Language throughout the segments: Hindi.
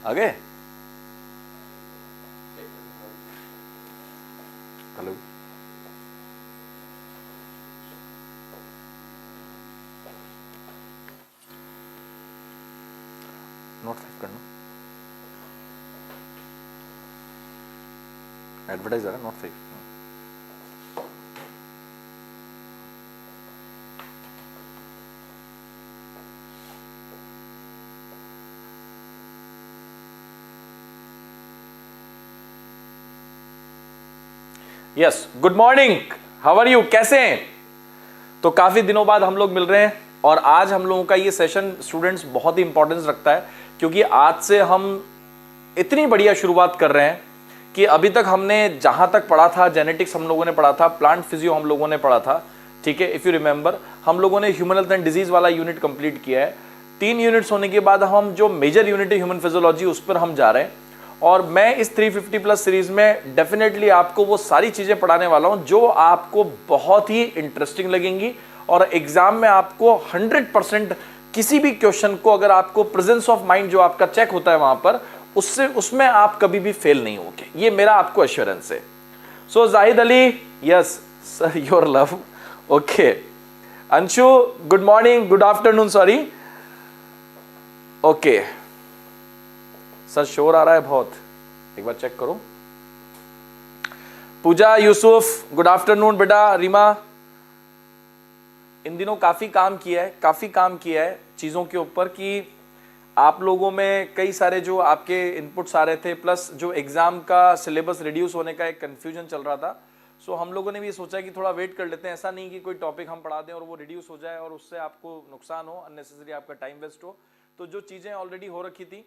आगे हेलो नोट सेव करना एडवर्टाइजर है note save yes good morning how are you कैसे हैं। तो काफी दिनों बाद हम लोग मिल रहे हैं और आज हम लोगों का ये सेशन स्टूडेंट्स बहुत ही इंपॉर्टेंस रखता है क्योंकि आज से हम इतनी बढ़िया शुरुआत कर रहे हैं कि अभी तक हमने जहां तक पढ़ा था जेनेटिक्स हम लोगों ने पढ़ा था, प्लांट फिजियो हम लोगों ने पढ़ा था, ठीक है। इफ यू रिमेंबर हम लोगों ने ह्यूमन हेल्थ एंड डिजीज वाला यूनिट कंप्लीट किया है। 3 यूनिट्स होने के बाद हम जो मेजर यूनिट है ह्यूमन फिजियोलॉजी उस पर हम जा रहे हैं और मैं इस 350 प्लस सीरीज में डेफिनेटली आपको वो सारी चीजें पढ़ाने वाला हूं जो आपको बहुत ही इंटरेस्टिंग लगेंगी और एग्जाम में आपको 100% किसी भी क्वेश्चन को अगर आपको प्रेजेंस ऑफ माइंड जो आपका चेक होता है वहां पर उसमें आप कभी भी फेल नहीं होगे, ये मेरा आपको एश्योरेंस है। So Zahid Ali yes sir your love okay. Anshu good morning good afternoon sorry okay. Sir शोर आ रहा है बहुत, एक बार चेक करो। पूजा यूसुफ गुड आफ्टरनून बेटा। रीमा इन दिनों काफी काम किया है चीजों के ऊपर कि आप लोगों में कई सारे जो आपके इनपुट्स आ रहे थे प्लस जो एग्जाम का सिलेबस रिड्यूस होने का एक कंफ्यूजन चल रहा था। सो हम लोगों ने भी सोचा कि थोड़ा वेट कर लेते हैं, ऐसा नहीं कि कोई टॉपिक हम पढ़ा दें और वो रिड्यूस हो जाए और उससे आपको नुकसान हो, अननेसेसरी आपका टाइम वेस्ट हो। तो जो चीजें ऑलरेडी हो रखी थी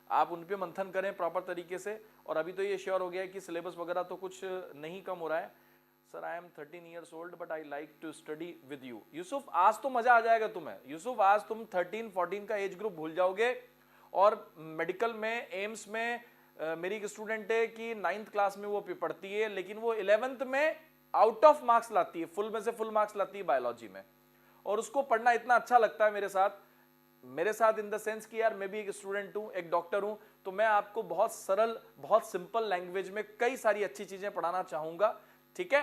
आप उन पे मंथन करें प्रॉपर तरीके से। और अभी तो ये श्योर हो गया है कि सिलेबस वगैरह तो कुछ नहीं कम हो रहा है। Sir I am 13 years old but I like to study with you. Yusuf आज तो मजा आ जाएगा तुम्हें। यूसुफ आज तुम 13-14 का एज ग्रुप भूल जाओगे और मेडिकल में एम्स में मेरी एक स्टूडेंट है कि 9th क्लास में वो पढ़ती है लेकिन वो 11th में आउट ऑफ मार्क्स लाती है, फुल में से फुल मार्क्स लाती है बायोलॉजी में और उसको पढ़ना इतना अच्छा लगता है मेरे साथ इन द सेंस कि यार मैं भी एक स्टूडेंट हूं, एक डॉक्टर हूं, तो मैं आपको बहुत सरल बहुत सिंपल लैंग्वेज में कई सारी अच्छी चीजें पढ़ाना चाहूंगा, ठीक है।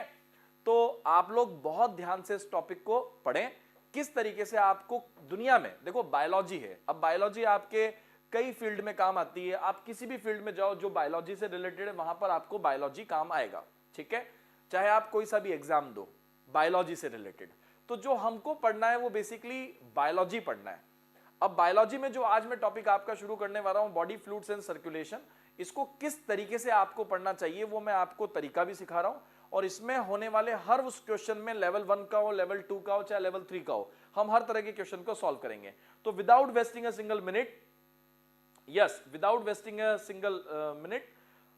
तो आप लोग बहुत ध्यान से इस टॉपिक को पढ़ें किस तरीके से आपको दुनिया में देखो बायोलॉजी है। अब बायोलॉजी आपके कई फील्ड में काम आती है, आप किसी भी फील्ड में जाओ जो बायोलॉजी से रिलेटेड है वहां पर आपको बायोलॉजी काम आएगा, ठीक है। चाहे आप कोई सा भी एग्जाम दो बायोलॉजी से रिलेटेड, तो जो हमको पढ़ना है वो बेसिकली बायोलॉजी पढ़ना है। अब बायोलॉजी में जो आज मैं टॉपिक आपका शुरू करने वाला हूं बॉडी फ्लूइड्स एंड सर्कुलेशन, इसको किस तरीके से आपको पढ़ना चाहिए वो मैं आपको तरीका भी सिखा रहा हूं और इसमें होने वाले हर उस क्वेश्चन में लेवल 1 का हो, लेवल 2 का हो, चाहे लेवल 3 का हो, हम हर तरह के क्वेश्चन को सॉल्व करेंगे। तो without wasting a single minute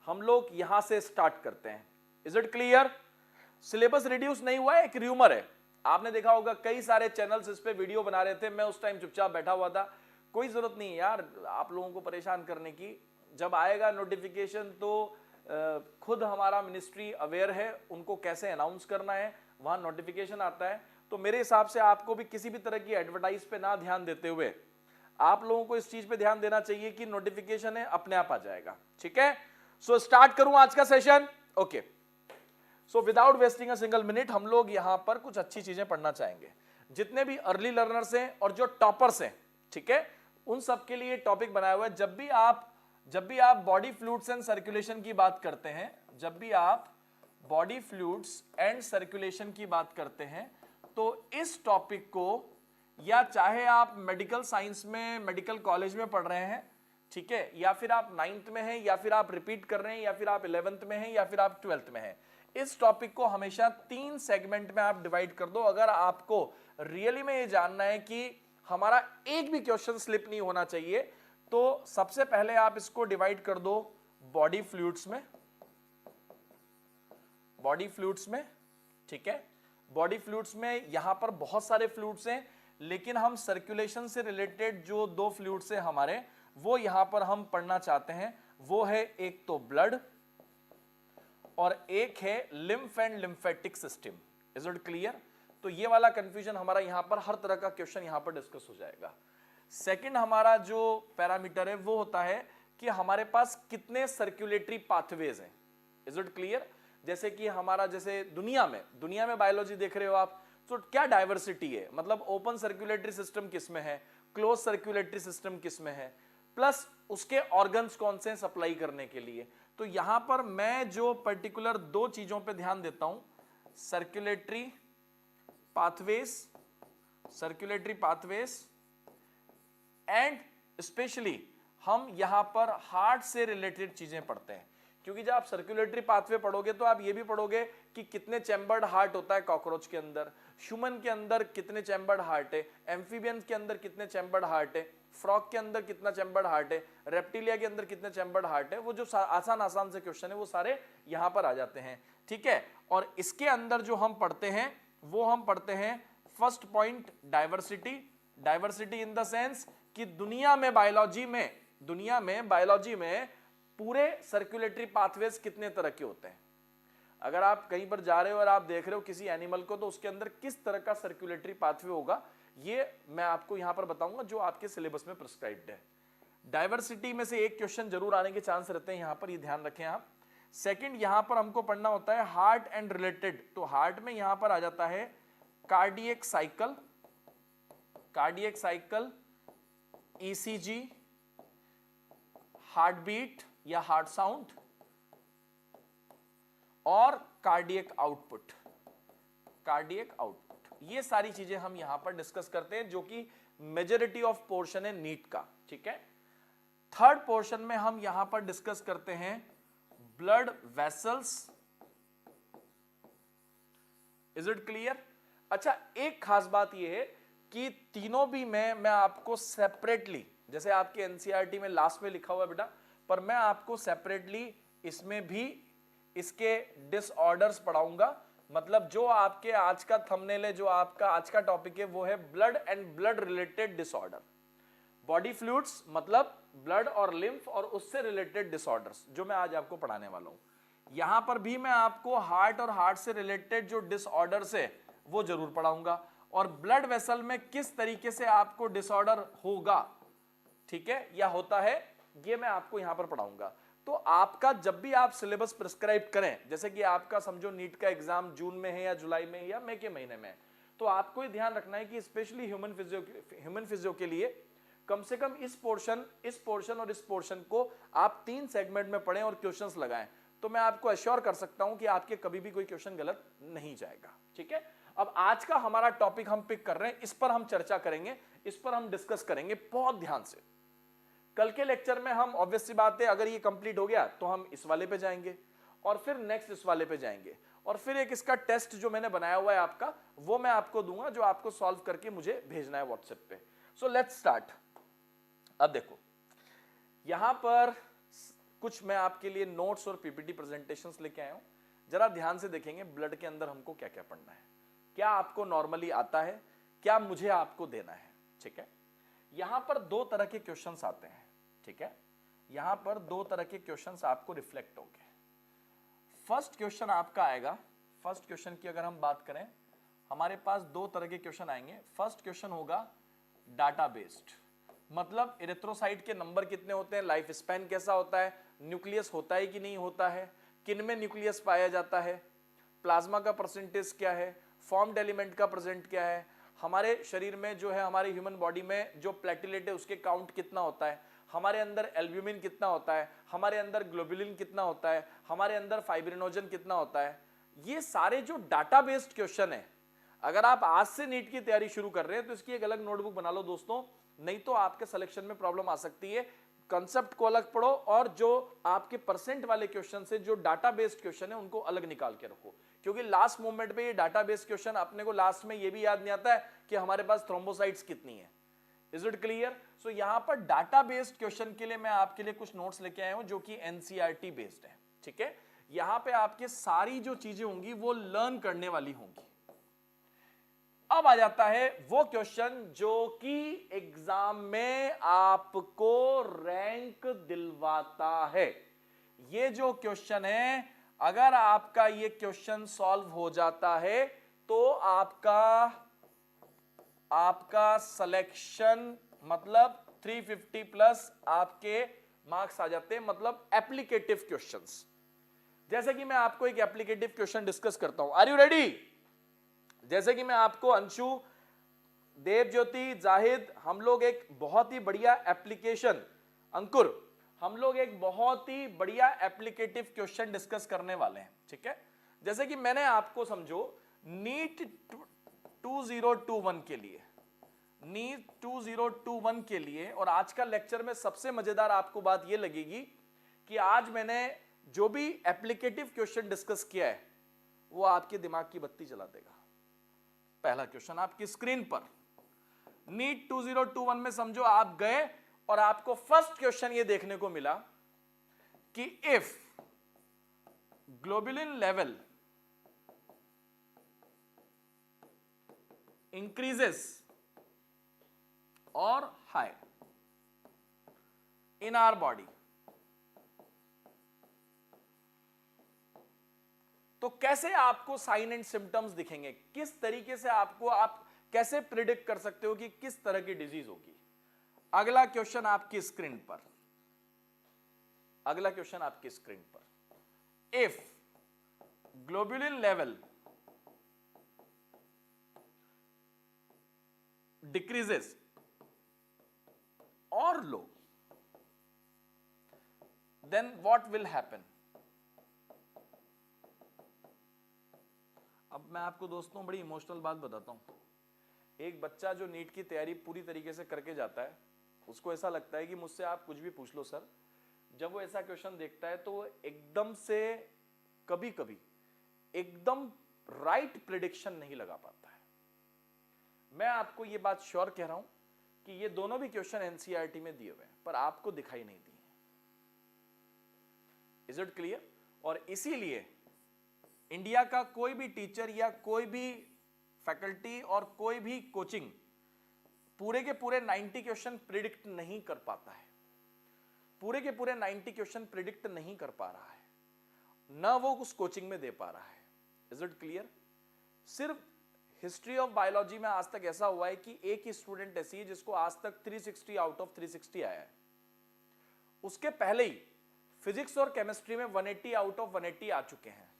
हम लोग यहां से स्टार्ट करते हैं। Is it clear? Syllabus reduce नहीं हुआ है, एक र्यूमर है। आपने देखा होगा कई सारे चैनल्स इस पे वीडियो बना रहे थे, मैं उस टाइम चुपचाप बैठा हुआ था। कोई जरूरत नहीं है यार आप लोगों को परेशान करने की। जब आएगा नोटिफिकेशन तो खुद हमारा मिनिस्ट्री अवेयर है उनको कैसे अनाउंस करना है, वहां नोटिफिकेशन आता है। तो मेरे हिसाब से आपको भी किसी भी तरह की एडवर्टाइज पे ना ध्यान देते हुए आप लोगों को इस चीज पे ध्यान देना चाहिए कि नोटिफिकेशन है अपने आप आ जाएगा, ठीक है। सो स्टार्ट करूं आज का session. Okay, so without wasting a single minute हम लोग यहां पर कुछ अच्छी चीजें पढ़ना चाहेंगे। जितने भी अर्ली लर्नर्स हैं और जो टॉपर्स हैं, ठीक है, उन सबके लिए टॉपिक बनाया हुआ है। जब भी आप बॉडी फ्लूइड्स एंड सर्कुलेशन की बात करते हैं, जब भी आप बॉडी फ्लूइड्स एंड सर्कुलेशन की बात करते हैं तो इस टॉपिक को या चाहे आप मेडिकल साइंस में मेडिकल कॉलेज में पढ़ रहे हैं, ठीक है, या फिर आप 9th में हैं, या फिर आप रिपीट कर रहे हैं, या फिर आप 11th में हैं, या फिर आप 12th में हैं, इस टॉपिक को हमेशा 3 सेगमेंट में आप डिवाइड कर दो। अगर आपको रियली में ये जानना है कि हमारा एक भी क्वेश्चन स्लिप नहीं होना चाहिए तो सबसे पहले आप इसको डिवाइड कर दो बॉडी फ्लूइड्स में, ठीक है। बॉडी फ्लूइड्स में यहां पर बहुत सारे फ्लूइड्स हैं लेकिन हम सर्कुलेशन से रिलेटेड जो 2 फ्लूइड्स हैं हमारे, वो यहां पर हम पढ़ना चाहते हैं। वो है एक तो ब्लड और एक है lymph and lymphatic system. Is it clear? तो ये वाला कंफ्यूजन हमारा यहां पर हर तरह का क्वेश्चन यहां पर डिस्कस हो जाएगा। सेकंड हमारा जो पैरामीटर है वो होता है कि हमारे पास कितने सर्कुलेटरी पाथवेज हैं। Is it clear? जैसे कि हमारा जैसे दुनिया में बायोलॉजी देख रहे हो आप, तो क्या डाइवर्सिटी है, मतलब ओपन सर्कुलेटरी सिस्टम किसमें है, क्लोज सर्कुलेटरी सिस्टम किसमें है, प्लस उसके ऑर्गन्स कौन से हैं सप्लाई करने के लिए। तो यहां पर मैं जो पर्टिकुलर दो चीजों पे ध्यान देता हूं, सर्कुलेटरी पाथवेज एंड स्पेशली हम यहां पर हार्ट से रिलेटेड चीजें पढ़ते हैं, क्योंकि जब आप सर्कुलेटरी पाथवे पढ़ोगे तो आप ये भी पढ़ोगे कि कितने चैम्बर्ड हार्ट होता है कॉकरोच के अंदर, ह्यूमन के अंदर कितने चैम्बर्ड हार्ट है, एम्फीबियंस के अंदर कितने चैम्बर्ड हार्ट है, फ्रॉग के अंदर कितना चैम्बर्ड हार्ट है, रेप्टिलिया के अंदर कितने चैम्बर्ड हार्ट है। वो जो आसान से क्वेश्चन है वो सारे यहां पर आ जाते हैं, ठीक है। और इसके अंदर जो हम पढ़ते हैं वो हम पढ़ते हैं first point diversity in the sense कि दुनिया में बायोलॉजी में पूरे सर्कुलेटरी पाथवेज कितने तरह के होते हैं। अगर आप कहीं पर जा रहे हो और आप देख रहे हो किसी एनिमल को, तो उसके अंदर किस तरह का सर्कुलेटरी पाथवे होगा, ये मैं आपको यहां पर बताऊंगा जो आपके सिलेबस में प्रिस्क्राइब्ड है। डाइवर्सिटी में से एक क्वेश्चन जरूर आने के चांस रहते हैं यहां पर, ये ध्यान रखें आप। सेकंड, यहां पर हमको पढ़ना होता है हार्ट एंड रिलेटेड, तो हार्ट में यहां पर आ जाता है cardiac cycle, ECG, heart beat या हार्ट साउंड, और कार्डियक आउटपुट। ये सारी चीजें हम यहां पर डिस्कस करते हैं, जो कि मेजॉरिटी ऑफ पोर्शन है नीट का, ठीक है। थर्ड पोर्शन में हम यहां पर डिस्कस करते हैं blood vessels. Is it clear? अच्छा, एक खास बात यह है कि तीनों भी मैं आपको सेपरेटली, जैसे आपके एनसीईआरटी में लास्ट में लिखा हुआ है बेटा, पर मैं आपको सेपरेटली इसमें भी इसके डिसऑर्डर्स पढ़ाऊंगा। मतलब जो आपके आज का थंबनेल है, जो आपका आज का टॉपिक है, वो है blood and blood related disorder. Body fluids मतलब ब्लड और लिम्फ और उससे रिलेटेड डिसऑर्डर्स, जो मैं आज आपको पढ़ाने वाला हूं। यहां पर भी मैं आपको हार्ट और हार्ट से रिलेटेड जो डिसऑर्डर्स है वो जरूर पढ़ाऊंगा, और ब्लड वेसल में किस तरीके से आपको डिसऑर्डर होगा, ठीक है, या होता है, ये मैं आपको यहां पर पढ़ाऊंगा। तो आपका जब भी आप सिलेबस प्रिस्क्राइब करें, जैसे कि आपका समझो नीट का एग्जाम जून में है या जुलाई में है या मई के महीने में, तो आपको ये ध्यान रखना है कि स्पेशली ह्यूमन फिजियो के लिए कम से कम इस पोर्शन और इस पोर्शन को आप 3 सेगमेंट में पढ़ें और क्वेश्चंस लगाएं, तो मैं आपको अश्योर कर सकता हूं कि आपके कभी भी कोई क्वेश्चन गलत नहीं जाएगा, ठीक है। अब आज का हमारा टॉपिक हम पिक कर रहे हैं, इस पर हम चर्चा करेंगे, इस पर हम डिस्कस करेंगे बहुत ध्यान से। कल के लेक्चर में हम ऑब्वियस सी बात है, अगर ये कंप्लीट हो गया तो हम इस वाले पे जाएंगे, और फिर नेक्स्ट इस वाले पे जाएंगे, और फिर एक इसका टेस्ट जो मैंने बनाया हुआ है आपका, वो मैं आपको दूंगा, जो आपको सॉल्व करके मुझे भेजना है व्हाट्सएप पे। So let's start. अब देखो, यहां पर कुछ मैं आपके लिए नोट्स और पीपीटी प्रेजेंटेशंस लेके आया हूं, जरा ध्यान से देखेंगे ब्लड के अंदर हमको क्या क्या पढ़ना है, क्या आपको नॉर्मली आता है, क्या मुझे आपको देना है, ठीक है। यहां पर 2 तरह के क्वेश्चंस आते हैं, ठीक है। यहां पर 2 तरह के क्वेश्चंस आपको रिफ्लेक्ट होंगे। फर्स्ट क्वेश्चन आपका आएगा, फर्स्ट क्वेश्चन की अगर हम बात करें, हमारे पास 2 तरह के क्वेश्चन आएंगे। फर्स्ट क्वेश्चन होगा डाटा बेस्ड, मतलब इरिथ्रोसाइट के नंबर कितने होते हैं, लाइफ स्पैन कैसा होता है, न्यूक्लियस होता है कि नहीं होता है, किन में न्यूक्लियस पाया जाता है, प्लाज्मा का परसेंटेज क्या है, फॉर्म्ड एलिमेंट का प्रेजेंट क्या है, हमारे शरीर में जो है, हमारे ह्यूमन बॉडी में जो प्लेटलेट है उसके काउंट कितना होता है, हमारे अंदर एल्ब्यूमिन कितना होता है, हमारे अंदर ग्लोबुलिन कितना होता है, हमारे अंदर फाइब्रिनोजन कितना होता है। ये सारे जो डाटा बेस्ड क्वेश्चन है, अगर आप आज से नीट की तैयारी शुरू कर रहे हैं तो इसकी एक अलग नोटबुक बना लो दोस्तों, नहीं तो आपके सिलेक्शन में प्रॉब्लम आ सकती है। कंसेप्ट को अलग पढ़ो, और जो आपके परसेंट वाले क्वेश्चन से जो डाटा बेस्ड क्वेश्चन है उनको अलग निकाल के रखो, क्योंकि लास्ट मोमेंट पे ये डाटा बेस्ड क्वेश्चन अपने को लास्ट में ये भी याद नहीं आता है कि हमारे पास थ्रोम्बोसाइट्स कितनी है। Is it clear? सो यहां पर डाटा बेस्ड क्वेश्चन के लिए मैं आपके लिए कुछ नोट्स लेके आया हूं जो कि एनसीईआरटी बेस्ड है, ठीक है। यहां पे आपके सारी जो चीजें होंगी वो लर्न करने वाली होंगी। अब आ जाता है वो क्वेश्चन जो कि एग्जाम में आपको रैंक दिलवाता है। ये जो क्वेश्चन है, अगर आपका ये क्वेश्चन सॉल्व हो जाता है तो आपका सिलेक्शन मतलब 350 प्लस आपके मार्क्स आ जाते हैं, मतलब एप्लीकेटिव क्वेश्चंस। जैसे कि मैं आपको एक एप्लीकेटिव क्वेश्चन डिस्कस करता हूं, आर यू रेडी? जैसे कि मैं आपको, अंशु, देवज्योति, जाहिद, हम लोग एक बहुत ही बढ़िया एप्लीकेशन, अंकुर, हम लोग एक बहुत ही बढ़िया एप्लीकेटिव क्वेश्चन डिस्कस करने वाले हैं, ठीक है? जैसे कि मैंने आपको, समझो, नीट 2021 के लिए, नीट 2021 के लिए, और आज का लेक्चर में सबसे मजेदार आपको बात यह लगेगी कि आज मैंने जो भी एप्लीकेटिव क्वेश्चन डिस्कस किया है वो आपके दिमाग की बत्ती जला देगा। पहला क्वेश्चन आपकी स्क्रीन पर, नीट 2021 में समझो आप गए और आपको फर्स्ट क्वेश्चन ये देखने को मिला कि इफ ग्लोबुलिन लेवल इंक्रीजेस और हाई इन आवर बॉडी, तो कैसे आपको साइन एंड सिम्टम्स दिखेंगे, किस तरीके से आपको, आप कैसे प्रिडिक्ट कर सकते हो कि किस तरह की डिजीज होगी। अगला क्वेश्चन आपकी स्क्रीन पर, अगला क्वेश्चन आपकी स्क्रीन पर, इफ ग्लोबुलिन लेवल डिक्रीजेस और लो, देन व्हाट विल हैपन। अब मैं आपको दोस्तों बड़ी इमोशनल बात बताता हूं। एक बच्चा जो नीट की तैयारी पूरी तरीके से करके जाता है, उसको ऐसा लगता है कि मुझसे आप कुछ भी पूछ लो सर। जब वो ऐसा क्वेश्चन देखता है तो वो एकदम से, कभी कभी एकदम राइट प्रिडिक्शन नहीं लगा पाता है। मैं आपको ये बात श्योर कह रहा हूं कि ये दोनों भी क्वेश्चन एनसीईआरटी में दिए हुए हैं, पर आपको दिखाई नहीं दिए। Is it clear? और इसीलिए इंडिया का कोई भी टीचर या कोई भी फैकल्टी और कोई भी कोचिंग पूरे के पूरे 90 क्वेश्चन प्रिडिक्ट नहीं कर पाता है, पूरे के पूरे 90 क्वेश्चन प्रिडिक्ट नहीं कर पा रहा है, ना वो उस कोचिंग में दे पा रहा है। Is it clear? सिर्फ हिस्ट्री ऑफ बायोलॉजी में आज तक ऐसा हुआ है कि एक ही स्टूडेंट ऐसी है जिसको आज तक 360 आउट ऑफ 360 आया है। उसके पहले ही फिजिक्स और केमिस्ट्री में 180 आउट ऑफ 180 आ चुके हैं।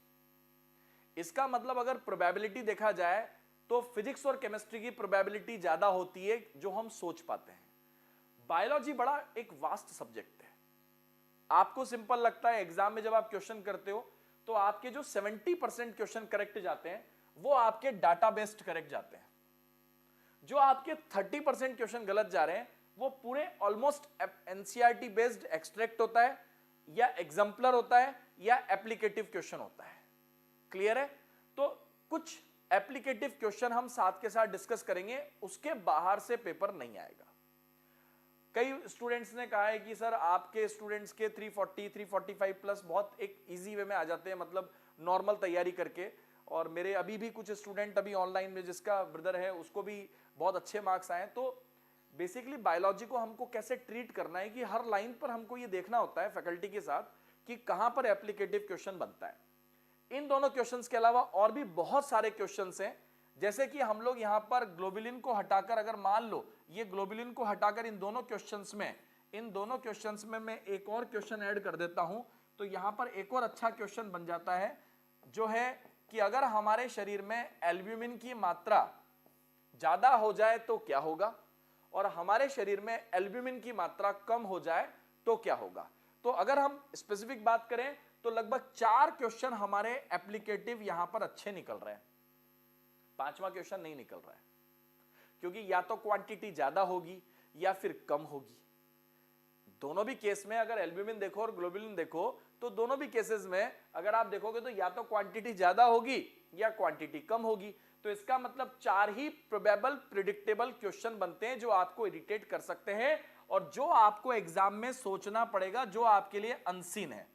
इसका मतलब अगर प्रोबेबिलिटी देखा जाए तो फिजिक्स और केमिस्ट्री की प्रोबेबिलिटी ज्यादा होती है जो हम सोच पाते हैं। बायोलॉजी बड़ा एक वास्ट सब्जेक्ट है। आपको सिंपल लगता है, एग्जाम में जब आप क्वेश्चन करते हो तो आपके जो 70% क्वेश्चन करेक्ट जाते हैं वो आपके डाटा बेस्ड करेक्ट जाते हैं। जो आपके 30% क्वेश्चन गलत जा रहे हैं वो पूरे ऑलमोस्ट एनसीईआरटी बेस्ड एक्सट्रैक्ट होता है, या एग्जाम्पलर होता है, या एप्लीकेटिव क्वेश्चन होता है। क्लियर है? तो कुछ एप्लीकेटिव क्वेश्चन हम साथ के साथ डिस्कस करेंगे, उसके बाहर से पेपर नहीं आएगा। कई स्टूडेंट्स ने कहा है कि सर आपके स्टूडेंट्स के 340 345 प्लस बहुत एक इजी वे में आ जाते हैं, मतलब नॉर्मल तैयारी करके। और मेरे अभी भी कुछ स्टूडेंट अभी ऑनलाइन में, जिसका ब्रदर है उसको भी बहुत अच्छे मार्क्स आए। तो बेसिकली बायोलॉजी को हमको कैसे ट्रीट करना है कि हर लाइन पर हमको ये देखना होता है फैकल्टी के साथ कि कहां पर एप्लीकेटिव क्वेश्चन बनता है। इन दोनों क्वेश्चंस के अलावा और भी बहुत सारे क्वेश्चंस हैं, जैसे कि हम लोग यहां पर ग्लोबुलिन को हटाकर, अगर मान लो ये ग्लोबुलिन को हटाकर इन दोनों क्वेश्चंस में मैं एक और क्वेश्चन ऐड कर देता हूं, तो यहां पर एक और अच्छा क्वेश्चन बन जाता है, जो है कि अगर हमारे शरीर में एल्ब्यूमिन की मात्रा ज्यादा हो जाए तो क्या होगा, और हमारे शरीर में एल्ब्यूमिन की मात्रा कम हो जाए तो क्या होगा। तो अगर हम स्पेसिफिक बात करें तो लगभग 4 क्वेश्चन हमारे एप्लीकेटिव यहां पर अच्छे निकल रहे हैं। 5वां क्वेश्चन नहीं निकल रहा है, क्योंकि या तो क्वांटिटी ज्यादा होगी या फिर कम होगी। दोनों भी केस में अगर एल्ब्यूमिन देखो और ग्लोबुलिन देखो तो दोनों भी केसेस में अगर आप देखोगे तो या तो क्वांटिटी ज्यादा होगी या क्वांटिटी कम होगी। तो इसका मतलब 4 ही प्रोबेबल प्रिडिक्टेबल क्वेश्चन बनते हैं जो आपको इरिटेट कर सकते हैं और जो आपको एग्जाम में सोचना पड़ेगा, जो आपके लिए अनसीन है।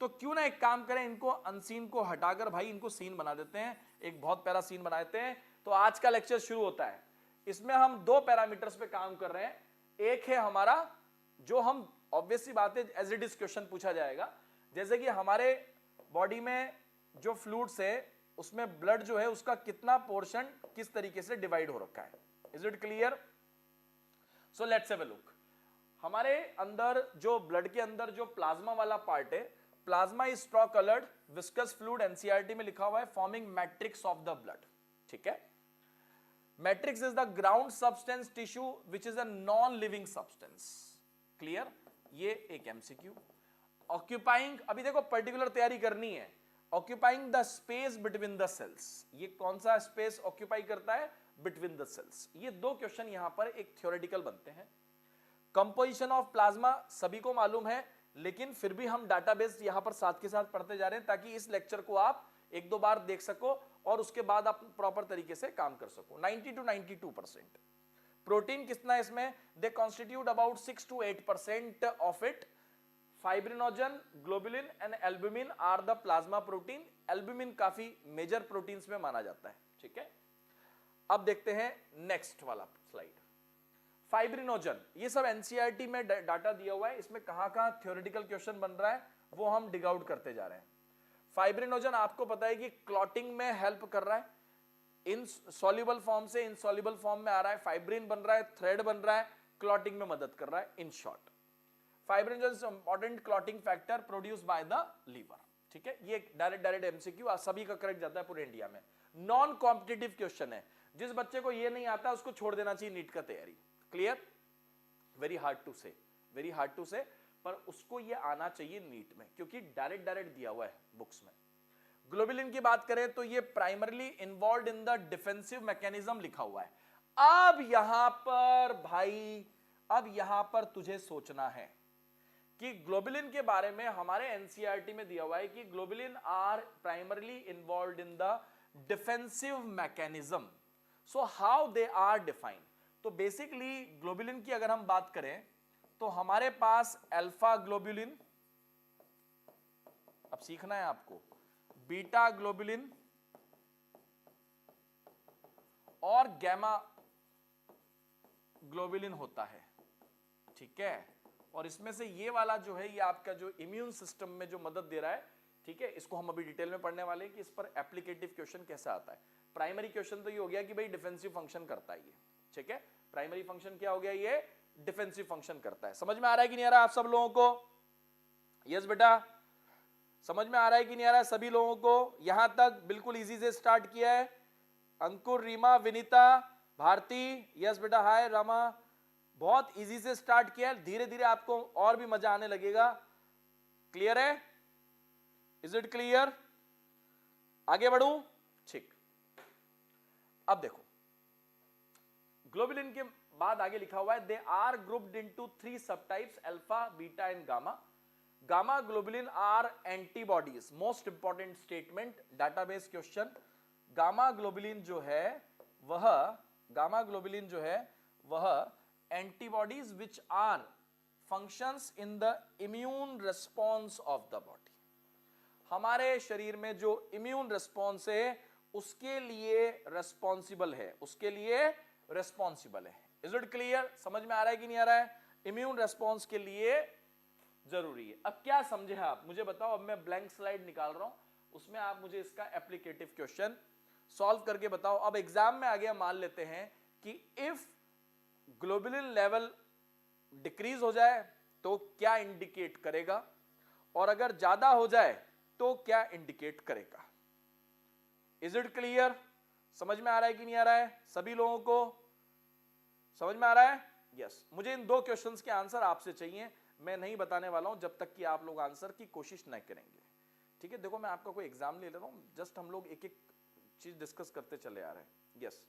तो क्यों ना एक काम करें, इनको अनसीन को हटाकर भाई इनको सीन बना देते हैं, एक बहुत प्यारा सीन बना देते हैं। तो आज का लेक्चर शुरू होता है। इसमें हम 2 पैरामीटर्स पे काम कर रहे हैं। एक है हमारा, जो हम ऑब्वियसली बात है एज इट इज क्वेश्चन पूछा जाएगा, जैसे कि हमारे बॉडी में जो फ्लूइड्स है उसमें ब्लड जो है उसका कितना पोर्शन किस तरीके से डिवाइड हो रखा है। Is it clear? So let's have a look. हमारे अंदर जो ब्लड के अंदर जो प्लाज्मा वाला पार्ट है, plasma is straw coloured viscous fluid, NCERT में लिखा हुआ है, forming matrix of the blood. ठीक है, matrix is the ground substance tissue which is a non living substance. Clear, ये एक एमसीक्यू। ऑक्यूपाइंग, अभी देखो पर्टिकुलर तैयारी करनी है, occupying the space between the cells, ये कौन सा स्पेस ऑक्यूपाई करता है? Between the cells. ये दो क्वेश्चन यहां पर एक थ्योरेटिकल बनते हैं। कंपोजिशन ऑफ प्लाज्मा सभी को मालूम है, लेकिन फिर भी हम डाटाबेस यहां पर साथ के साथ पढ़ते जा रहे हैं ताकि इस लेक्चर को आप एक दो बार देख सको और उसके बाद आप प्रॉपर तरीके से काम कर सको। 90 to 92%। प्रोटीन कितना है इसमें? They constitute about 6 to 8% of it. Fibrinogen, globulin and albumin are the plasma protein. Albumin काफी मेजर प्रोटीन्स में माना जाता है। ठीक है, अब देखते हैं नेक्स्ट वाला स्लाइड। फाइब्रिनोजन, ये सब एनसीईआरटी में डाटा दिया हुआ है, इसमें कहां थ्योरेटिकल क्वेश्चन बन रहा है वो हम डिग आउट करते जा रहे हैं। फाइब्रिनोजन आपको पता है कि क्लॉटिंग में हेल्प कर रहा है, इन सॉल्युबल फॉर्म से इनसॉल्युबल फॉर्म में आ रहा है, फाइब्रिन बन रहा है, थ्रेड बन रहा है, क्लॉटिंग में मदद कर रहा है। In short, fibrinogen is important clotting factor produce by the liver. ठीक है, ये डायरेक्ट एमसीक्यू सभी का करेक्ट जाता है पूरे इंडिया में। नॉन कॉम्पिटिटिव क्वेश्चन है, जिस बच्चे को ये नहीं आता उसको छोड़ देना चाहिए नीट का तैयारी। क्लियर, वेरी हार्ड टू से, वेरी हार्ड टू से, पर उसको ये आना चाहिए नीट में क्योंकि डायरेक्ट दिया हुआ है बुक्स में। ग्लोबुलिन की बात करें तो ये primarily involve in the defensive mechanism लिखा हुआ है। अब यहां पर भाई, अब यहां पर तुझे सोचना है कि ग्लोबुलिन के बारे में हमारे एनसीईआरटी में दिया हुआ है कि globulin are primarily involve in the defensive mechanism. So how they are defined? तो बेसिकली ग्लोबुलिन की अगर हम बात करें तो हमारे पास अल्फा ग्लोबुलिन, अब सीखना है आपको, बीटा ग्लोबुलिन और गैमा ग्लोबुलिन होता है। ठीक है, और इसमें से ये वाला जो है ये आपका जो इम्यून सिस्टम में जो मदद दे रहा है। ठीक है, इसको हम अभी डिटेल में पढ़ने वाले हैं कि इस पर एप्लीकेटिव क्वेश्चन कैसा आता है। प्राइमरी क्वेश्चन तो ये हो गया कि भाई डिफेंसिव फंक्शन करता है ये। ठीक है, प्राइमरी फंक्शन क्या हो गया? ये डिफेंसिव फंक्शन करता है। समझ में आ रहा है कि नहीं आ रहा आप सब लोगों को? यस बेटा, समझ में आ रहा है कि नहीं आ रहा है सभी लोगों को? यहां तक बिल्कुल इजी से स्टार्ट किया है। अंकुर, रीमा, विनीता, भारती, यस बेटा, हाय रामा, बहुत इजी से स्टार्ट किया है। धीरे धीरे आपको और भी मजा आने लगेगा। क्लियर है? Is it clear? आगे बढ़ूं? ठीक, अब देखो ग्लोबुलिन के बाद आगे लिखा हुआ है they are grouped into 3 subtypes, alpha, beta and gamma. Gamma globulin are antibodies. Most important statement, database question. Gamma globulin जो है वह, गामा ग्लोबुलिन जो है वह antibodies which are functions in the immune response of the body. हमारे शरीर में जो इम्यून रिस्पॉन्स है उसके लिए रेस्पॉन्सिबल है, उसके लिए रेस्पॉन्सिबल है। Is it clear? समझ में आ रहा है कि नहीं आ रहा है? इम्यून रेस्पॉन्स के लिए जरूरी है। अब क्या समझे आप मुझे बताओ। अब मैं ब्लैंक स्लाइड निकाल रहा हूं, उसमें आप मुझे इसका एप्लीकेटिव क्वेश्चन सॉल्व करके बताओ। अब एग्जाम में आ गया, मान लेते हैं कि इफ ग्लोबुलिन लेवल डिक्रीज हो जाए तो क्या इंडिकेट करेगा, और अगर ज्यादा हो जाए तो क्या इंडिकेट करेगा। Is it clear? समझ में आ रहा है कि नहीं आ रहा है सभी लोगों को? समझ में आ रहा है? यस। मुझे इन दो क्वेश्चंस के आंसर आपसे चाहिए। मैं नहीं बताने वाला हूं जब तक कि आप लोग आंसर की कोशिश न करेंगे। ठीक है, देखो मैं आपका कोई एग्जाम ले रहा हूं, जस्ट हम लोग एक एक चीज डिस्कस करते चले आ रहे हैं। यस,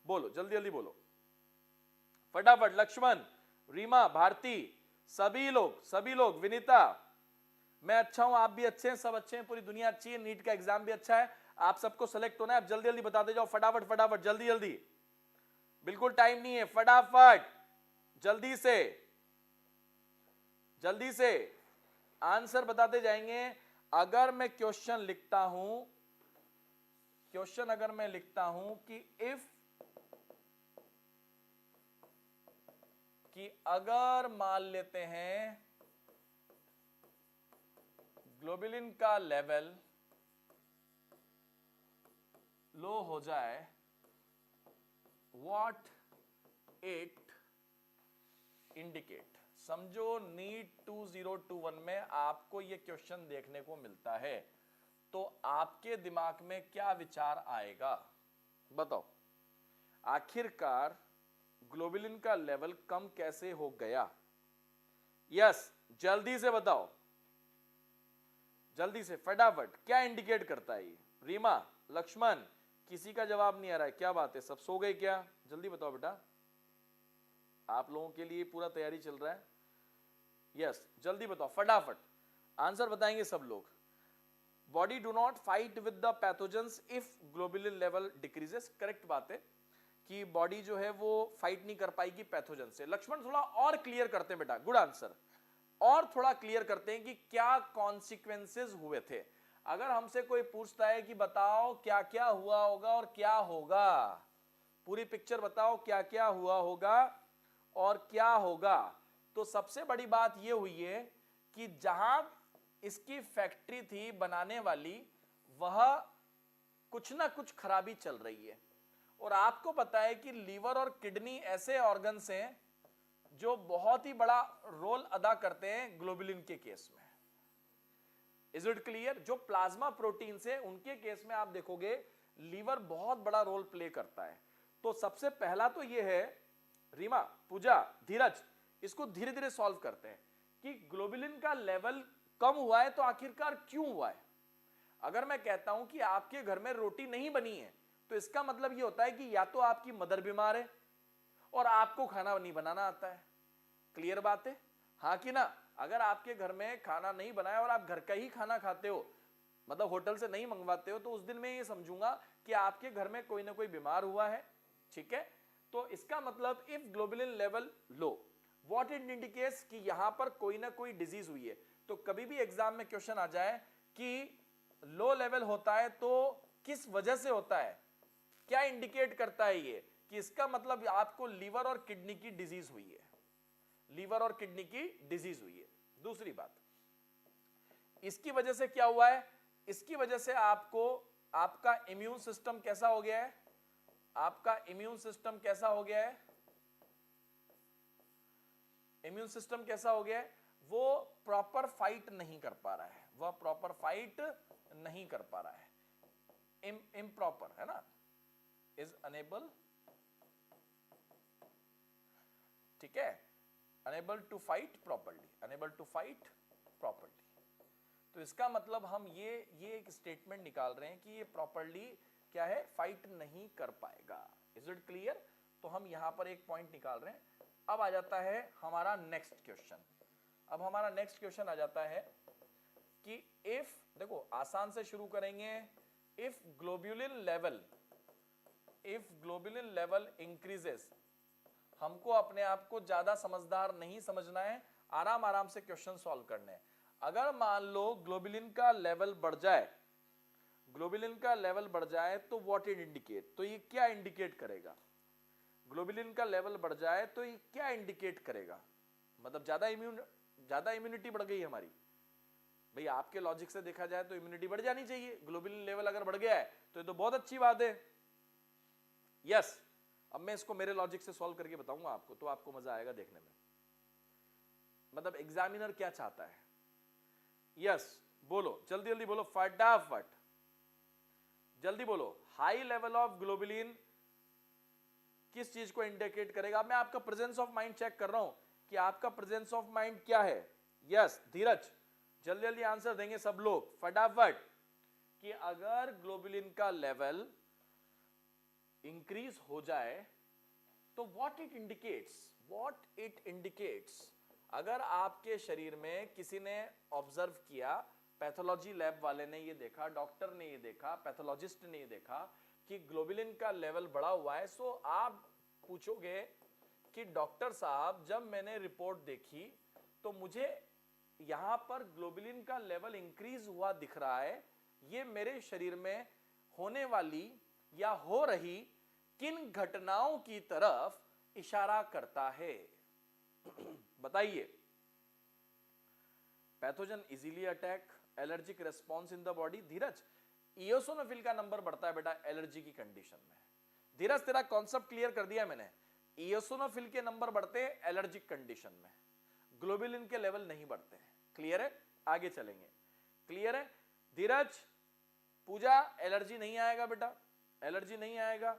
बोलो जल्दी जल्दी बोलो फटाफट। लक्ष्मण, रीमा, भारती, सभी लोग, विनीता, मैं अच्छा हूं, आप भी अच्छे हैं, सब अच्छे हैं, पूरी दुनिया अच्छी है, नीट का एग्जाम भी अच्छा है, आप सबको सेलेक्ट होना है। आप जल्दी जल्दी बताते जाओ, फटाफट फटाफट, जल्दी जल्दी, बिल्कुल टाइम नहीं है, फटाफट जल्दी से आंसर बताते जाएंगे। अगर मैं क्वेश्चन लिखता हूं, कि अगर मान लेते हैं ग्लोबुलिन का लेवल लो हो जाए, व्हाट इट इंडिकेट। समझो नीट 2021 में आपको ये क्वेश्चन देखने को मिलता है, तो आपके दिमाग में क्या विचार आएगा? बताओ, आखिरकार ग्लोबुलिन का लेवल कम कैसे हो गया? यस, जल्दी से बताओ, जल्दी से फटाफट। क्या इंडिकेट करता है ये? रीमा, लक्ष्मण, किसी का जवाब नहीं आ रहा है, क्या बात है, सब सो गए क्या? जल्दी बताओ बेटा, आप लोगों के लिए पूरा तैयारी चल रहा है। यस, जल्दी बताओ फटाफट, आंसर बताएंगे सब लोग। Body do not fight with the pathogens if globulin level decreases. Correct बात है कि बॉडी जो है वो फाइट नहीं कर पाएगी पैथोजन से। लक्ष्मण थोड़ा और क्लियर करते हैं बेटा, गुड आंसर, और थोड़ा क्लियर करते हैं कि क्या कॉन्सिक्वेंसेस हुए थे। अगर हमसे कोई पूछता है कि बताओ क्या क्या हुआ होगा और क्या होगा, पूरी पिक्चर बताओ, क्या क्या हुआ होगा और क्या होगा, तो सबसे बड़ी बात यह हुई है कि जहां इसकी फैक्ट्री थी बनाने वाली, वह कुछ ना कुछ खराबी चल रही है। और आपको पता है कि लीवर और किडनी ऐसे ऑर्गन्स हैं जो बहुत ही बड़ा रोल अदा करते हैं ग्लोबुलिन के केस में। Is it clear? जो प्लाज्मा प्रोटीन से, उनके केस में आप देखोगे लीवर बहुत बड़ा रोल प्ले करता है। तो सबसे पहला तो यह है, रीमा, पूजा, धीरज, इसको धीरे धीरे सॉल्व करते हैं कि ग्लोबुलिन का लेवल कम हुआ है तो आखिरकार क्यों हुआ है। अगर मैं कहता हूं कि आपके घर में रोटी नहीं बनी है, तो इसका मतलब यह होता है कि या तो आपकी मदर बीमार है और आपको खाना नहीं बनाना आता है। क्लियर बात है, हाँ कि ना? अगर आपके घर में खाना नहीं बनाया और आप घर का ही खाना खाते हो, मतलब होटल से नहीं मंगवाते हो, तो उस दिन मैं ये समझूंगा कि आपके घर में कोई ना कोई बीमार हुआ है। ठीक है, तो इसका मतलब if globulin level low, what it indicates कि यहां पर कोई ना कोई डिजीज हुई है। तो कभी भी एग्जाम में क्वेश्चन आ जाए कि लो लेवल होता है तो किस वजह से होता है, क्या इंडिकेट करता है ये, कि इसका मतलब आपको लीवर और किडनी की डिजीज हुई है, लीवर और किडनी की डिजीज हुई है। दूसरी बात, इसकी वजह से क्या हुआ है? इसकी वजह से आपको, आपका इम्यून सिस्टम कैसा हो गया है? आपका इम्यून सिस्टम कैसा हो गया है? इम्यून सिस्टम कैसा हो गया है? वो प्रॉपर फाइट नहीं कर पा रहा है, वह प्रॉपर फाइट नहीं कर पा रहा है, इम्प्रॉपर है ना, इज अनेबल, ठीक है, unable to fight properly, unable to fight properly. तो इसका मतलब हम ये एक स्टेटमेंट निकाल रहे हैं कि ये प्रॉपरली क्या है, फाइट नहीं कर पाएगा। Is it clear? तो हम यहां पर एक पॉइंट निकाल रहे हैं। अब आ जाता है हमारा नेक्स्ट क्वेश्चन। अब हमारा नेक्स्ट क्वेश्चन आ जाता है कि इफ, देखो आसान से शुरू करेंगे, इफ ग्लोबुलिन लेवल इंक्रीजेस, हमको अपने आप को ज्यादा समझदार नहीं समझना है, आराम आराम से क्वेश्चन सॉल्व करने हैं। अगर मान लो ग्लोबुलिन का लेवल बढ़ जाए, ग्लोबुलिन का लेवल बढ़ जाए तो व्हाट इट इंडिकेट, तो ये क्या इंडिकेट करेगा? ग्लोबुलिन का लेवल बढ़ जाए तो ये क्या इंडिकेट करेगा? मतलब ज्यादा इम्यूनिटी बढ़ गई हमारी। भाई आपके लॉजिक से देखा जाए तो इम्यूनिटी बढ़ जानी चाहिए, ग्लोबुलिन लेवल अगर बढ़ गया है तो ये तो बहुत अच्छी बात है। यस, अब मैं इसको मेरे लॉजिक से सॉल्व करके बताऊंगा आपको, तो आपको मजा आएगा देखने में। मतलब एग्जामिनर क्या चाहता है। यस, बोलो जल्दी जल्दी बोलो, फटाफट जल्दी बोलो। हाई लेवल ऑफ ग्लोबुलिन किस चीज को इंडिकेट करेगा? मैं आपका प्रेजेंस ऑफ माइंड चेक कर रहा हूं कि आपका प्रेजेंस ऑफ माइंड क्या है। यस, धीरज, जल्दी जल्दी आंसर देंगे सब लोग फटाफट, कि अगर ग्लोबुलिन का लेवल इंक्रीज हो जाए तो व्हाट इट इंडिकेट्स, अगर आपके शरीर में किसी ने ऑब्जर्व किया, पैथोलॉजी लैब वाले ने ये देखा, डॉक्टर ने ये देखा, पैथोलॉजिस्ट ने ये देखा कि ग्लोबुलिन का लेवल बढ़ा हुआ है, सो आप पूछोगे कि डॉक्टर साहब जब मैंने रिपोर्ट देखी तो मुझे यहां पर ग्लोबुलिन का लेवल इंक्रीज हुआ दिख रहा है, ये मेरे शरीर में होने वाली या हो रही किन घटनाओं की तरफ इशारा करता है? बताइए। Pathogen easily attack, allergic response in the body. Dheeraj, eosinophil का नंबर बढ़ता है बेटा एलर्जी की कंडीशन में। धीरज, तेरा कॉन्सेप्ट क्लियर कर दिया मैंने, इयोसिनोफिल के नंबर बढ़ते हैं एलर्जिक कंडीशन में। ग्लोबुलिन के लेवल नहीं बढ़ते हैं। क्लियर है? आगे चलेंगे। क्लियर है? धीरज, पूजा, एलर्जी नहीं आएगा बेटा, एलर्जी नहीं आएगा।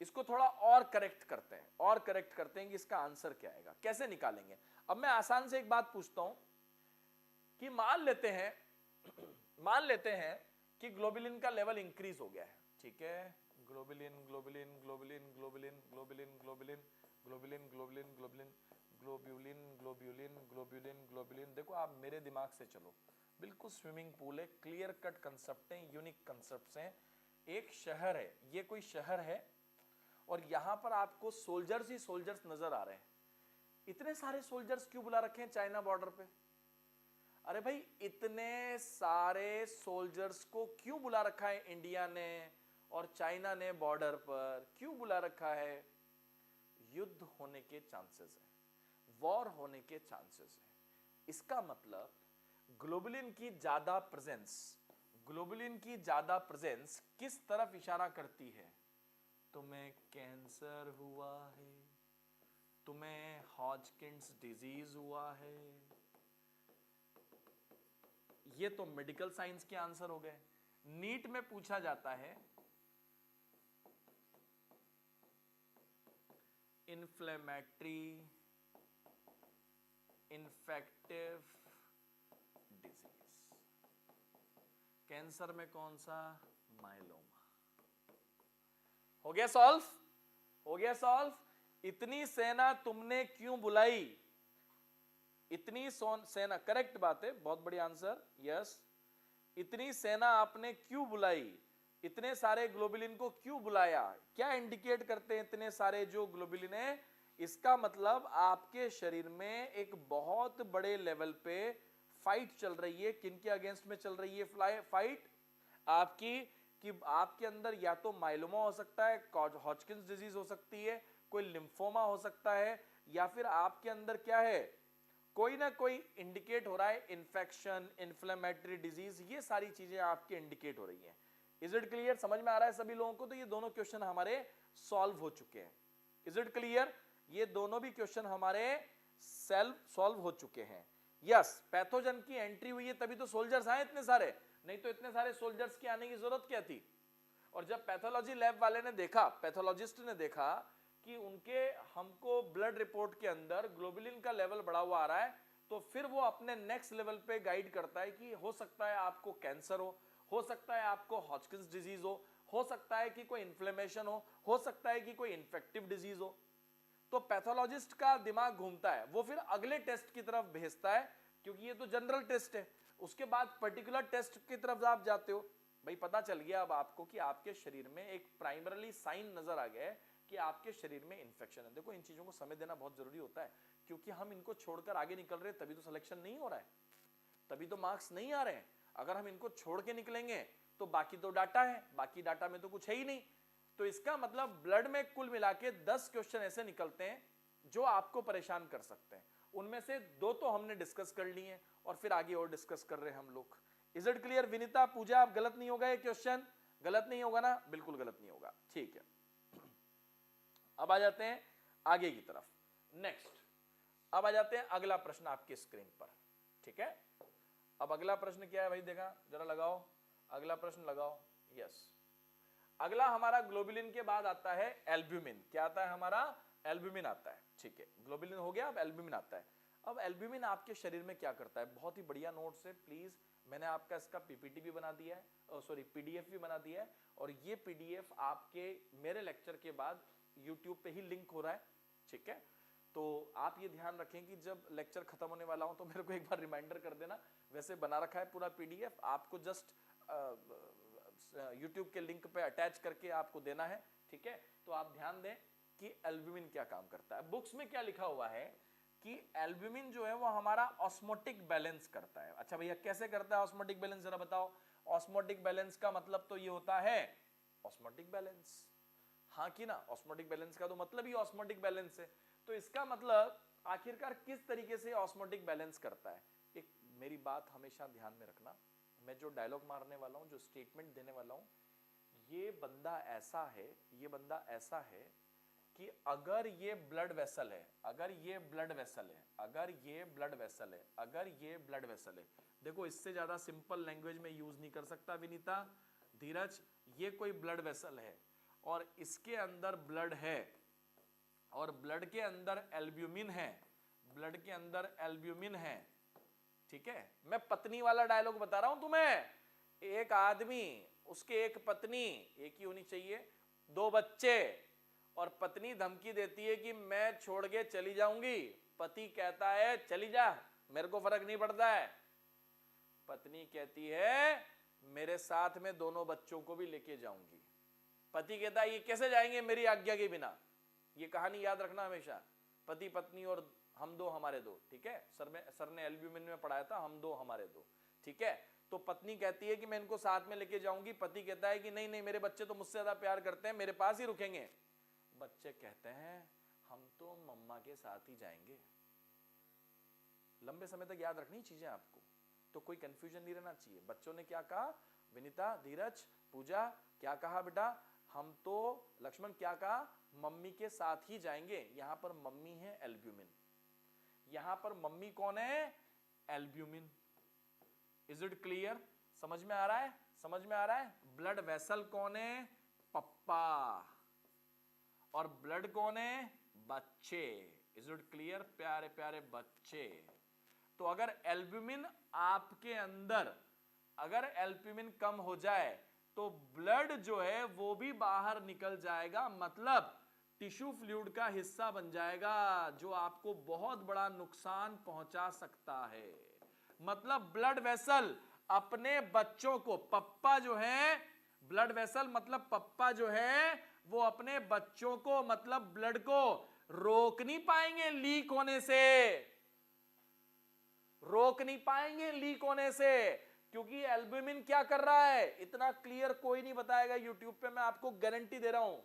इसको थोड़ा और करेक्ट करते हैं, और करेक्ट करते हैं कि इसका आंसर क्या आएगा, कैसे निकालेंगे। अब मैं आसान से एक बात पूछता हूं कि मान लेते हैं कि ग्लोबुलिन का लेवल इंक्रीज हो गया है, ठीक है, globulin globulin globulin globulin globulin globulin globulin globulin globulin globulin globulin globulin globulin. देखो आप मेरे दिमाग से चलो, बिल्कुल स्विमिंग पूल है, क्लियर कट कंसेप्ट है, यूनिक कंसेप्ट हैं। एक शहर है, ये कोई शहर है और यहां पर आपको सोल्जर्स ही सोल्जर्स नजर आ रहे हैं। इतने सारे सोल्जर्स क्यों बुला रखे हैं चाइना बॉर्डर पे? अरे भाई इतने सारे सोल्जर्स को क्यों बुला रखा है इंडिया ने और चाइना ने बॉर्डर पर? क्यों बुला रखा है? युद्ध होने के चांसेस है, वॉर होने के चांसेस है। इसका मतलब ग्लोबुलिन की ज्यादा प्रेजेंस, ग्लोबुलिन की ज्यादा प्रेजेंस किस तरफ इशारा करती है? तुम्हें कैंसर हुआ है, तुम्हें हॉजकिंस डिजीज हुआ है। ये तो मेडिकल साइंस के आंसर हो गए। नीट में पूछा जाता है इन्फ्लेमेटरी इन्फेक्टिव डिजीज, कैंसर में कौन सा? माइलोमा। हो गया सॉल्व, हो गया सॉल्व। इतनी सेना तुमने क्यों बुलाई? इतनी सेना, करेक्ट बात है, बहुत बढ़िया आंसर, यस। इतनी सेना आपने क्यों बुलाई? इतने सारे ग्लोबुलिन को क्यों बुलाया? क्या इंडिकेट करते हैं इतने सारे जो ग्लोबुलिन है? इसका मतलब आपके शरीर में एक बहुत बड़े लेवल पे फाइट चल रही है। किन के अगेंस्ट में चल रही है फाइट? आपकी, कि आपके अंदर या तो माइलोमा हो सकता है, हॉजकिंस डिजीज हो सकती है, कोई लिम्फोमा हो सकता है, या फिर आपके अंदर क्या है, कोई ना कोई इंडिकेट हो रहा है इन्फेक्शन, इन्फ्लेमेटरी डिजीज, ये सारी चीजें आपके इंडिकेट हो रही हैं। Is it clear? समझ में आ रहा है सभी लोगों को? तो ये दोनों क्वेश्चन हमारे सॉल्व हो चुके हैं। Is it clear? ये दोनों भी क्वेश्चन हमारे सॉल्व हो चुके हैं। यस, पैथोजन की एंट्री हुई है तभी तो सोल्जर्स आए इतने सारे, नहीं तो इतने सारे सोल्जर्स की आने की जरूरत क्या थी? और जब पैथोलॉजी लैब वाले ने देखा, पैथोलॉजिस्ट ने देखा कि उनके हमको ब्लड रिपोर्ट के अंदर ग्लोबुलिन का लेवल बढ़ा हुआ आ रहा है, तो फिर वो अपने नेक्स्ट लेवल पे गाइड करता है कि हो सकता है आपको कैंसर हो सकता है आपको हॉजकिंस डिजीज हो सकता है कि कोई इन्फ्लेमेशन हो सकता है कि कोई इन्फेक्टिव डिजीज हो। तो पैथोलॉजिस्ट का दिमाग घूमता है, वो फिर अगले टेस्ट की तरफ भेजता है, क्योंकि ये तो जनरल टेस्ट है। उसके बाद पर्टिकुलर टेस्ट की तरफ आप जाते हो। भाई पता चल गया अब आपको कि आपके शरीर में एक प्राइमरली साइन नजर आ गया है कि आपके शरीर में इंफेक्शन है। देखो इन चीजों को समय देना बहुत जरूरी होता है, क्योंकि हम इनको छोड़कर आगे निकल रहे हैं तभी तो सिलेक्शन नहीं हो रहा है, तभी तो मार्क्स नहीं आ रहे हैं। अगर हम इनको छोड़ के निकलेंगे तो बाकी तो डाटा है, बाकी डाटा में तो कुछ है ही नहीं। तो इसका मतलब ब्लड में कुल मिला के 10 क्वेश्चन ऐसे निकलते हैं जो आपको परेशान कर सकते हैं। उनमें से 2 तो हमने डिस्कस कर लिए हैं और फिर आगे और डिस्कस कर रहे हैं हम लोग। Is it clear? Vinita, Pooja, आप गलत नहीं होगा, ये क्वेश्चन गलत नहीं होगा ना? बिल्कुल गलत नहीं होगा, ठीक है। अब आ जाते हैं आगे की तरफ, नेक्स्ट। अब आ जाते हैं अगला प्रश्न आपकी स्क्रीन पर, ठीक है। अब अगला प्रश्न क्या है भाई? देखा जरा, लगाओ अगला प्रश्न, लगाओ। यस, अगला हमारा ग्लोबुलिन के बाद आता है एल्ब्यूमिन। क्या आता है हमारा? एल्ब्यूमिन आता है, ठीक है। ग्लोबुलिन हो गया, अब एल्ब्यूमिन आता है। अब एल्ब्यूमिन आपके शरीर में क्या करता है? बहुत ही बढ़िया नोट्स है, प्लीज मैंने आपका इसका पीपीटी भी बना दिया है, सॉरी पीडीएफ भी बना दिया है, और ये पीडीएफ आपके मेरे लेक्चर के बाद यूट्यूब पे ही लिंक हो रहा है, ठीक है। तो आप ये ध्यान रखें कि जब लेक्चर खत्म होने वाला हो तो मेरे को एक बार रिमाइंडर कर देना। वैसे बना रखा है पूरा पीडीएफ, आपको जस्ट यूट्यूब के लिंक पे अटैच करके आपको देना है, ठीक है। तो आप ध्यान दें कि एल्ब्यूमिन क्या काम करता है। बुक्स में क्या लिखा हुआ है कि एल्ब्यूमिन जो है वो हमारा ऑस्मोटिक बैलेंस करता है। अच्छा भैया कैसे करता है ऑस्मोटिक बैलेंस, जरा बताओ। ऑस्मोटिक बैलेंस का मतलब तो ये होता है ऑस्मोटिक बैलेंस, हाँ कि ना? ऑस्मोटिक बैलेंस का तो मतलब ही ऑस्मोटिक बैलेंस है। तो इसका मतलब आखिरकार किस तरीके से ऑस्मोटिक बैलेंस करता है? एक मेरी बात हमेशा ध्यान में रखना, मैं जो डायलॉग मारने वाला हूं, जो स्टेटमेंट देने वाला हूं, ये बंदा ऐसा है, ये बंदा ऐसा है कि अगर ये ब्लड वेसल है, अगर ये ब्लड वेसल है, अगर ये ब्लड वेसल है, अगर ये ब्लड वेसल है, देखो इससे ज्यादा सिंपल लैंग्वेज में यूज नहीं कर सकता विनीता, धीरज, ये कोई ब्लड वेसल है और इसके अंदर ब्लड है और ब्लड के अंदर एल्ब्यूमिन है, ब्लड के अंदर एल्ब्यूमिन है, ठीक है। मैं पत्नी वाला डायलॉग बता रहा हूं तुम्हें, एक आदमी, उसके एक पत्नी, एक ही होनी चाहिए, 2 बच्चे, और पत्नी धमकी देती है कि मैं छोड़ के चली जाऊंगी, पति कहता है चली जा, मेरे को फर्क नहीं पड़ता है। पत्नी कहती है मेरे साथ में दोनों बच्चों को भी लेके जाऊंगी। पति कहता है ये कैसे जाएंगे मेरी आज्ञा के बिना। ये कहानी याद रखना हमेशा, पति पत्नी और हम दो हमारे दो, ठीक है। सर ने एल्ब्यूमिन में पढ़ाया था, हम दो हमारे दो, ठीक है। तो पत्नी कहती है कि मैं इनको साथ में लेके जाऊंगी, पति कहता है कि नहीं नहीं, मेरे बच्चे तो मुझसे ज्यादा प्यार करते हैं, मेरे पास ही रुकेंगे। बच्चे कहते हैं हम तो मम्मा के साथ ही जाएंगे। लंबे समय तक याद रखनी चीजें आपको, तो कोई कंफ्यूजन नहीं रहना चाहिए। बच्चों ने क्या कहा, विनीता, धीरज, पूजा, क्या कहा बेटा, हम तो, लक्ष्मण क्या कहा, मम्मी के साथ ही जाएंगे। यहां पर मम्मी है एल्ब्यूमिन, यहां पर मम्मी कौन है, एल्ब्यूमिन। इज इट क्लियर, समझ में आ रहा है, समझ में आ रहा है। ब्लड वेसल कौन है, पप्पा, और ब्लड कौन है, बच्चे। इज इट क्लियर प्यारे प्यारे बच्चे। तो अगर एल्ब्यूमिन आपके अंदर, अगर एल्ब्यूमिन कम हो जाए तो ब्लड जो है वो भी बाहर निकल जाएगा, मतलब टिश्यू फ्लूइड का हिस्सा बन जाएगा, जो आपको बहुत बड़ा नुकसान पहुंचा सकता है। मतलब ब्लड वेसल अपने बच्चों को, पप्पा जो है, ब्लड वेसल मतलब पप्पा जो है वो अपने बच्चों को, मतलब ब्लड को रोक नहीं पाएंगे लीक होने से, रोक नहीं पाएंगे लीक होने से, क्योंकि एल्ब्यूमिन क्या कर रहा है, इतना क्लियर कोई नहीं बताएगा यूट्यूब पे, मैं आपको गारंटी दे रहा हूं।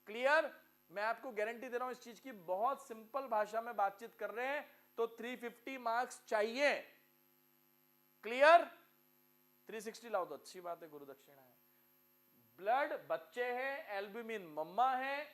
क्लियर, मैं आपको गारंटी दे रहा हूं इस चीज की। बहुत सिंपल भाषा में बातचीत कर रहे हैं तो 350 मार्क्स चाहिए। क्लियर, 360 लाओ तो अच्छी बात है, गुरु दक्षिणा है। ब्लड बच्चे हैं, एल्ब्यूमिन मम्मा है,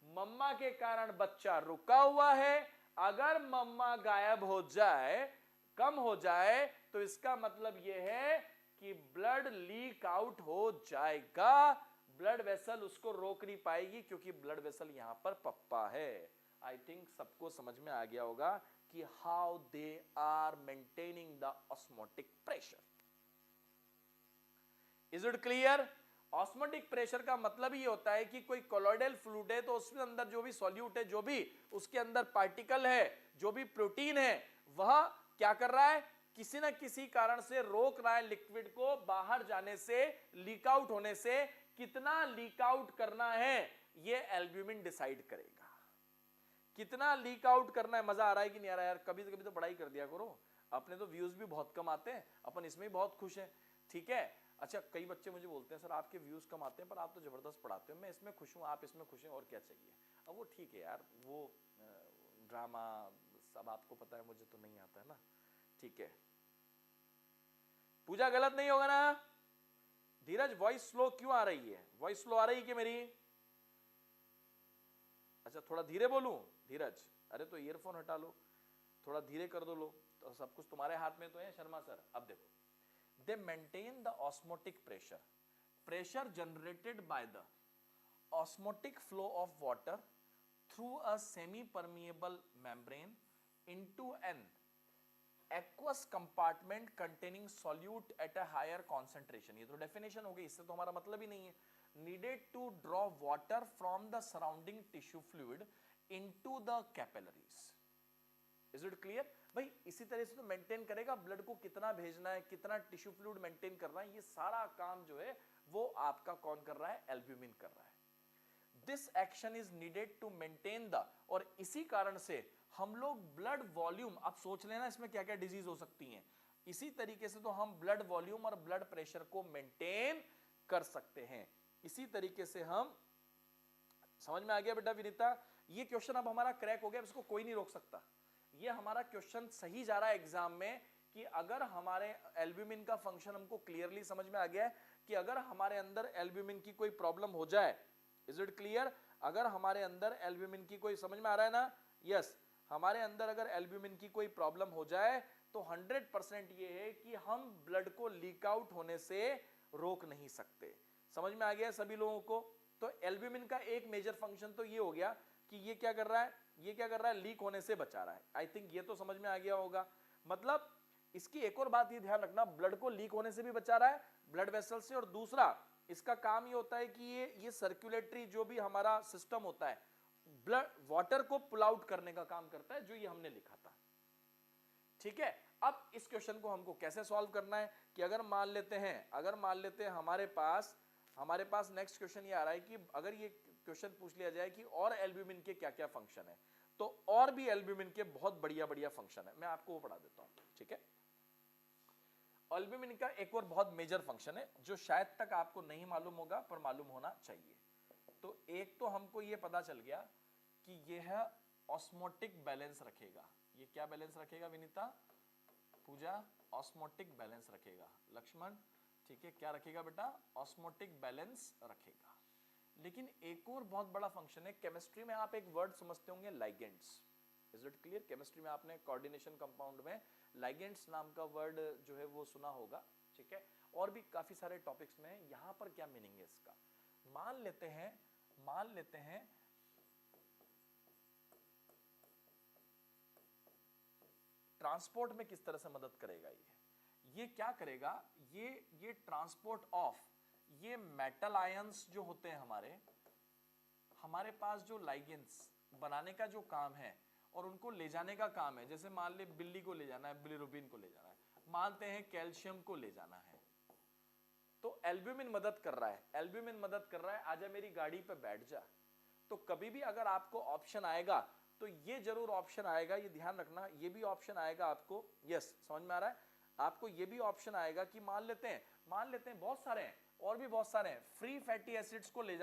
मम्मा के कारण बच्चा रुका हुआ है। अगर मम्मा गायब हो जाए, कम हो जाए, तो इसका मतलब यह है कि ब्लड लीक आउट हो जाएगा, ब्लड वेसल उसको रोक नहीं पाएगी, क्योंकि ब्लड वेसल यहां पर पप्पा है। आई थिंक सबको समझ में आ गया होगा कि how they are maintaining the osmotic pressure. Is it clear. Osmotic pressure का मतलब ये होता है कि कोई कोलोइडल फ्लूइड है तो उसके अंदर जो भी सॉल्यूट है, जो भी उसके अंदर पार्टिकल है, जो भी प्रोटीन है, वह क्या कर रहा है, किसी ना किसी कारण से रोक रहा है लिक्विड को बाहर जाने से, लीक आउट होने से। कितना लीक आउट करना है ये एल्ब्यूमिन डिसाइड करेगा, कितना लीक आउट करना है। मजा आ रहा है कि नहीं आ रहा है यार, कभी तो पढ़ाई कर दिया करो, अपने तो व्यूज भी बहुत कम आते हैं, अपन इसमें भी बहुत खुश हैं, ठीक है। अच्छा, कई बच्चे मुझे बोलते हैं सर आपके व्यूज कम आते हैं पर आप तो जबरदस्त पढ़ाते हो, मैं इसमें खुश हूं, आप इसमें खुश हैं, और क्या चाहिए। अब वो ठीक है यार, वो ड्रामा सब आपको पता है, मुझे तो नहीं आता है ना, ठीक है। पूजा गलत नहीं होगा ना। धीरज वॉइस स्लो क्यों आ रही है, वॉइस स्लो आ रही है कि मेरी। अच्छा थोड़ा धीरे बोलूं धीरज, अरे तो ईयरफोन हटा लो, थोड़ा धीरे कर दो, लो तो सब कुछ तुम्हारे हाथ में तो है शर्मा सर। अब देखो, they maintain the osmotic pressure, pressure generated by the osmotic flow of water through a semi permeable membrane into an aqueous compartment containing solute at a higher concentration। ये तो डेफिनेशन हो गई, इससे तो हमारा मतलब ही नहीं है। needed to draw water from the surrounding tissue fluid into the capillaries। Is it clear भाई। इसी तरह से तो मेंटेन करेगा ब्लड को कितना भेजना है, कितना टिश्यू फ्लूइड मेंटेन करना है, ये सारा काम जो है वो आपका कौन कर रहा है, एल्ब्यूमिन कर रहा है। This action is needed to maintain the, और इसी कारण से हम लोग ब्लड वॉल्यूम, आप सोच लेना इसमें क्या क्या डिजीज हो सकती हैं, इसी तरीके से तो हम ब्लड वॉल्यूम और ब्लड प्रेशर को मेंटेन कर सकते हैं। इसी तरीके से हम, समझ में आ गया बेटा विनीता। ये क्वेश्चन अब हमारा क्रैक हो गया, इसको कोई नहीं रोक सकता। ये हमारा क्वेश्चन सही जा रहा है एग्जाम में कि अगर हमारे एल्ब्यूमिन का फंक्शन हमको क्लियरली समझ में आ गया है कि अगर हमारे अंदर एल्ब्यूमिन की कोई प्रॉब्लम हो जाए, इज इट क्लियर, अगर हमारे अंदर एल्ब्यूमिन की कोई, समझ में आ रहा है ना, यस, हमारे अंदर अगर एल्ब्यूमिन की कोई प्रॉब्लम हो जाए तो 100% ये है कि हम ब्लड को लीक आउट होने से रोक नहीं सकते। समझ में आ गया सभी लोगों को? तो एल्ब्यूमिन का एक मेजर फंक्शन तो ये हो गया कि ये क्या कर रहा है, ये क्या कर रहा है, लीक होने से बचा रहा है। आई थिंक ये तो समझ में आ गया होगा। मतलब इसकी एक और बात ये ध्यान रखना, ब्लड को लीक होने से भी बचा रहा है, ब्लड वेसल से, और दूसरा इसका काम ये होता है कि ये सर्कुलेटरी जो भी हमारा सिस्टम होता है, ब्लड वाटर को पुल आउट करने का काम करता है, जो ये हमने लिखा था। ठीक है, अब इस क्वेश्चन को हमको कैसे सॉल्व करना है कि अगर मान लेते हैं हमारे पास नेक्स्ट क्वेश्चन ये आ रहा है कि अगर ये क्वेश्चन पूछ लिया जाए कि और एल्ब्यूमिन के क्या क्या फंक्शन है, तो और भी एल्ब्यूमिन के बहुत बढ़िया बढ़िया फंक्शन है, मैं आपको वो पढ़ा देता हूं। ठीक है, एल्ब्यूमिन का एक और बहुत मेजर फंक्शन है जो शायद तक आपको नहीं मालूम होगा पर मालूम होना चाहिए। तो एक तो हमको ये पता चल गया कि यह है ऑस्मोटिक बैलेंस रखेगा। ये क्या बैलेंस रखेगा विनीता, पूजा? ऑस्मोटिक बैलेंस रखेगा। लक्ष्मण, ठीक है, क्या रखेगा बेटा? ऑस्मोटिक बैलेंस रखेगा। लेकिन एक और बहुत बड़ा फंक्शन है, केमिस्ट्री में आप एक वर्ड समझते होंगे, ligands. Is it clear? Chemistry में आपने कोऑर्डिनेशन कंपाउंड में लाइगेंड्स नाम का वर्ड जो है वो सुना होगा। ठीक है, और भी काफी सारे टॉपिक्स में। यहां पर क्या मीनिंग है इसका? मान लेते हैं ट्रांसपोर्ट में किस तरह से मदद करेगा ये क्या करेगा, ये ट्रांसपोर्ट ऑफ ये मेटल आयंस जो होते हैं हमारे पास जो लाइगेंड्स बनाने का जो काम है और उनको ले जाने का काम है, जैसे मान ले बिल्ली को ले जाना है, बिलिरुबिन को ले जाना है, मानते हैं कैल्शियम को ले जाना है, तो एल्ब्यूमिन मदद कर रहा है, आजा मेरी गाड़ी पे बैठ जा। तो कभी भी अगर आपको ऑप्शन आएगा तो ये जरूर ऑप्शन आएगा, ये ध्यान रखना, ये भी ऑप्शन आएगा आपको। यस, समझ में आ रहा है? आपको ये भी ऑप्शन आएगा कि मान लेते हैं बहुत सारे हैं, और भी बहुत सारे हैं, फ्री फैटी एसिड्स को ले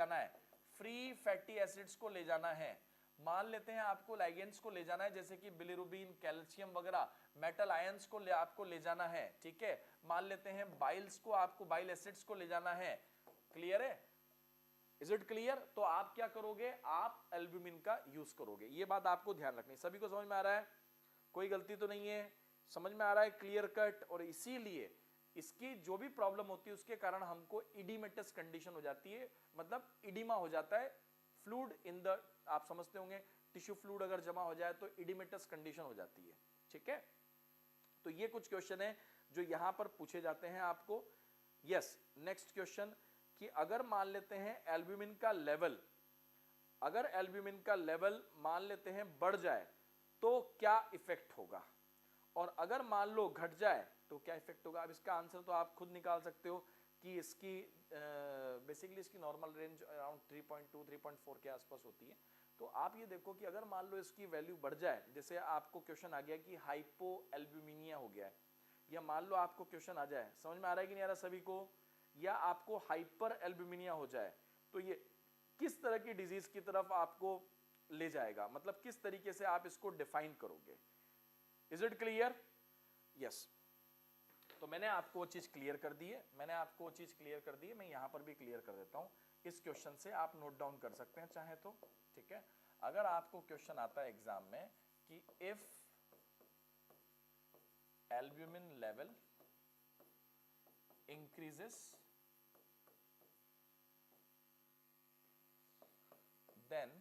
जाना है, मान लेते हैं आपको लाइगेंड्स को ले जाना है, जैसे कि बिलिरुबिन, कैल्शियम वगैरह, मेटल आयंस को आपको ले जाना है। ठीक है, मान लेते हैं बाइल एसिड्स को ले जाना है। क्लियर है? Is it clear? तो आप क्या करोगे, आप एल्ब्यूमिन का यूज करोगे। ये बात आपको ध्यान रखनी। सभी को समझ में आ रहा है? कोई गलती तो नहीं है? समझ में आ रहा है? Clear cut. और इसीलिए इसकी जो भी प्रॉब्लम होती है उसके कारण हमको इडीमेटस कंडीशन हो जाती है, मतलब इडीमा हो जाता है, फ्लूइड इन द, आप समझते होंगे, टिश्यू फ्लूइड अगर जमा हो जाए तो इडीमेटस कंडीशन हो जाती है। ठीक है, तो ये कुछ क्वेश्चन है जो यहां पर पूछे जाते हैं आपको। यस, नेक्स्ट क्वेश्चन कि अगर मान लेते हैं एल्ब्यूमिन का लेवल मान लेते हैं बढ़ जाए तो क्या इफेक्ट होगा, और अगर मान लो घट जाए तो क्या इफेक्ट होगा। अब इसका आंसर तो आप खुद निकाल सकते हो कि इसकी बेसिकली इसकी नॉर्मल रेंज अराउंड 3.2 3.4 के आसपास होती है। तो आप ये देखो कि अगर मान लो इसकी वैल्यू बढ़ जाए, जैसे आपको क्वेश्चन आ गया कि हाइपो एल्ब्यूमिनिया हो गया है, या मान लो आपको क्वेश्चन आ जाए, समझ में आ रहा है कि नहीं आ रहा सभी को, या आपको हाइपर एल्ब्यूमिनिया हो जाए, तो ये किस तरह की डिजीज की तरफ आपको ले जाएगा, मतलब किस तरीके से आप इसको डिफाइन करोगे। Is it clear? यस, तो मैंने आपको वो चीज क्लियर कर दी है, मैं यहां पर भी क्लियर कर देता हूं। इस क्वेश्चन से आप नोट डाउन कर सकते हैं चाहे तो। ठीक है, अगर आपको क्वेश्चन आता है एग्जाम में कि if albumin level increases then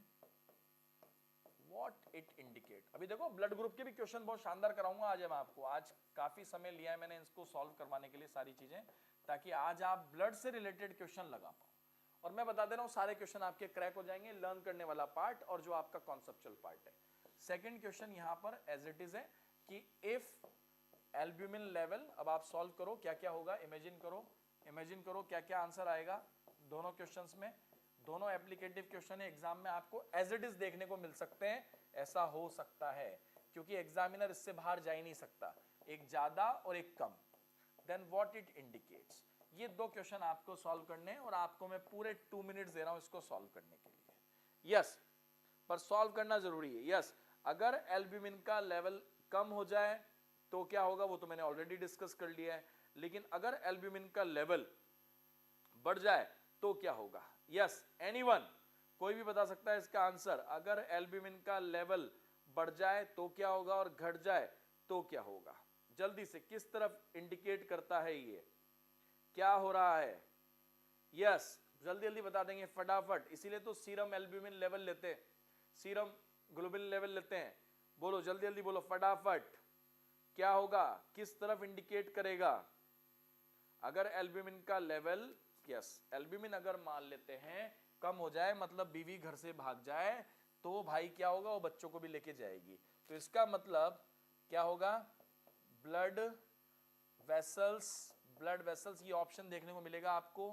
what it indicate। अभी देखो ब्लड ग्रुप के भी क्वेश्चन बहुत शानदार कराऊंगा आज मैं आपको। आज काफी समय लिया है मैंने इसको सॉल्व करवाने के लिए सारी चीजें, ताकि आज आप ब्लड से रिलेटेड क्वेश्चन लगा पाओ। और मैं बता दे रहा हूं सारे क्वेश्चन आपके क्रैक हो जाएंगे, लर्न करने वाला पार्ट और जो आपका कॉन्सेप्चुअल पार्ट है। सेकेंड क्वेश्चन यहां पर एज इट इज है कि इफ एल्ब्यूमिन लेवल, अब आप सॉल्व करो क्या क्या होगा, इमेजिन करो क्या क्या आंसर आएगा दोनों क्वेश्चंस में। दोनों एप्लीकेटिव क्वेश्चन है, एग्जाम में आपको एज इट इज देखने को मिल सकते हैं, ऐसा हो सकता है क्योंकि एग्जामिनर इससे बाहर जा ही नहीं सकता, एक ज्यादा और एक कम। देन व्हाट इट इंडिकेट्स, ये दो क्वेश्चन आपको सॉल्व करने हैं और आपको मैं पूरे 2 मिनट्स दे रहा हूं इसको सॉल्व करने के लिए। यस, पर सॉल्व करना जरूरी है। यस, अगर एल्ब्यूमिन का लेवल कम हो जाए तो क्या होगा, वो तो मैंने ऑलरेडी डिस्कस कर लिया है। लेकिन अगर एल्ब्यूमिन का लेवल बढ़ जाए तो क्या होगा। Yes, anyone? कोई भी बता सकता है इसका आंसर? अगर एल्ब्यूमिन का लेवल बढ़ जाए तो क्या होगा और घट जाए तो क्या होगा? जल्दी से, किस तरफ इंडिकेट करता है ये, क्या हो रहा है? यस, जल्दी जल्दी बता देंगे फटाफट। इसीलिए तो सीरम एल्ब्यूमिन लेवल लेते हैं, सीरम ग्लोबुलिन लेवल लेते हैं। बोलो जल्दी जल्दी बोलो फटाफट, क्या होगा, किस तरफ इंडिकेट करेगा? अगर एल्ब्यूमिन का लेवल, यस, एल्ब्यूमिन अगर मान लेते हैं कम हो जाए, मतलब बीवी घर से भाग जाए, तो भाई क्या होगा, वो बच्चों को भी लेके जाएगी। तो इसका मतलब क्या होगा? ब्लड वेसल्स, ब्लड वेसल्स, ये ऑप्शन देखने को मिलेगा आपको।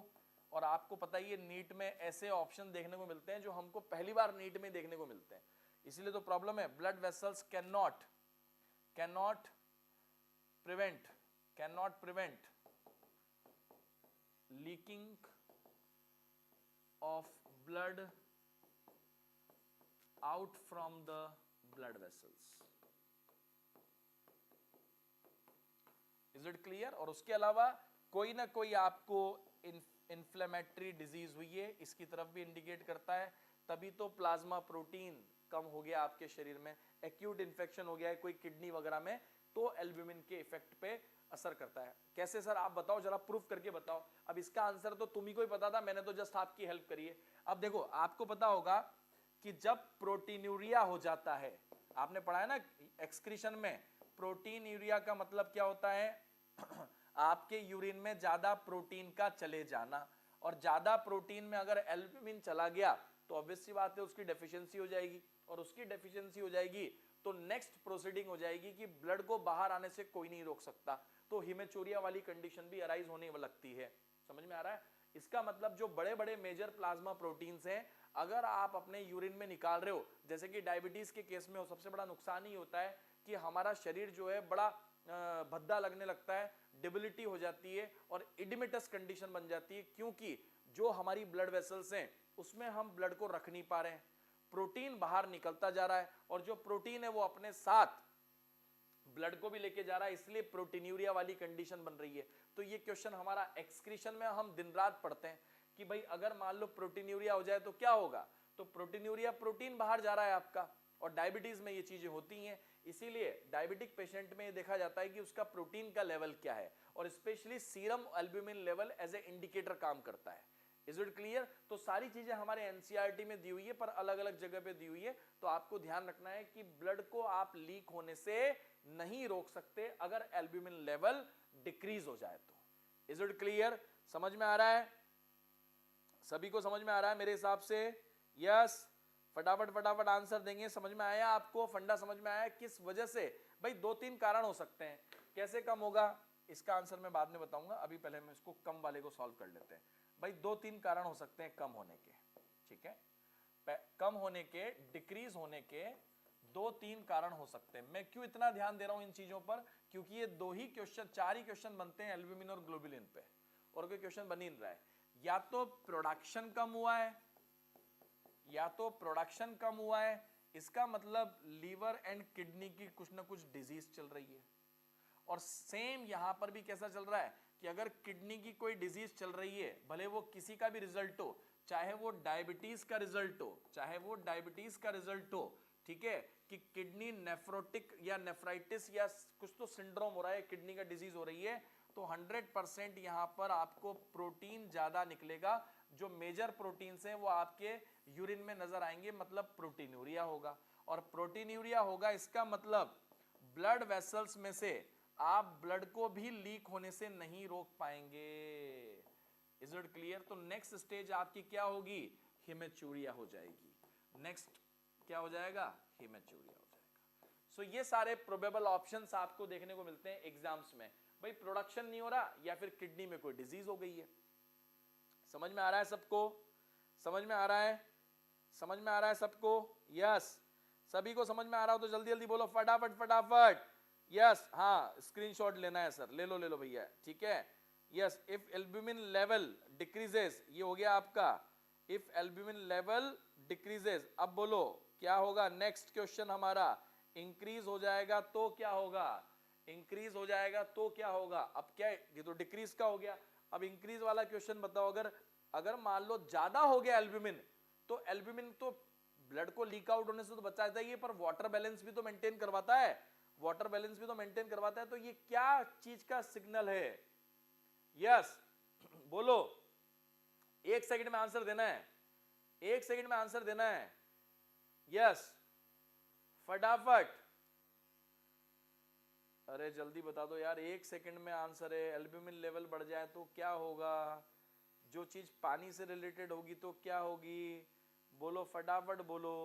और आपको पता ही है नीट में ऐसे ऑप्शन देखने को मिलते हैं जो हमको पहली बार नीट में देखने को मिलते हैं, इसीलिए तो प्रॉब्लम है। Blood vessels can not prevent leaking of blood out from the blood vessels. Is it clear? और उसके अलावा कोई ना कोई आपको इन्फ्लेमेटरी डिजीज हुई है, इसकी तरफ भी इंडिकेट करता है। तभी तो प्लाज्मा प्रोटीन कम हो गया आपके शरीर में, एक्यूट इन्फेक्शन हो गया है कोई किडनी वगैरह में, तो एल्ब्यूमिन के इफेक्ट पे असर करता है। कैसे सर, आप बताओ जरा, प्रूफ करके बताओ। अब इसका आंसर तो तुम ही को ही पता था, मैंने तो जस्ट आपकी हेल्प करी है। अब देखो, आपको पता होगा कि जब प्रोटीनूरिया हो जाता है, आपने पढ़ा है ना एक्सक्रीशन में, प्रोटीनूरिया का मतलब क्या होता है? आपके यूरिन में ज्यादा प्रोटीन का चले जाना, और ज्यादा प्रोटीन में अगर एल्ब्यूमिन चला गया तो ऑब्वियस सी बात है उसकी डेफिशिएंसी हो जाएगी, और उसकी डेफिशिएंसी हो जाएगी तो नेक्स्ट प्रोसीडिंग हो जाएगी कि ब्लड को बाहर आने से कोई नहीं रोक सकता, तो हिमेचूरिया वाली कंडीशन भी अराइज होने लगती है। समझ में आ रहा है? इसका मतलब जो बड़े बड़े मेजर प्लाज्मा प्रोटीन्स हैं, अगर आप अपने यूरिन में निकाल रहे हो, जैसे कि डायबिटीज के केस में हो, सबसे बड़ा नुकसान ही होता है कि हमारा शरीर जो है बड़ा भद्दा लगने लगता है, डिबिलिटी हो जाती है और इडिमेटस कंडीशन बन जाती है, क्योंकि जो हमारी ब्लड वेसल्स हैं उसमें हम ब्लड को रख नहीं पा रहे हैं, प्रोटीन बाहर निकलता जा रहा है, और जो प्रोटीन है वो अपने साथ ब्लड को भी लेके जा रहा है, इसलिए प्रोटीन्यूरिया वाली कंडीशन बन रही है। तो ये क्वेश्चन हमारा एक्सक्रीशन में हम दिन रात पढ़ते हैं कि भाई अगर मान लो प्रोटीन्यूरिया हो जाए तो क्या होगा? तो प्रोटीन्यूरिया, प्रोटीन बाहर जा रहा है आपका, और डायबिटीज में ये चीजें होती हैं, इसीलिए डायबिटिक पेशेंट में देखा जाता है कि उसका प्रोटीन का लेवल क्या है, और specially serum albumin level as a indicator काम करता है। Is it clear? तो सारी चीजें हमारे एनसीईआरटी में दी हुई है, पर अलग अलग जगह पे दी हुई है, तो आपको ध्यान रखना है कि ब्लड को आप लीक होने से नहीं रोक सकते अगर एल्ब्यूमिन लेवल डिक्रीज हो जाए तो। Is it clear? समझ में आ रहा है? सभी को समझ में आ रहा है मेरे हिसाब से? यस, फटाफट फटाफट आंसर देंगे। समझ में आया आपको? फंडा समझ में आया? किस वजह से? भाई 2-3 कारण हो सकते हैं। कैसे कम होगा इसका आंसर मैं बाद में बताऊंगा, अभी पहले हम इसको कम वाले को सॉल्व कर लेते हैं। भाई 2-3 कारण हो सकते हैं कम होने के, ठीक है? कम होने के, डिक्रीज होने के 2-3 कारण हो सकते हैं। मैं क्यों इतना ध्यान दे रहा हूं इन चीजों पर? क्योंकि ये 2 ही क्वेश्चन, 4 ही क्वेश्चन बनते हैं एल्ब्यूमिन और ग्लोबुलिन पे, और कोई क्वेश्चन बन ही नहीं रहा है। या तो प्रोडक्शन कम हुआ है, या तो प्रोडक्शन कम हुआ है, इसका मतलब लीवर एंड किडनी की कुछ ना कुछ डिजीज चल रही है। और सेम यहां पर भी कैसा चल रहा है कि अगर किडनी की कोई डिजीज चल रही है, भले वो किसी का भी रिजल्ट हो, चाहे वो डायबिटीज का रिजल्ट हो, चाहे वो डायबिटीज का रिजल्ट हो, ठीक है, कि किडनी नेफ्रोटिक या नेफ्राइटिस या कुछ तो सिंड्रोम हो रहा है, किडनी का डिजीज हो रही है, तो 100% यहां पर आपको प्रोटीन ज्यादा निकलेगा। जो मेजर प्रोटीन्स हैं वो आपके यूरिन में नजर आएंगे, मतलब प्रोटीनूरिया होगा। और प्रोटीनूरिया होगा, इसका मतलब ब्लड वेसल्स में से आप ब्लड को भी लीक होने से नहीं रोक पाएंगे। Is it clear? तो नेक्स्ट स्टेज आपकी क्या होगी? हिमेचूरिया हो जाएगी। नेक्स्ट क्या हो जाएगा? हिमेचूरिया हो जाएगा। सो ये सारे प्रोबेबल ऑप्शंस आपको देखने को मिलते हैं एग्जाम्स में। भाई प्रोडक्शन नहीं हो रहा, या फिर किडनी में कोई डिजीज हो गई है। समझ में आ रहा है सबको? समझ में आ रहा है? समझ में आ रहा है सबको? यस, सभी को समझ में आ रहा हो तो जल्दी जल्दी बोलो फटाफट फटाफट। यस, हाँ, स्क्रीनशॉट लेना है सर, ले लो भैया, ठीक है? Yes, if albumin level decreases, ये हो गया आपका, इफ एल्ब्यूमिन लेवल डिक्रीजेस। अब बोलो क्या होगा? नेक्स्ट क्वेश्चन हमारा, इंक्रीज हो जाएगा तो क्या होगा? इंक्रीज हो जाएगा तो क्या होगा? अब क्या, ये तो डिक्रीज का हो गया, अब इंक्रीज वाला क्वेश्चन बताओ। अगर मान लो ज्यादा हो गया एल्ब्यूमिन, तो एल्ब्यूमिन तो ब्लड को लीक आउट होने से तो बचाता ही है, पर वाटर बैलेंस भी तो मेंटेन करवाता है, वाटर बैलेंस भी तो मेंटेन करवाता है। तो ये क्या चीज का सिग्नल है? यस बोलो, 1 सेकंड में आंसर देना है, 1 सेकंड में आंसर देना है। यस फटाफट, अरे जल्दी बता दो यार, 1 सेकंड में आंसर है। एल्ब्यूमिन लेवल बढ़ जाए तो क्या होगा? जो चीज पानी से रिलेटेड होगी तो क्या होगी? बोलो फटाफट बोलो।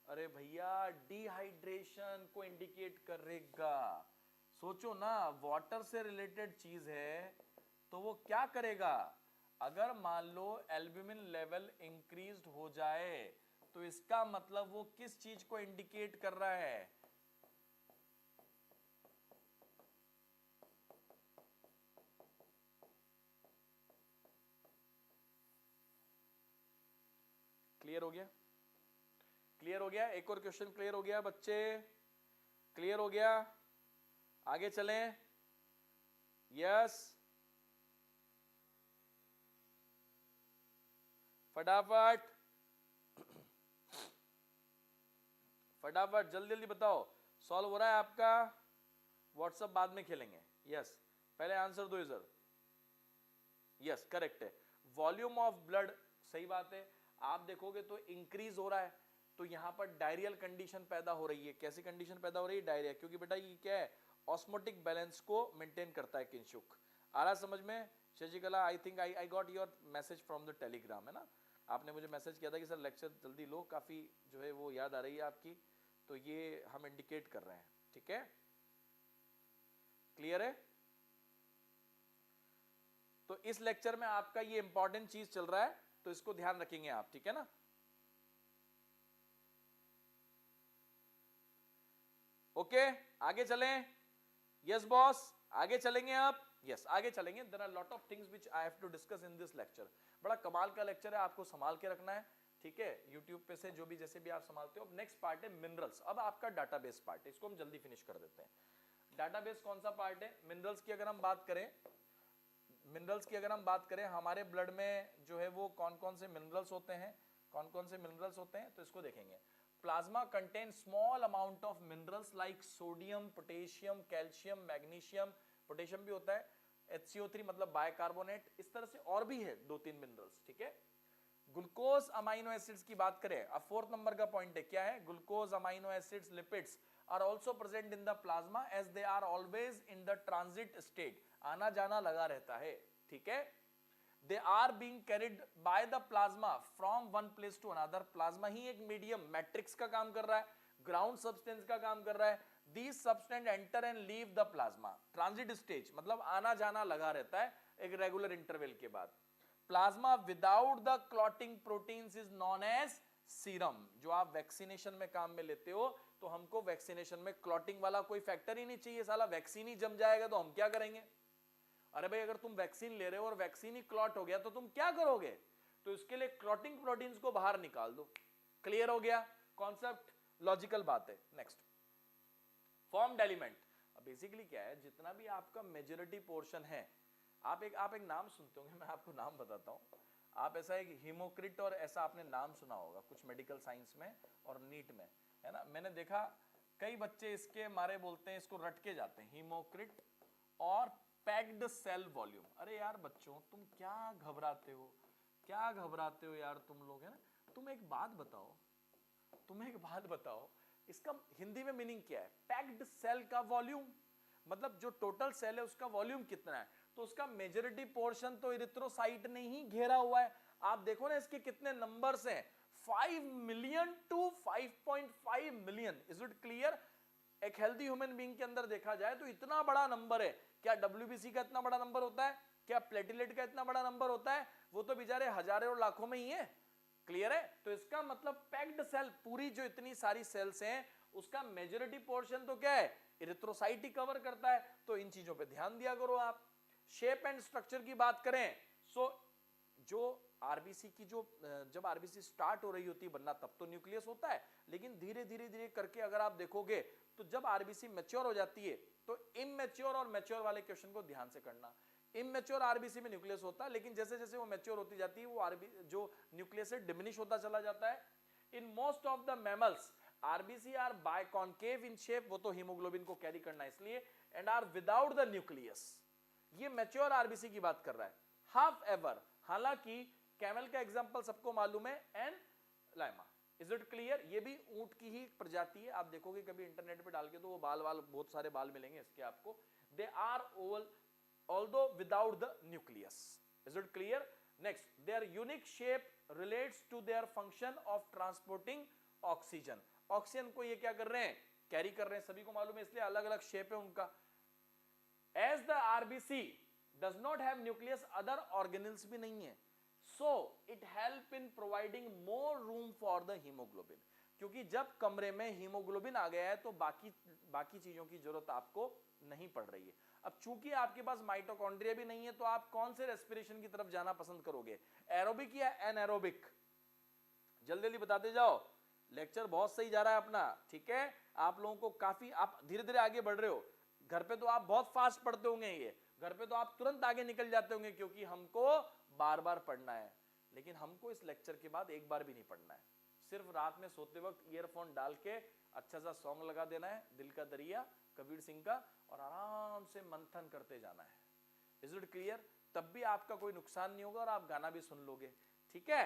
अरे भैया डिहाइड्रेशन को इंडिकेट करेगा। सोचो ना, वाटर से रिलेटेड चीज है तो वो क्या करेगा? अगर मान लो एल्ब्यूमिन लेवल इंक्रीज्ड हो जाए तो इसका मतलब वो किस चीज को इंडिकेट कर रहा है? क्लियर हो गया? क्लियर हो गया? एक और क्वेश्चन क्लियर हो गया बच्चे? क्लियर हो गया? आगे चलें। यस फटाफट फटाफट जल्दी जल्दी बताओ। सॉल्व हो रहा है आपका? व्हाट्सएप बाद में खेलेंगे। यस पहले आंसर दो इधर। यस करेक्ट है। वॉल्यूम ऑफ ब्लड, सही बात है। आप देखोगे तो इंक्रीज हो रहा है, तो यहां पर डायरियल कंडीशन पैदा हो रही है। कैसी कंडीशन पैदा हो रही है? डायरिया। क्योंकि बेटा ये क्या है? ऑस्मोटिक बैलेंस को मेंटेन करता है किंशुक। आ रहा समझ में? Shashikala I think I got your message from the Telegram, है ना? आपने मुझे मैसेज किया था कि सर लेक्चर जल्दी लो, काफी जो है वो याद आ रही है आपकी, तो ये हम इंडिकेट कर रहे हैं। ठीक है, क्लियर है? तो इस लेक्चर में आपका ये इंपॉर्टेंट चीज चल रहा है, तो इसको ध्यान रखेंगे आप, ठीक है ना? ओके आगे चलें। यस बॉस आगे चलेंगे आप? यस आगे चलेंगे। There are lot of things which I have to discuss in this lecture. बड़ा कमाल का लेक्चर है, आपको संभाल के रखना है, ठीक है? यूट्यूब पे से जो भी जैसे भी आप संभालते हो। अब नेक्स्ट पार्ट है मिनरल्स। अब आपका डाटाबेस पार्ट है, इसको हम जल्दी फिनिश कर देते हैं। डाटाबेस कौन सा पार्ट है? मिनरल्स की अगर हम बात करें, मिनरल्स की अगर हम बात करें, हमारे ब्लड में जो है वो कौन कौन से मिनरल्स होते हैं, कौन कौन से मिनरल्स होते हैं, तो इसको देखेंगे। Plasma contain small amount of minerals like sodium, potassium, calcium, magnesium, potassium भी होता है, HCO3 मतलब बाइकार्बोनेट, इस तरह से और भी है 2-3 मिनरल्स, ठीक है? ग्लूकोज अमाइनो एसिड्स की बात करें, अब 4th नंबर का पॉइंट है, क्या है? Glucose amino acids lipids are also present in the plasma as they are always in the transit state, आना जाना लगा रहता है, ठीक है? They are being carried by the plasma from one place to another. Plasma ही एक मीडियम मैट्रिक्स का काम कर रहा है, ग्राउंड सब्सटेंस का काम कर रहा है। These substance enter and leave the plasma, transit stage मतलब आना जाना लगा रहता है एक रेगुलर इंटरवल के बाद। Plasma without the clotting proteins is known as serum. जो आप वैक्सीनेशन में काम में लेते हो, तो हमको वैक्सीनेशन में क्लॉटिंग वाला कोई फैक्टर ही नहीं चाहिए, साला वैक्सीन ही जम जाएगा तो हम क्या करेंगे? अरे भाई अगर तुम वैक्सीन ले रहे हो और वैक्सीन ही क्लॉट हो गया तो तुम क्या करोगे? तो इसके लिए क्लॉटिंग प्रोटीन्स को बाहर निकाल दो। क्लियर हो गया कॉन्सेप्ट? लॉजिकल बात है। Next, formed element. अब बेसिकली क्या है, जितना भी आपका मेजॉरिटी पोर्शन है, आप एक नाम सुनते होंगे, मैं आपको नाम बताता हूं। आप ऐसा एक हीमोक्रिट और ऐसा आपने नाम सुना होगा कुछ मेडिकल साइंस में और नीट में, है ना? मैंने देखा कई बच्चे इसके मारे बोलते हैं, इसको रट के जाते हैं, हीमोक्रिट और पैक्ड सेल वॉल्यूम। अरे यार बच्चों तुम क्या घबराते हो, क्या घबराते हो यार तुम लोग, है ना? तुम एक बात बताओ, इसका हिंदी में मीनिंग क्या है? पैक्ड सेल का वॉल्यूम मतलब जो टोटल सेल है उसका वॉल्यूम कितना है, तो उसका मेजॉरिटी पोर्शन तो इरिथ्रोसाइट ने ही घेरा हुआ है। आप देखो ना इसके कितने नंबर्स हैं, 5 million to 5.5 million. Is it clear? एक हेल्दी ह्यूमन बीइंग के अंदर देखा जाए तो इतना बड़ा नंबर है। क्या WBC का इतना बड़ा नंबर होता है? क्या प्लेटिलेट का इतना बड़ा नंबर होता है? वो तो बेचारे हजारों और लाखों में ही है। क्लियर है? तो इसका मतलब पैक्ड सेल, पूरी जो इतनी सारी सेल्स हैं उसका मेजॉरिटी पोर्शन तो क्या है? इरिथ्रोसाइट ही कवर करता है। तो इन चीजों पे ध्यान दिया करो आप। शेप एंड स्ट्रक्चर की बात करें, सो जो आरबीसी की जब आरबीसी स्टार्ट हो रही होती है बनना, तब तो न्यूक्लियस होता है, लेकिन धीरे धीरे धीरे करके अगर आप देखोगे तो जब आरबीसी मैच्योर हो जाती है, तो इमैच्योर और मैच्योर वाले क्वेश्चन को ध्यान से करना। इमेच्योर आरबीसी में न्यूक्लियस होता है, लेकिन जैसे जैसे वो मैच्योर होती जाती है वो जो न्यूक्लियस है डिमिनिश होता चला जाता है। In most of the mammals RBC are biconcave in shape, वो तो हीमोग्लोबिन को कैरी करना है इसलिए, and are without the nucleus. ये मैच्योर आरबीसी की बात कर रहा है। हाफ एवर, हालांकि कैमल का एग्जांपल सबको मालूम है, and llama. Is it clear? ये भी ऊंट की ही प्रजाति है, आप देखोगे कभी इंटरनेट पे डाल के तो वो बाल बहुत सारे बाल मिलेंगे इसके आपको। They are oval although without the nucleus. Is it clear? Next, their unique shape relates to their function of transporting oxygen. Oxygen को ये क्या कर रहे हैं? कैरी कर रहे हैं, सभी को मालूम है, इसलिए अलग अलग शेप है उनका। As the RBC does not have nucleus, other organelles भी नहीं है, so it help in providing more room for the hemoglobin. क्योंकि जब कमरे में हीमोग्लोबिन आ गया है तो बाकी चीजों की जरूरत आपको नहीं पड़ रही है। अब चूंकि आपके पास माइटोकॉन्ड्रिया भी नहीं है तो आप कौन से रेस्पिरेशन की तरफ जाना पसंद करोगे, एरोबिक या एनएरोबिक? जल्दी जल्दी बताते जाओ, लेक्चर बहुत सही जा रहा है अपना, ठीक है। आप लोगों को काफी, आप धीरे धीरे आगे बढ़ रहे हो। घर पे तो आप बहुत फास्ट पढ़ते होंगे, ये घर पे तो आप तुरंत आगे निकल जाते होंगे, क्योंकि हमको बार बार पढ़ना है, लेकिन हमको इस लेक्चर के बाद एक बार भी नहीं पढ़ना है। सिर्फ रात में सोते वक्त ईयरफोन डाल के अच्छा सा सॉन्ग लगा देना है, दिल का दरिया कबीर सिंह का, और आराम से मंथन करते जाना है। Is it clear? तब भी आपका कोई नुकसान नहीं होगा और आप गाना भी सुन लोगे, ठीक है।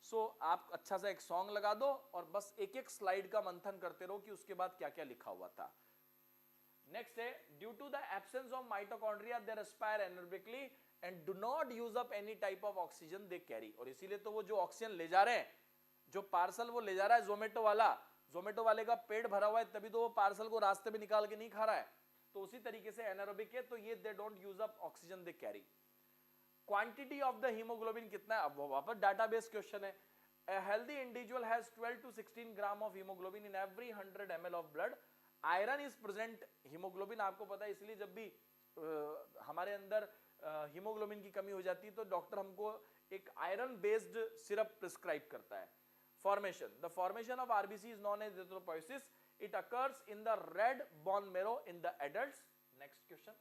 सो आप अच्छा सा एक सॉन्ग लगा दो और बस एक एक स्लाइड का मंथन करते रहो कि उसके बाद क्या क्या लिखा हुआ था। नेक्स्ट है, due to the absence of mitochondria they respire anaerobically and do not use up any type of oxygen they carry. और इसीलिए तो वो जो ऑक्सीजन ले जा रहे हैं, जो पार्सल वो ले जा रहा है जोमेटो वाले का पेट भरा हुआ है, तभी तो वो पार्सल को रास्ते में निकाल के नहीं खा रहा है। तो उसी तरीके से एनारोबिक है, तो ये they don't use up oxygen they carry. Quantity of the haemoglobin कितना है? अब वापस डाटाबेस क्वेश्चन है। A healthy individual has 12 to 16 gram of haemoglobin in every 100 ml of blood. Iron is present, haemoglobin आपको पता है, इसलिए जब भी हमारे अंदर हीमोग्लोबिन की कमी हो जाती है तो डॉक्टर हमको एक आयरन बेस्ड सिरप प्रिस्क्राइब करता है। Formation. The formation of RBC is known as erythropoiesis. It occurs in the red bone marrow in the adults. Next question.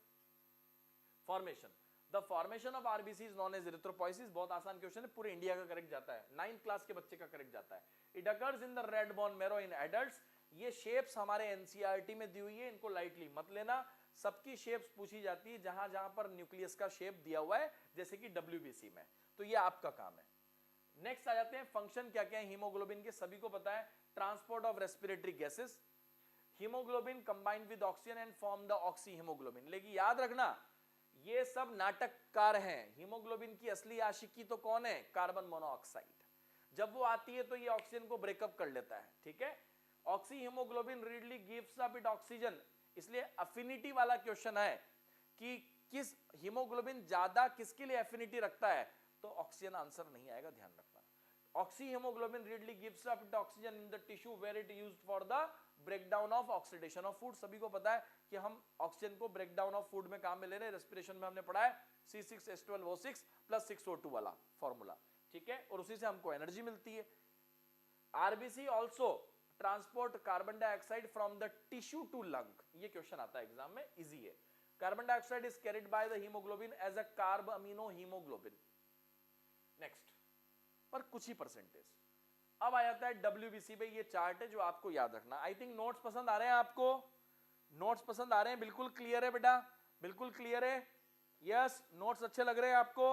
Formation. The formation of RBC is known as erythropoiesis. बहुत आसान क्वेश्चन है, पूरे इंडिया का करेक्ट जाता है, 9th क्लास के बच्चे का करेक्ट जाता है। It occurs in the red bone marrow in adults. ये शेप्स हमारे एनसीईआरटी में दी हुई है, इनको लाइटली मत लेना। सबकी शेप्स पूछी जाती है जहां जहां पर न्यूक्लियस का शेप दिया हुआ है, जैसे कि WBC में, तो ये आपका काम है। नेक्स्ट आ जाते हैं, फंक्शन क्या क्या है हीमोग्लोबिन के, सभी को पता है। Transport of respiratory gases, haemoglobin combined with oxygen and form the oxy haemoglobin. लेकिन याद रखना ये सब नाटककार हैं, हीमोग्लोबिन की असली आशिकी तो कौन है? Carbon monoxide. जब वो आती है तो ये ऑक्सीजन को ब्रेकअप कर लेता है, ठीक है। Oxy haemoglobin readily gives up it oxygen, इसलिए अफिनिटी वाला क्वेश्चन है कि किस हीमोग्लोबिन ज्यादा किसके लिए एफिनिटी रखता है, तो ऑक्सीजन आंसर नहीं आएगा, ध्यान रखना। Oxy haemoglobin readily gives up the oxygen in the tissue where it used for the breakdown of oxidation of food। सभी को पता है कि हम ऑक्सीजन को ब्रेकडाउन ऑफ फूड में काम में ले रहे हैं, रेस्पिरेशन में हमने पढ़ा है C6H12O6 प्लस 6O2 वाला फॉर्मूला, ठीक है, और उसी से हमको एनर्जी मिलती है। RBC also transport carbon dioxide from the tissue to lung, ये क्वेश्चन आता है एग्जाम में, इजी है। Carbon dioxide is carried by the haemoglobin as a carb amino haemoglobin. Next, पर कुछ ही परसेंटेज। अब आ जाता है WBC पे, ये चार्ट है जो आपको याद रखना। आई थिंक नोट्स पसंद आ रहे हैं आपको, नोट्स पसंद आ रहे हैं, बिल्कुल क्लियर है बेटा, बिल्कुल क्लियर है, यस, नोट्स अच्छे लग रहे हैं आपको,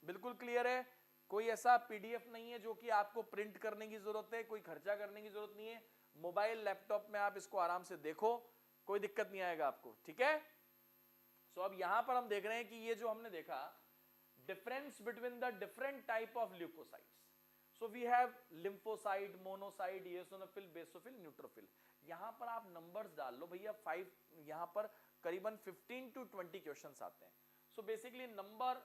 बिल्कुल क्लियर है। कोई ऐसा PDF नहीं है जो कि आपको प्रिंट करने की जरूरत है, कोई खर्चा करने की जरूरत नहीं है, मोबाइल लैपटॉप में आप इसको आराम से देखो, कोई दिक्कत नहीं आएगा आपको, ठीक है। सो अब यहां पर हम देख रहे हैं कि ये जो हमने देखा, difference between the different type of leukocytes. So we have lymphocyte, monocyte, eosinophil, basophil, neutrophil. यहां पर आप नंबर्स डाल लो भैया, 5, यहां पर करीबन 15 to 20 क्वेश्चंस आते हैं। सो बेसिकली नंबर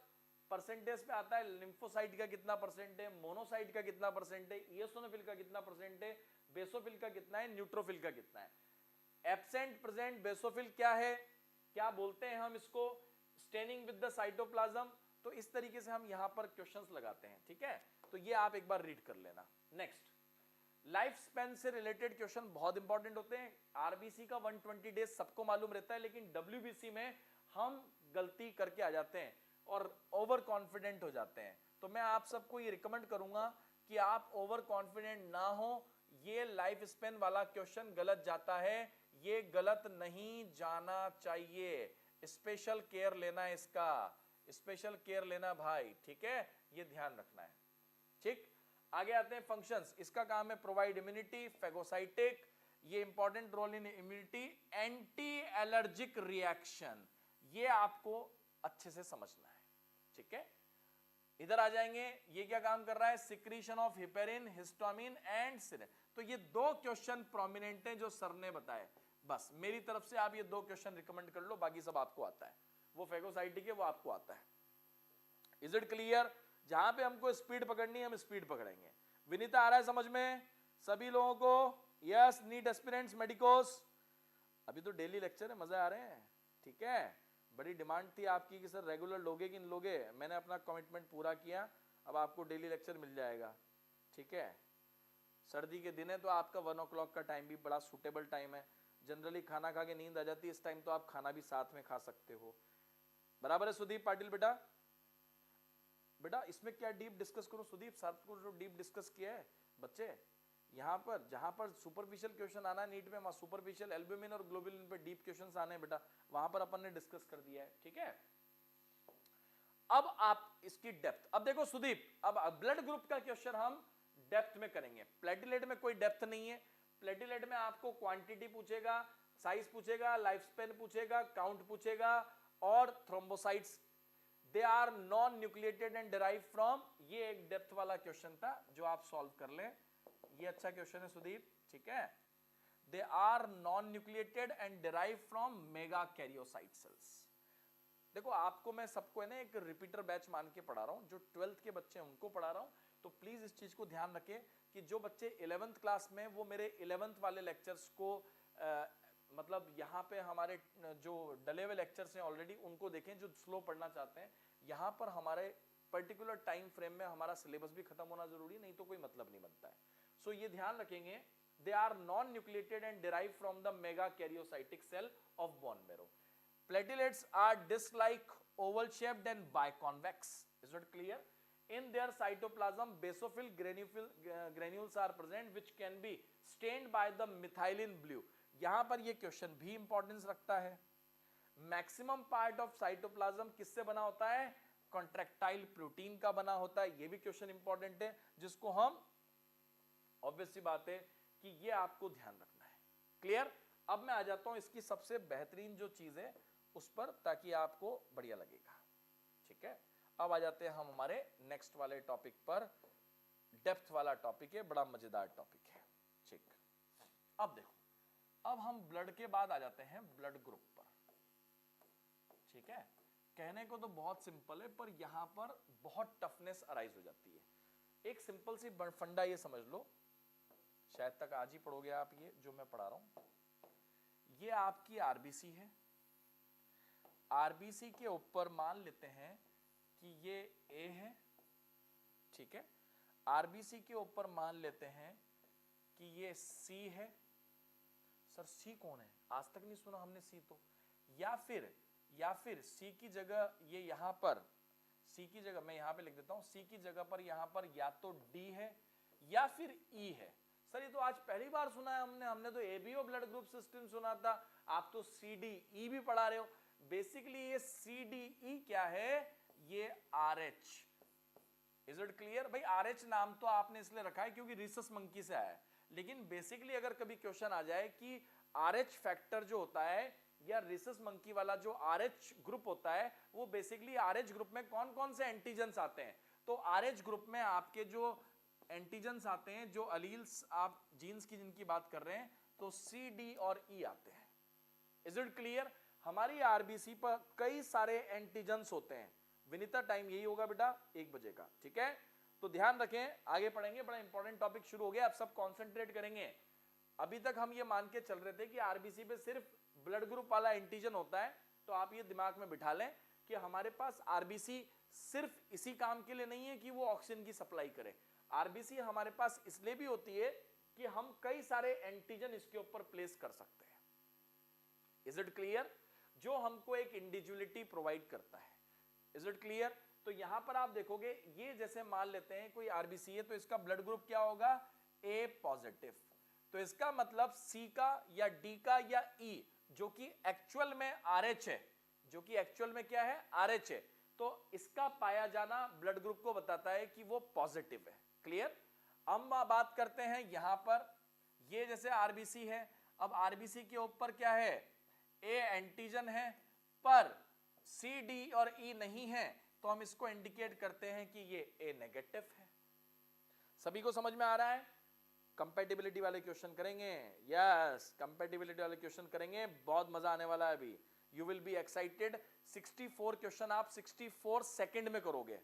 परसेंटेज पे आता है, लिम्फोसाइट का कितना परसेंट है, मोनोसाइट का कितना परसेंट है, eosinophil का कितना परसेंट है, बेसोफिल का कितना है, न्यूट्रोफिल का कितना है। एब्सेंट प्रेजेंट बेसोफिल क्या है, क्या बोलते हैं हम इसको, स्टेनिंग विद द साइटोप्लाज्म। तो इस तरीके से हम यहां पर क्वेश्चंस लगाते हैं, ठीक है, तो ये आप एक बार रीड कर लेना। नेक्स्ट, लाइफ स्पैन से रिलेटेड क्वेश्चन बहुत इंपॉर्टेंट होते हैं। आरबीसी का 120 डेज सबको मालूम रहता है, लेकिन WBC में हम गलती करके आ जाते हैं और ओवर कॉन्फिडेंट हो जाते हैं। तो मैं आप सबको ये रिकमेंड करूंगा कि आप ओवर कॉन्फिडेंट ना हो। ये लाइफ स्पेन वाला क्वेश्चन गलत जाता है, ये गलत नहीं जाना चाहिए। स्पेशल केयर लेना है, इसका स्पेशल केयर लेना भाई, ठीक है, ये ध्यान रखना है। ठीक, आगे आते हैं फंक्शंस। इसका काम है प्रोवाइड इम्यूनिटी, फेगोसाइटिक, ये important role in immunity, anti allergic reaction, ये आपको अच्छे से समझना है। ठीक है, इधर आ जाएंगे, ये क्या काम कर रहा है, secretion of heparin, histamine and siren. तो ये दो क्वेश्चन प्रोमिनेंट हैं जो सर ने बताए। बस मेरी तरफ से आप ये दो क्वेश्चन रिकमेंड कर लो, बाकी सब आपको आता है। वो फेगोसाइटिक है, वो आपको आता है। Is it clear? जहां पे हमको स्पीड पकड़नी है हम स्पीड पकड़ेंगे। विनीता, आ रहा है समझ में सभी लोगों को? यस, नीट एस्पिरेंट्स, मेडिकोस, अभी तो डेली लेक्चर है, मजे आ रहे हैं। ठीक है, बड़ी डिमांड थी आपकी कि सर रेगुलर लोगे कि नहीं लोगे, मैंने अपना कमिटमेंट पूरा किया, अब आपको डेली लेक्चर मिल जाएगा। ठीक है, सर्दी के दिन है तो आपका 1 o'clock का टाइम भी बड़ा सूटेबल टाइम है। जनरली खाना खा के नींद आ जाती है, इस टाइम तो आप खाना भी साथ में खा सकते हो। बराबर है सुदीप पाटिल? बेटा बेटा इसमें क्या डीप डिस्कस करूं सुदीप? साथ को जो डीप डिस्कस किया है बच्चे, यहाँ पर जहां पर सुपरफिशियल क्वेश्चन आना है नीट में, वहां सुपरफिशियल एल्ब्यूमिन और ग्लोबुलिन पे डीप क्वेश्चंस आने हैं बेटा, वहां पर अपन ने डिस्कस कर दिया है। ठीक है, अब आप इसकी डेप्थ, अब देखो सुदीप, अब ब्लड ग्रुप का क्वेश्चन हम डेप्थ में करेंगे। प्लेटिलेट में कोई डेप्थ नहीं है। प्लेटिलेट में आपको क्वांटिटी पूछेगा, साइज पूछेगा, लाइफ स्पेन पूछेगा, काउंट पूछेगा, और thrombocytes, they are non nucleated and derive from, ये एक डेप्थ वाला क्वेश्चन था जो आप सॉल्व कर लें। ये अच्छा क्वेश्चन है सुदीप। ठीक है, they are non nucleated and derive from megakaryocyte cells. देखो आपको मैं सबको है ना एक रिपीटर बैच मान के पढ़ा रहा हूं, जो 12th के बच्चे हैं उनको पढ़ा रहा हूं, तो प्लीज इस चीज को ध्यान रखें कि जो बच्चे 11th क्लास में, वो मेरे 11th वाले लेक्चर्स को मतलब यहाँ पे हमारे जो डले हुए लेक्चर्स हैं ऑलरेडी, उनको देखें। जो स्लो पढ़ना चाहते हैं, यहाँ पर हमारे पर्टिकुलर टाइम फ्रेम में हमारा सिलेबस भी खत्म होना जरूरी, नहीं तो कोई मतलब नहीं बनता है। सो ये ध्यान रखेंगे, they are non nucleated and derive from the megakaryocytic cell of bone marrow. Platelets are disc-like, oval-shaped and biconvex. Is it clear? In their cytoplasm, basophil granules are present, which can be stained by the methylene blue. यहाँ पर ये क्वेश्चन भी इंपॉर्टेंस रखता है। मैक्सिमम पार्ट ऑफ साइटोप्लाज्म किससे बना होता है? कॉन्ट्रैक्टाइल प्रोटीन का बना होता है। ये भी क्वेश्चन इंपॉर्टेंट है, जिसको हम, ऑब्वियस सी बात है कि ये आपको ध्यान रखना है। क्लियर? अब मैं आ जाता हूं इसकी सबसे बेहतरीन जो चीज है उस पर, ताकि आपको बढ़िया लगेगा। ठीक है, अब आ जाते हैं हम हमारे नेक्स्ट वाले टॉपिक पर। डेप्थ वाला टॉपिक है, बड़ा मजेदार टॉपिक है। ठीक, अब देखो, अब हम ब्लड के बाद आ जाते हैं ब्लड ग्रुप पर। ठीक है, कहने को तो बहुत सिंपल है, पर यहां पर बहुत टफनेस अराइज हो जाती है। एक सिंपल सी फंडा ये समझ लो, शायद तक आज ही पढ़ोगे आप, ये जो मैं पढ़ा रहा हूं, ये आपकी आरबीसी है। आरबीसी के ऊपर मान लेते हैं कि ये ए है। ठीक है, आरबीसी के ऊपर मान लेते हैं कि ये सी है। सर सी कौन है? आज तक नहीं सुना हमने सी तो। या फिर सी की जगह ये यहां पर, सी की जगह मैं यहां पे लिख देता हूं, सी की जगह पर यहां पर या तो डी है या फिर ई है। सर ये तो आज पहली बार सुना है हमने तो एबीओ ब्लड ग्रुप सिस्टम सुना था, आप तो सी डी ई भी पढ़ा रहे हो। बेसिकली ये सी डी ई क्या है? ये R H. Is it clear? भाई आर एच नाम तो आपने इसलिए रखा है क्योंकि रिसस मंकी से आया है, लेकिन बेसिकली अगर कभी क्वेश्चन आ जाए कि आर एच फैक्टर जो होता है या रिसस मंकी वाला जो आर एच ग्रुप होता है, वो बेसिकली आर एच ग्रुप में कौन कौन से एंटीजेंस आते हैं? तो आर एच ग्रुप में आपके जो एंटीजेंस आते हैं, जो अलील्स आप जीन्स की जिनकी बात कर रहे हैं, तो सी डी और ई आते हैं। Is it clear? हमारी आरबीसी पर कई सारे एंटीजेंस होते हैं। विनीता टाइम यही होगा बेटा 1 बजे का। ठीक है, तो ध्यान रखें, आगे पढ़ेंगे, बड़ा इंपॉर्टेंट टॉपिक शुरू हो गया, आप सब कॉन्सेंट्रेट करेंगे। अभी तक हम ये मान के चल रहे थे कि आरबीसी पे सिर्फ ब्लड ग्रुप वाला एंटीजन होता है, तो आप ये दिमाग में बिठा लें कि हमारे पास आरबीसी सिर्फ इसी काम के लिए नहीं है कि वो ऑक्सीजन की सप्लाई करे। आरबीसी हमारे पास इसलिए भी होती है कि हम कई सारे एंटीजन इसके ऊपर प्लेस कर सकते हैं। Is it clear? जो हमको एक इंडिविजुअलिटी प्रोवाइड करता है। Is it clear? तो यहां पर आप देखोगे ये जैसे मान लेते हैं कोई आरबीसी है तो इसका ब्लड ग्रुप क्या होगा? ए पॉजिटिव। तो इसका मतलब सी का या डी का या ई जो कि एक्चुअल में आरएच है, जो कि एक्चुअल में क्या है? आरएच है, तो इसका पाया जाना ब्लड ग्रुप को बताता है कि वो पॉजिटिव है। क्लियर? हम बात करते हैं यहां पर ये जैसे आरबीसी है, अब आरबीसी के ऊपर क्या है? ए एंटीजन है पर सी डी और ई नहीं है, तो हम इसको इंडिकेट करते हैं कि ये ए नेगेटिव है। सभी को समझ में आ रहा है? कंपैटिबिलिटी वाले क्वेश्चन करेंगे, यस कंपैटिबिलिटी वाले क्वेश्चन करेंगे, बहुत मजा आने वाला है अभी, you will be excited. 64 question आप 64 सेकंड में करोगे।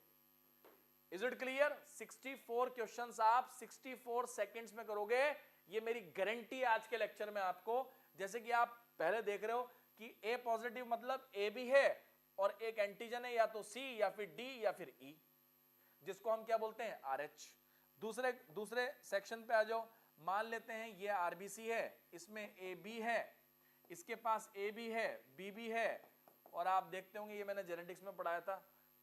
Is it clear? 64 क्वेश्चंस आप 64 सेकंड्स में करोगे, ये मेरी गारंटी है आज के लेक्चर में आपको। जैसे कि आप पहले देख रहे हो कि ए पॉजिटिव मतलब ए भी है और एक एंटीजन है या तो सी या फिर डी या फिर ई, जिसको हम क्या बोलते हैं? आरएच। दूसरे सेक्शन पे आ जाओ, मान लेते हैं ये आरबीसी है, इसमें ए बी है, इसके पास ए भी है बी भी है, और आप देखते होंगे ये मैंने जेनेटिक्स में पढ़ाया था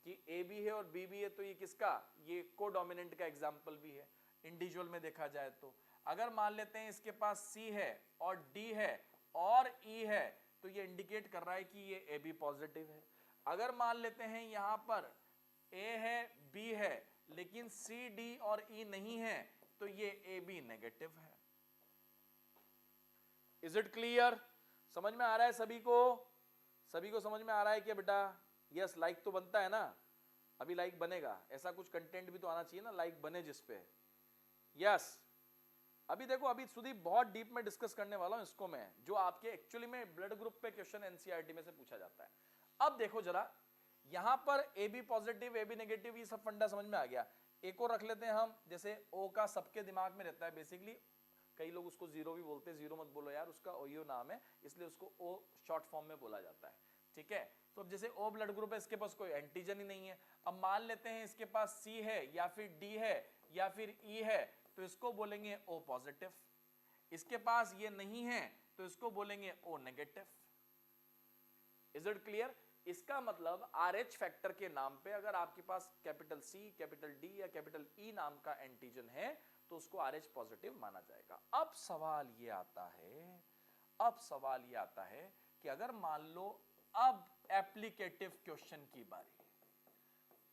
कि ए भी है और बी भी है, तो ये किसका? ये कोडोमिनेंट का एग्जाम्पल भी है इंडिविजुअल में देखा जाए तो। अगर मान लेते हैं इसके पास सी है और डी है और ई है, तो ये इंडिकेट कर रहा है कि ये ए बी पॉजिटिव है। अगर मान लेते हैं यहां पर ए है बी है लेकिन सी डी और ई नहीं है, तो ये ए बी नेगेटिव है। Is it clear? समझ में आ रहा है सभी को? सभी को समझ में आ रहा है कि बेटा यस लाइक तो बनता है ना, अभी लाइक बनेगा, ऐसा कुछ कंटेंट भी तो आना चाहिए ना लाइक बने जिस पे। यस अभी देखो, अभी सुधी बहुत डीप में डिस्कस करने वाला हूं इसको मैं, जो आपके एक्चुअली में ब्लड ग्रुप पे क्वेश्चन एनसीईआरटी में से पूछा जाता है। अब देखो जरा, यहां पर A B positive A B negative ये सब फंडा समझ में आ गया। एक और रख लेते हैं हम, जैसे ओ का सबके दिमाग में रहता है बेसिकली, कई लोग उसको जीरो भी बोलते हैं, जीरो मत बोलो यार, उसका ओयो नाम है इसलिए उसको ओ शॉर्ट फॉर्म में बोला जाता है। ठीक है, तो अब जैसे ओ ब्लड ग्रुप है, इसके पास कोई एंटीजन ही नहीं है। अब मान लेते हैं इसके पास सी है या फिर डी है या फिर ई है, तो इसको बोलेंगे ओ पॉजिटिव। इसके पास ये नहीं है तो इसको बोलेंगे O negative. Is it clear? इसका मतलब आरएच फैक्टर के नाम पे अगर आपके पास कैपिटल सी, कैपिटल डी या कैपिटल ई नाम का एंटीजन है तो उसको आरएच पॉजिटिव माना जाएगा। अब सवाल ये आता है कि अगर मान लो अब एप्लीकेटिव क्वेश्चन की बारी।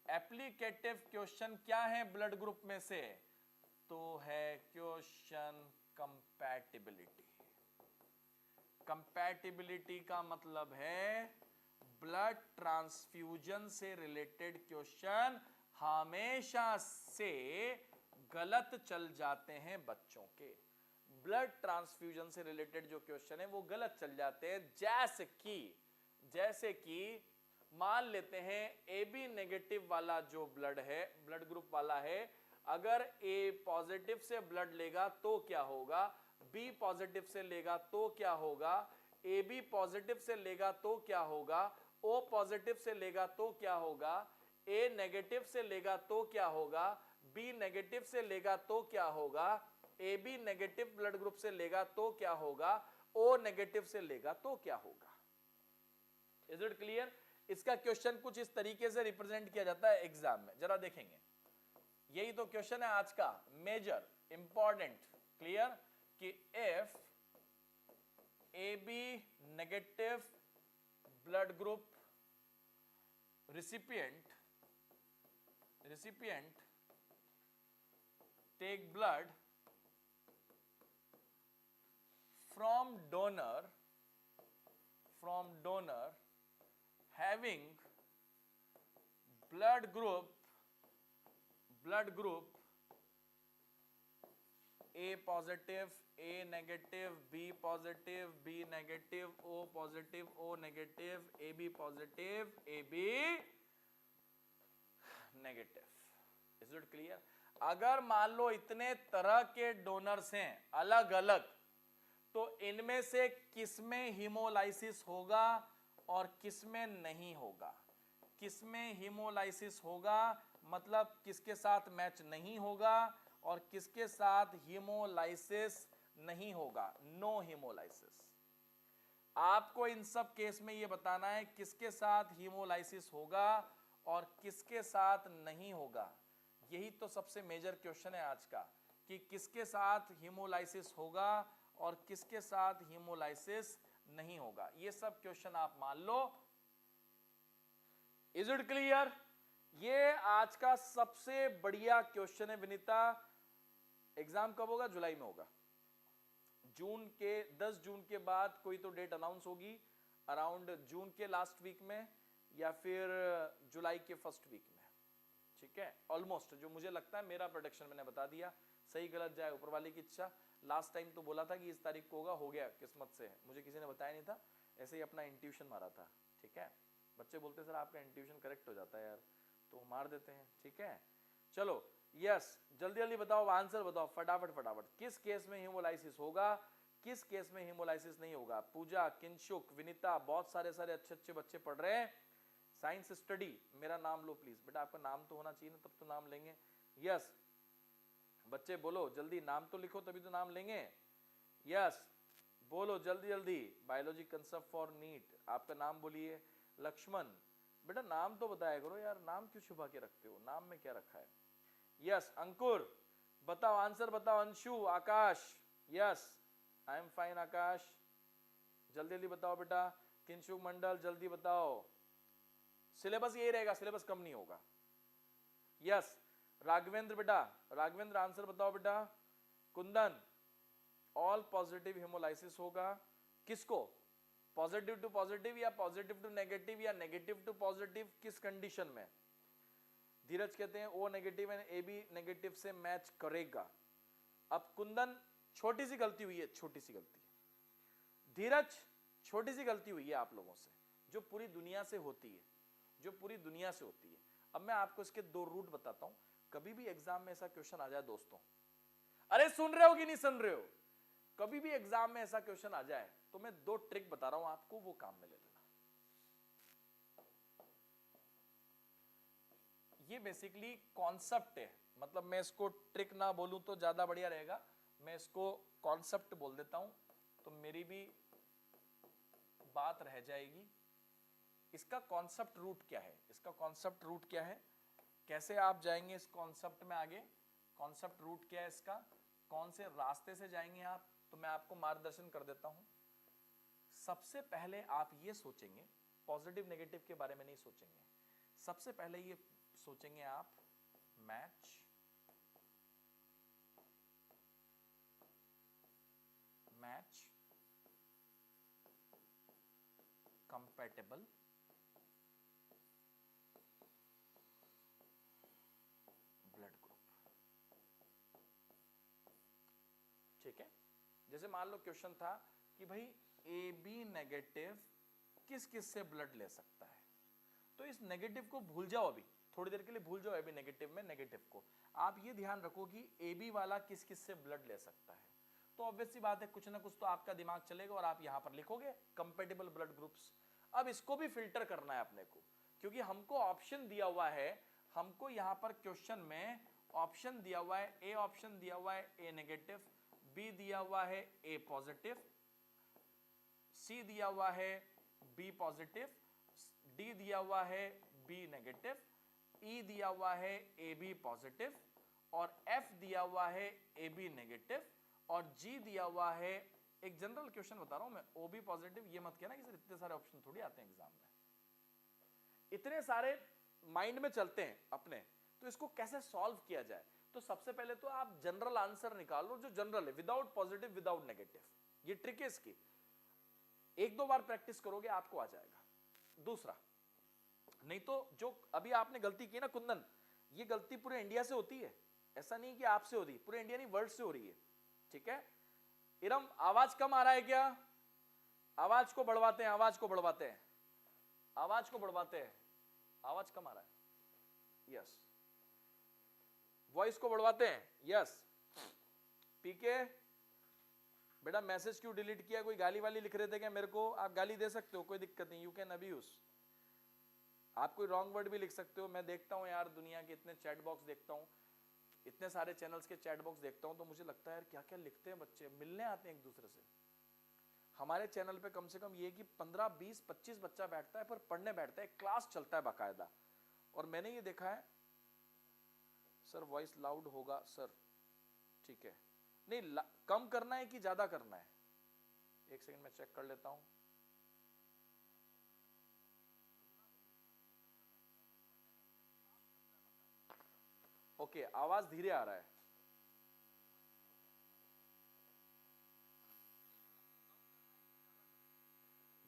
एप्लीकेटिव क्वेश्चन क्या है ब्लड ग्रुप में से? तो है क्वेश्चन कंपैटिबिलिटी। कंपैटिबिलिटी का मतलब है ब्लड ट्रांसफ्यूजन से रिलेटेड क्वेश्चन हमेशा से गलत चल जाते हैं बच्चों के। ब्लड ट्रांसफ्यूजन से रिलेटेड जो क्वेश्चन है वो गलत चल जाते हैं। जैसे कि मान लेते हैं ए बी नेगेटिव वाला जो ब्लड है, ब्लड ग्रुप वाला है, अगर ए पॉजिटिव से ब्लड लेगा तो क्या होगा, बी पॉजिटिव से लेगा तो क्या होगा, ए बी पॉजिटिव से लेगा तो क्या होगा, ओ पॉजिटिव से लेगा तो क्या होगा, ए नेगेटिव से लेगा तो क्या होगा, बी नेगेटिव से लेगा तो क्या होगा, A B negative blood group से लेगा तो क्या होगा, ओ नेगेटिव से लेगा तो क्या होगा। Is it clear? इसका क्वेश्चन कुछ इस तरीके से रिप्रेजेंट किया जाता है एग्जाम में, जरा देखेंगे। यही तो क्वेश्चन है आज का मेजर इंपॉर्टेंट। क्लियर? कि if A B negative blood group recipient take blood from donor having blood group A positive, A negative, B positive, B negative, O positive, O negative, AB positive, AB negative. Is it clear? अगर मान लो इतने तरह के डोनर्स हैं अलग अलग, तो इनमें से किसमें हीमोलाइसिस होगा और किसमें नहीं होगा। किसमें हीमोलाइसिस होगा मतलब किसके साथ मैच नहीं होगा और किसके साथ हीमोलाइसिस नहीं होगा, नो हीमोलाइसिस। आपको इन सब केस में ये बताना है किसके साथ हीमोलाइसिस होगा और किसके साथ नहीं होगा। यही तो सबसे मेजर क्वेश्चन है आज का, कि किसके साथ हीमोलाइसिस होगा और किसके साथ हीमोलाइसिस नहीं होगा। ये सब क्वेश्चन आप मान लो। Is it clear? ये आज का सबसे बढ़िया क्वेश्चन है विनीता। एग्जाम कब होगा? जुलाई में होगा। जून के 10 जून के बाद कोई तो डेट अनाउंस होगी, अराउंड जून के लास्ट वीक में या फिर जुलाई के फर्स्ट वीक में। ठीक है, ऑलमोस्ट जो मुझे लगता है, मेरा प्रोडिक्शन मैंने बता दिया। सही गलत जाए ऊपर वाले की इच्छा। लास्ट टाइम तो बोला था कि इस तारीख को होगा, हो गया किस्मत से। मुझे किसी ने बताया नहीं था, ऐसे ही अपना इंट्यूशन मारा था। ठीक है, बच्चे बोलते सर आपका इंट्यूशन करेक्ट हो जाता है यार, तो मार देते हैं। ठीक है, चलो यस, जल्दी जल्दी बताओ, आंसर बताओ फटाफट फटाफट। किस केस में हीमोलाइसिस होगा, किस केस में हीमोलाइसिस नहीं होगा? पूजा, किंशुक, विनीता, बहुत सारे सारे अच्छे अच्छे बच्चे पढ़ रहे हैं। साइंस स्टडी, मेरा नाम लो प्लीज। बेटा आपका नाम तो होना चाहिए ना, तब तो नाम लेंगे। यस बच्चे बोलो जल्दी, नाम तो लिखो तभी तो नाम लेंगे। यस बोलो जल्दी जल्दी। बायोलॉजी कंसेप्ट फॉर नीट, आपका नाम बोलिए। लक्ष्मण, बेटा नाम तो बताया करो यार, नाम क्यों छुपा के रखते हो? नाम में क्या रखा है? यस अंकुर, बताओ आंसर बताओ। अंशु, आकाश, यस आई एम फाइन आकाश, जल्दी जल्दी बताओ बेटा। किंशुक मंडल जल्दी बताओ। सिलेबस यही रहेगा, सिलेबस कम नहीं होगा। यस राघवेंद्र, बेटा राघवेंद्र आंसर बताओ बेटा। कुंदन, ऑल पॉजिटिव हेमोलाइसिस होगा। किसको? पॉजिटिव टू पॉजिटिव या पॉजिटिव टू नेगेटिव या नेगेटिव टू पॉजिटिव? किस कंडीशन में? धीरज कहते हैं O negative and A B negative से मैच करेगा। अब कुंदन, छोटी सी गलती हुई है, छोटी सी गलती। धीरज, छोटी सी गलती हुई है आप लोगों से, जो पूरी दुनिया से होती है, जो पूरी दुनिया से होती है। अब मैं आपको इसके 2 रूट बताता हूं। कभी भी एग्जाम में ऐसा क्वेश्चन आ जाए दोस्तों, अरे सुन रहे हो कि नहीं सुन रहे हो? कभी भी एग्जाम में ऐसा क्वेश्चन आ जाए तो मैं 2 ट्रिक बता रहा हूं आपको, वो काम में ले लेना। ये बेसिकली कॉन्सेप्ट है, मतलब मैं इसको ट्रिक ना बोलूं तो ज्यादा बढ़िया रहेगा, मैं इसको कॉन्सेप्ट बोल देता हूं तो मेरी भी बात रह जाएगी। इसका कॉन्सेप्ट रूट क्या है? इसका कॉन्सेप्ट रूट क्या है? कैसे आप जाएंगे इस कॉन्सेप्ट में आगे? कॉन्सेप्ट रूट क्या है इसका? कौन से रास्ते से जाएंगे आप? तो मैं आपको मार्गदर्शन कर देता हूं। सबसे पहले आप ये सोचेंगे, पॉजिटिव नेगेटिव के बारे में नहीं सोचेंगे। सबसे पहले ये सोचेंगे आप match, match compatible, blood group. ठीक है, जैसे मान लो क्वेश्चन था कि भाई ए बी नेगेटिव किस किस से ब्लड ले सकता है, तो इस नेगेटिव को भूल जाओ, अभी थोड़ी देर के लिए भूल जाओ ए बी नेगेटिव में नेगेटिव को। आप ये ध्यान रखो कि ए बी वाला किस किस से ब्लड ले सकता है। तो ऑब्वियस सी बात है, कुछ ना कुछ तो आपका दिमाग चलेगा और आप यहां पर लिखोगे कंपैटिबल ब्लड ग्रुप्स। अब इसको भी फिल्टर करना है अपने को, क्योंकि हमको ऑप्शन दिया हुआ है, हमको यहां पर क्वेश्चन में ऑप्शन दिया हुआ है। ए ऑप्शन दिया हुआ है ए नेगेटिव, बी दिया हुआ है ए पॉजिटिव, सी दिया हुआ है बी पॉजिटिव, डी दिया हुआ है बी नेगेटिव, ई दिया हुआ है ए बी पॉजिटिव, और एफ दिया हुआ है ए बी नेगेटिव, और जी दिया हुआ है, एक जनरल क्वेश्चन बता रहा हूं मैं, ओ बी पॉजिटिव। ये मत कहना कि सर इतने सारे ऑप्शन थोड़ी आते हैं एग्जाम में, इतने सारे माइंड में चलते हैं अपने, तो इसको कैसे सॉल्व किया जाए? तो सबसे पहले तो आप जनरल आंसर निकालो, जो जनरल है, विदाउट पॉजिटिव विदाउट नेगेटिव। ये ट्रिक है इसकी, 1-2 बार प्रैक्टिस करोगे आपको आ जाएगा। दूसरा, नहीं तो जो अभी आपने गलती की ना कुंदन, ये गलती पूरे इंडिया से होती है, ऐसा नहीं कि आपसे हो रही, पूरे इंडिया नहीं वर्ल्ड से हो रही है। ठीक है, इरम आवाज कम आ रहा है क्या? आवाज को बढ़वाते हैं, आवाज को बढ़वाते हैं, आवाज को बढ़वाते हैं, आवाज कम आ रहा है। यस, वॉइस को बढ़वाते हैं। यस पीके, बेटा मैसेज क्यों डिलीट किया? कोई गाली वाली लिख रहे थे क्या मेरे को? आप गाली दे सकते हो, कोई दिक्कत नहीं, यू कैन अब्यूज। आप कोई रॉन्ग वर्ड भी लिख सकते हो। मैं देखता हूं यार, दुनिया के इतने चैट बॉक्स देखता हूं, इतने सारे चैनल्स के चैट बॉक्स देखता हूं, तो मुझे लगता है यार क्या क्या लिखते हैं बच्चे, मिलने आते हैं एक दूसरे से। हमारे चैनल पे कम से कम ये कि 15, 20, 25 बच्चा बैठता है, पर पढ़ने बैठता है, क्लास चलता है बाकायदा। और मैंने ये देखा है, सर वॉइस लाउड होगा सर, ठीक है, नहीं कम करना है कि ज्यादा करना है, एक सेकंड में चेक कर लेता हूं। ओके, आवाज धीरे आ रहा है।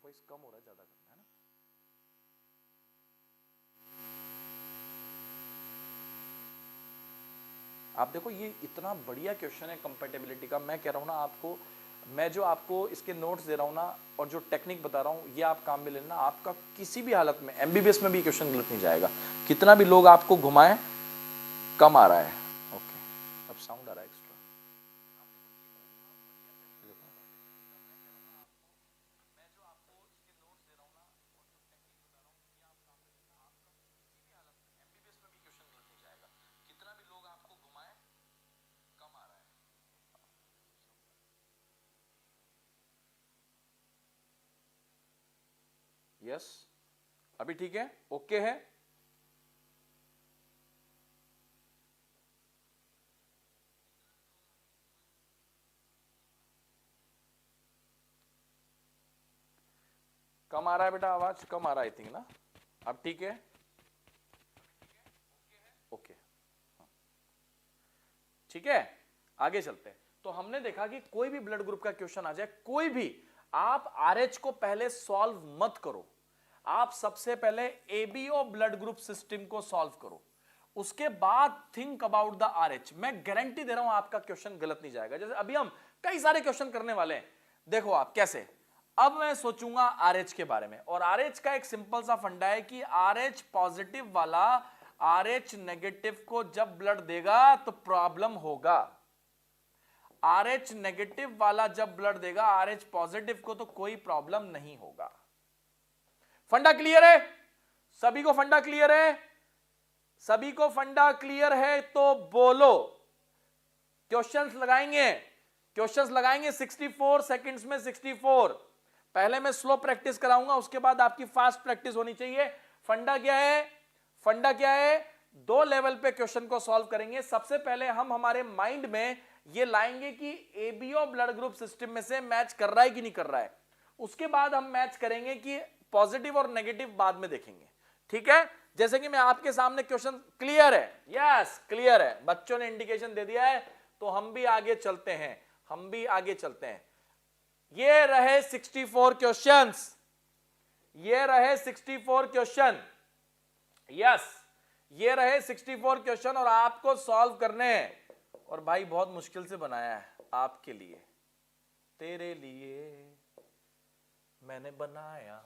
वॉइस कम हो रहा है, ज्यादा करना है ना। आप देखो ये इतना बढ़िया क्वेश्चन है कंपैटिबिलिटी का। मैं कह रहा हूं ना आपको, मैं जो आपको इसके नोट्स दे रहा हूं ना और जो टेक्निक बता रहा हूं, ये आप काम में लेना, आपका किसी भी हालत में एमबीबीएस में भी क्वेश्चन गलत नहीं जाएगा। कितना भी लोग आपको घुमाएं, कम आ रहा है। ओके, अब साउंड आ रहा है एक्स्ट्रा। यस, अभी ठीक है, ओके है। कम आ रहा है बेटा, आवाज कम आ रहा है आई थिंक ना। अब ठीक है, ओके, ठीक है, आगे चलते हैं। तो हमने देखा कि कोई भी ब्लड ग्रुप का क्वेश्चन आ जाए, कोई भी, आप आरएच को पहले सॉल्व मत करो, आप सबसे पहले एबीओ ब्लड ग्रुप सिस्टम को सॉल्व करो, उसके बाद थिंक अबाउट द आरएच। मैं गारंटी दे रहा हूं आपका क्वेश्चन गलत नहीं जाएगा। जैसे अभी हम कई सारे क्वेश्चन करने वाले हैं, देखो आप कैसे। अब मैं सोचूंगा आरएच के बारे में, और आरएच का एक सिंपल सा फंडा है कि आरएच पॉजिटिव वाला आरएच नेगेटिव को जब ब्लड देगा तो प्रॉब्लम होगा, आरएच नेगेटिव वाला जब ब्लड देगा आरएच पॉजिटिव को तो कोई प्रॉब्लम नहीं होगा। फंडा क्लियर है सभी को? फंडा क्लियर है सभी को? फंडा क्लियर है तो बोलो। क्वेश्चंस लगाएंगे, क्वेश्चंस लगाएंगे 64 सेकंड्स में 64। पहले मैं स्लो प्रैक्टिस कराऊंगा, उसके बाद आपकी फास्ट प्रैक्टिस होनी चाहिए। फंडा क्या है? फंडा क्या है? दो लेवल पे क्वेश्चन को सॉल्व करेंगे। सबसे पहले हम हमारे माइंड में ये लाएंगे कि एबीओ ब्लड ग्रुप सिस्टम में से मैच कर रहा है कि नहीं कर रहा है। उसके बाद हम मैच करेंगे कि पॉजिटिव और नेगेटिव बाद में देखेंगे, ठीक है। जैसे कि मैं आपके सामने क्वेश्चन क्लियर है, यस क्लियर है, बच्चों ने इंडिकेशन दे दिया है, तो हम भी आगे चलते हैं, हम भी आगे चलते हैं। ये रहे 64 क्वेश्चंस, ये रहे 64 क्वेश्चन, यस ये रहे 64 क्वेश्चन और आपको सॉल्व करने हैं। और भाई बहुत मुश्किल से बनाया है आपके लिए, तेरे लिए मैंने बनाया।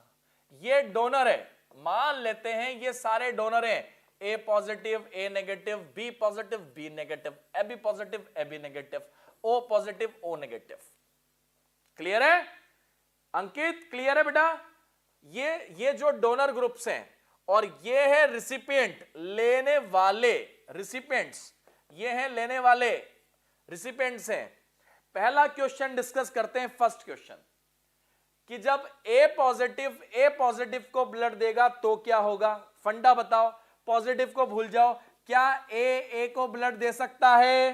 ये डोनर है, मान लेते हैं ये सारे डोनर हैं, A positive, A negative, B positive, B negative, A B positive, A B negative, O positive, O negative. Clear है अंकित? क्लियर है बेटा? ये जो डोनर ग्रुप्स हैं और ये है रिसिपिएंट, लेने वाले रिसिपिएंट्स, ये हैं लेने वाले रिसिपिएंट्स हैं। पहला क्वेश्चन डिस्कस करते हैं, फर्स्ट क्वेश्चन, कि जब ए पॉजिटिव को ब्लड देगा तो क्या होगा। फंडा बताओ, पॉजिटिव को भूल जाओ, क्या ए को ब्लड दे सकता है?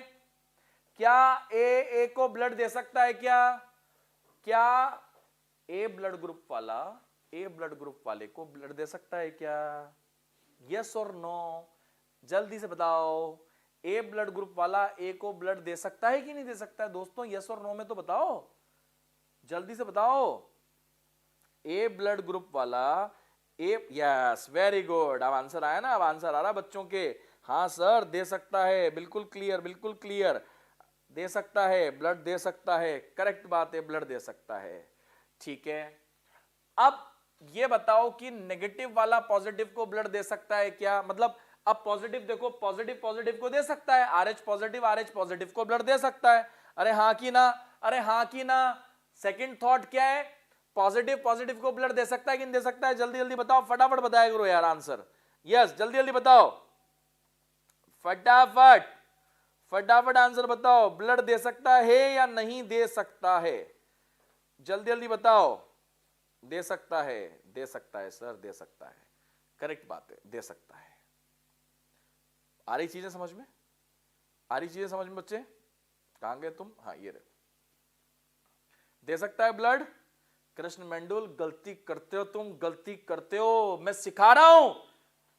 क्या ए को ब्लड दे सकता है? क्या ए ब्लड ग्रुप वाले को ब्लड दे सकता है क्या? यस और नो, जल्दी से बताओ। ए ब्लड ग्रुप वाला ए को ब्लड दे सकता है कि नहीं दे सकता है दोस्तों? यस और नो में तो बताओ, जल्दी से बताओ। ए ब्लड ग्रुप वाला ए, यस वेरी गुड, अब आंसर आया ना, अब आंसर आ रहा बच्चों के। हाँ सर दे सकता है, बिल्कुल क्लियर, बिल्कुल क्लियर, दे सकता है, ब्लड दे सकता है, करेक्ट बात है, ब्लड दे सकता है, ठीक है। अब ये बताओ कि नेगेटिव वाला पॉजिटिव को ब्लड दे सकता है क्या? मतलब अब पॉजिटिव देखो, पॉजिटिव को दे सकता है, आरएच पॉजिटिव को ब्लड दे सकता है। अरे हाँ की ना, अरे हाँ की ना। सेकंड थॉट क्या है? पॉजिटिव को ब्लड दे सकता है कि नहीं दे सकता है? जल्दी जल्दी बताओ, फटाफट बताया करो यार आंसर। यस जल्दी जल्दी बताओ, फटाफट आंसर बताओ। ब्लड दे सकता है या नहीं दे सकता है? जल्दी जल्दी बताओ। दे सकता है, दे सकता है सर, दे सकता है, करेक्ट बात है, दे सकता है। आ रही चीजें समझ में? आ रही चीजें समझ में बच्चे? कहां गए तुम? हाँ ये रहे। दे सकता है ब्लड। कृष्ण मंडल, गलती करते हो तुम, गलती करते हो। मैं सिखा रहा हूं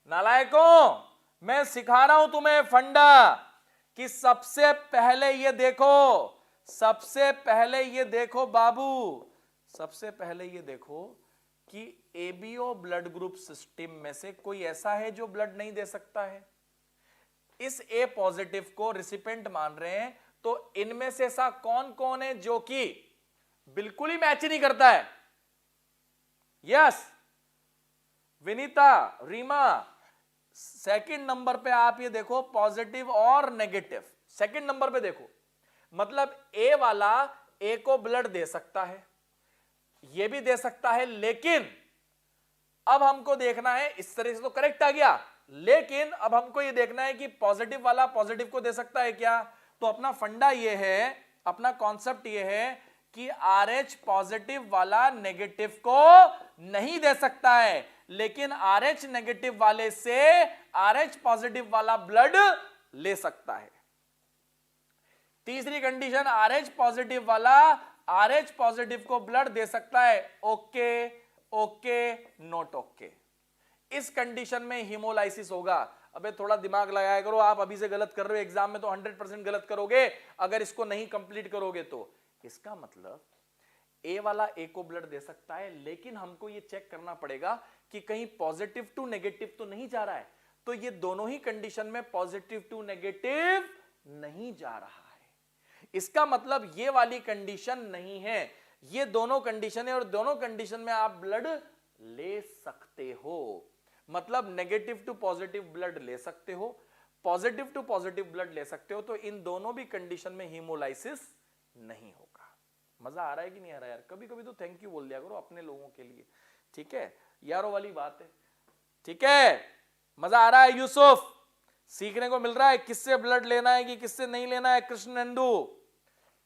नालायकों, मैं सिखा रहा हूं तुम्हें फंडा कि सबसे पहले ये देखो, सबसे पहले ये देखो बाबू, सबसे पहले ये देखो कि एबीओ ब्लड ग्रुप सिस्टम में से कोई ऐसा है जो ब्लड नहीं दे सकता है। इस ए पॉजिटिव को रिसिपेंट मान रहे हैं, तो इनमें से ऐसा कौन कौन है जो कि बिल्कुल ही मैच ही नहीं करता है? Yes, Vinita, Reema. Second number पे आप ये देखो पॉजिटिव और नेगेटिव, सेकंड नंबर पे देखो, मतलब ए वाला ए को ब्लड दे सकता है, ये भी दे सकता है, लेकिन अब हमको देखना है, इस तरह से तो करेक्ट आ गया, लेकिन अब हमको ये देखना है कि पॉजिटिव वाला पॉजिटिव को दे सकता है क्या? तो अपना फंडा ये है, अपना कॉन्सेप्ट ये है कि RH पॉजिटिव वाला नेगेटिव को नहीं दे सकता है, लेकिन RH नेगेटिव वाले से RH पॉजिटिव वाला ब्लड ले सकता है। तीसरी कंडीशन, RH पॉजिटिव वाला RH पॉजिटिव को ब्लड दे सकता है। Okay okay, note okay. इस कंडीशन में हीमोलाइसिस होगा। अबे थोड़ा दिमाग लगाया करो, आप अभी से गलत कर रहे हो, एग्जाम में तो 100% गलत करोगे अगर इसको नहीं कंप्लीट करोगे तो। इसका मतलब ए वाला ए को ब्लड दे सकता है, लेकिन हमको ये चेक करना पड़ेगा कि कहीं पॉजिटिव टू नेगेटिव तो नहीं जा रहा है। तो ये दोनों ही कंडीशन में पॉजिटिव टू नेगेटिव नहीं जा रहा है। इसका मतलब ये वाली कंडीशन नहीं है, ये दोनों कंडीशन है, और दोनों कंडीशन में आप ब्लड ले सकते हो। मतलब नेगेटिव टू पॉजिटिव ब्लड ले सकते हो, पॉजिटिव टू पॉजिटिव ब्लड ले सकते हो, तो इन दोनों भी कंडीशन में हीमोलाइसिस नहीं होगा। मजा आ रहा है कि नहीं आ रहा यार? कभी कभी तो थैंक यू बोल दिया करो अपने लोगों के लिए, ठीक है यारों वाली बात है, ठीक है? मजा आ रहा है यूसुफ? सीखने को मिल रहा है किससे ब्लड लेना है कि किससे नहीं लेना है? कृष्ण नंदू,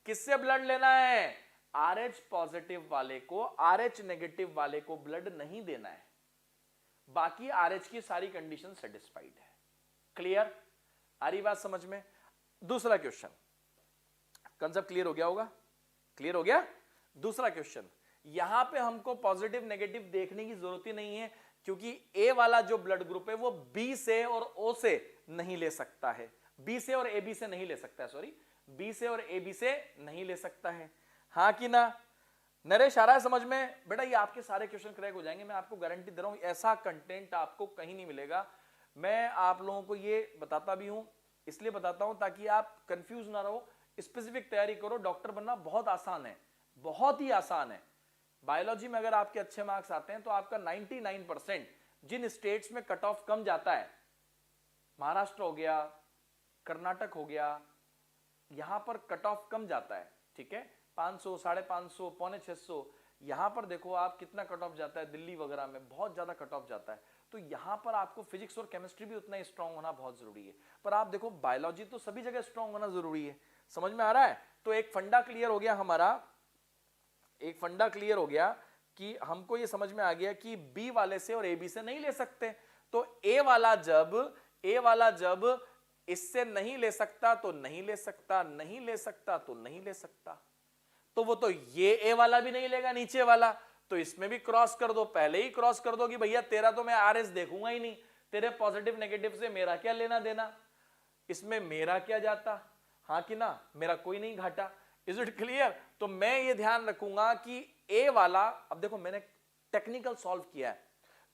किससे ब्लड लेना है? RH पॉजिटिव वाले को RH नेगेटिव वाले को ब्लड नहीं देना है, बाकी RH की सारी कंडीशन सेटिस्फाइड है। क्लियर? आ रही बात समझ में? दूसरा क्वेश्चन, कंसेप्ट क्लियर हो गया होगा? क्लियर हो गया? दूसरा क्वेश्चन, यहां पे हमको पॉजिटिव नेगेटिव देखने की जरूरत ही नहीं है, क्योंकि ए वाला जो ब्लड ग्रुप है वो बी से और ओ से नहीं ले सकता है, बी से और ए बी से नहीं ले सकता है, सॉरी, बी से और ए बी से नहीं ले सकता है। हाँ कि ना? नरेश आ रहा है समझ में? बेटा ये आपके सारे क्वेश्चन क्रैक हो जाएंगे, मैं आपको गारंटी दे रहा हूं। ऐसा कंटेंट आपको कहीं नहीं मिलेगा। मैं आप लोगों को ये बताता भी हूं, इसलिए बताता हूं ताकि आप कंफ्यूज ना रहो, स्पेसिफिक तैयारी करो। डॉक्टर बनना बहुत आसान है, बहुत ही आसान है। बायोलॉजी में अगर आपके अच्छे मार्क्स आते हैं तो आपका 99% जिन स्टेट्स में कट ऑफ कम जाता है, महाराष्ट्र हो गया, कर्नाटक हो गया, यहां पर कट ऑफ कम जाता है, ठीक है, 500, 550, 650, यहां पर देखो आप कितना कट ऑफ जाता है, दिल्ली वगैरह में बहुत ज्यादा कट ऑफ जाता है। तो यहां पर आपको फिजिक्स और केमिस्ट्री भी उतना ही स्ट्रांग होना बहुत जरूरी है, पर आप देखो बायोलॉजी तो सभी जगह स्ट्रांग होना जरूरी है। समझ में आ रहा है? तो एक फंडा क्लियर हो गया हमारा, एक फंडा क्लियर हो गया कि हमको ये समझ में आ गया कि बी वाले से और ए बी से नहीं ले सकते। तो ए वाला जब इससे नहीं ले सकता तो नहीं ले सकता, नहीं ले सकता तो नहीं ले सकता, तो वो तो ये ए वाला भी नहीं लेगा नीचे वाला, तो इसमें भी क्रॉस कर दो, पहले ही क्रॉस कर दो कि भैया तेरा तो मैं आरएस देखूंगा ही नहीं, तेरे पॉजिटिव नेगेटिव से मेरा क्या लेना देना, इसमें मेरा क्या जाता, हाँ कि ना, मेरा कोई नहीं घाटा। Is it clear? तो मैं ये ध्यान रखूंगा कि ए वाला, अब देखो मैंने टेक्निकल सॉल्व किया है,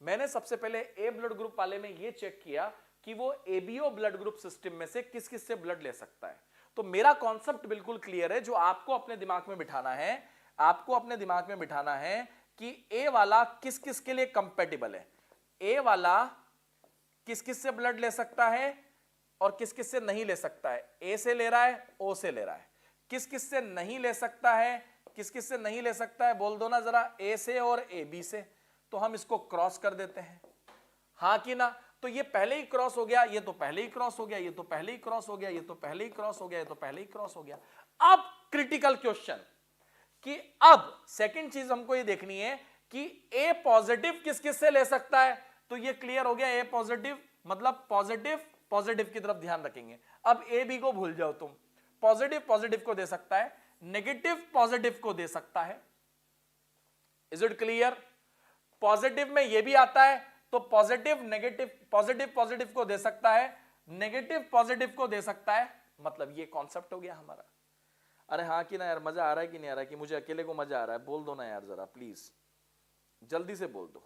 मैंने सबसे पहले ए ब्लड ग्रुप वाले में ये चेक किया कि वो एबीओ ब्लड ग्रुप सिस्टम में से किस किस से ब्लड ले सकता है। तो मेरा कॉन्सेप्ट बिल्कुल क्लियर है, जो आपको अपने दिमाग में बिठाना है, आपको अपने दिमाग में बिठाना है कि ए वाला किस किस के लिए कंपेटिबल है, ए वाला किस किस से ब्लड ले सकता है और किस किस से नहीं ले सकता है। ए से ले रहा है, ओ से ले रहा है, किस किस से नहीं ले सकता है, किस किस से नहीं ले सकता है, बोल दो ना जरा, ए से और ए बी से। तो हम इसको क्रॉस कर देते हैं, हाँ कि ना? तो ये पहले ही क्रॉस हो गया, ये तो पहले ही क्रॉस हो गया, ये तो पहले ही क्रॉस हो गया, ये तो पहले ही क्रॉस हो गया, ये तो पहले ही क्रॉस हो गया। अब क्रिटिकल क्वेश्चन, कि अब सेकंड चीज हमको ये देखनी है कि ए पॉजिटिव किस किस से ले सकता है। तो ये क्लियर हो गया, ए पॉजिटिव मतलब पॉजिटिव पॉजिटिव की तरफ ध्यान रखेंगे। अब ए बी को भूल जाओ तुम, पॉजिटिव पॉजिटिव को दे सकता है, नेगेटिव पॉजिटिव को दे सकता है। Is it clear? पॉजिटिव में ये भी आता है तो पॉजिटिव नेगेटिव, पॉजिटिव पॉजिटिव को दे सकता है, नेगेटिव पॉजिटिव को दे सकता है। मतलब ये कॉन्सेप्ट हो गया हमारा। अरे हाँ कि ना यार, मजा आ रहा है कि नहीं आ रहा है? कि मुझे अकेले को मजा आ रहा है? बोल दो ना यार जरा प्लीज, जल्दी से बोल दो,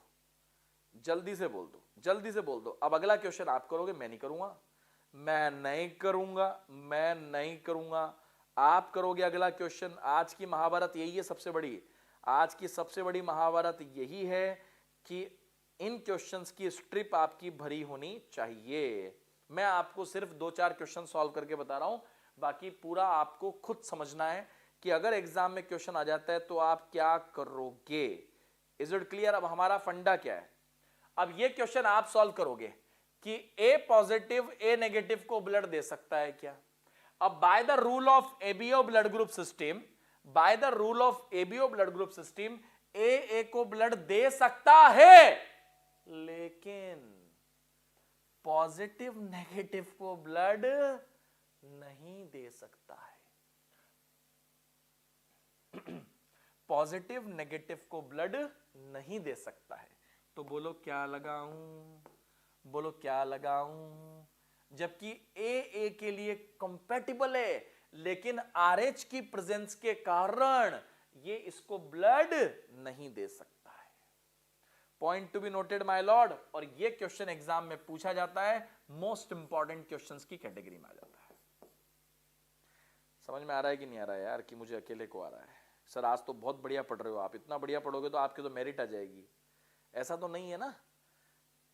जल्दी से बोल दो, जल्दी से बोल दो। अब अगला क्वेश्चन आप करोगे, मैं नहीं करूंगा, मैं नहीं करूंगा, मैं नहीं करूंगा, आप करोगे अगला क्वेश्चन। आज की महाभारत यही है सबसे बड़ी, आज की सबसे बड़ी महाभारत यही है कि इन क्वेश्चंस की स्ट्रिप आपकी भरी होनी चाहिए। मैं आपको सिर्फ 2-4 क्वेश्चन सॉल्व करके बता रहा हूं, बाकी पूरा आपको खुद समझना है कि अगर एग्जाम में क्वेश्चन आ जाता है तो आप क्या करोगे। Is it clear? अब हमारा फंडा क्या है? अब ये क्वेश्चन आप सॉल्व करोगे कि ए पॉजिटिव ए नेगेटिव को ब्लड दे सकता है क्या। अब by the rule of ABO blood group system, by the rule of ABO blood group system A को ब्लड दे सकता है, लेकिन पॉजिटिव नेगेटिव को ब्लड नहीं दे सकता है। पॉजिटिव नेगेटिव को ब्लड नहीं दे सकता है। तो बोलो क्या लगाऊं, बोलो क्या लगाऊं? जबकि ए के लिए कंपैटिबल है, लेकिन आरएच की प्रेजेंस के कारण ये इसको ब्लड नहीं दे सकता है। Point to be noted my Lord. और ये क्वेश्चन एग्जाम में पूछा जाता है, मोस्ट इंपॉर्टेंट क्वेश्चंस की कैटेगरी में आ जाता है। समझ में आ रहा है कि नहीं आ रहा है यार? कि मुझे अकेले को आ रहा है? सर आज तो बहुत बढ़िया पढ़ रहे हो आप, इतना बढ़िया पढ़ोगे तो आपकी तो मेरिट आ जाएगी, ऐसा तो नहीं है ना?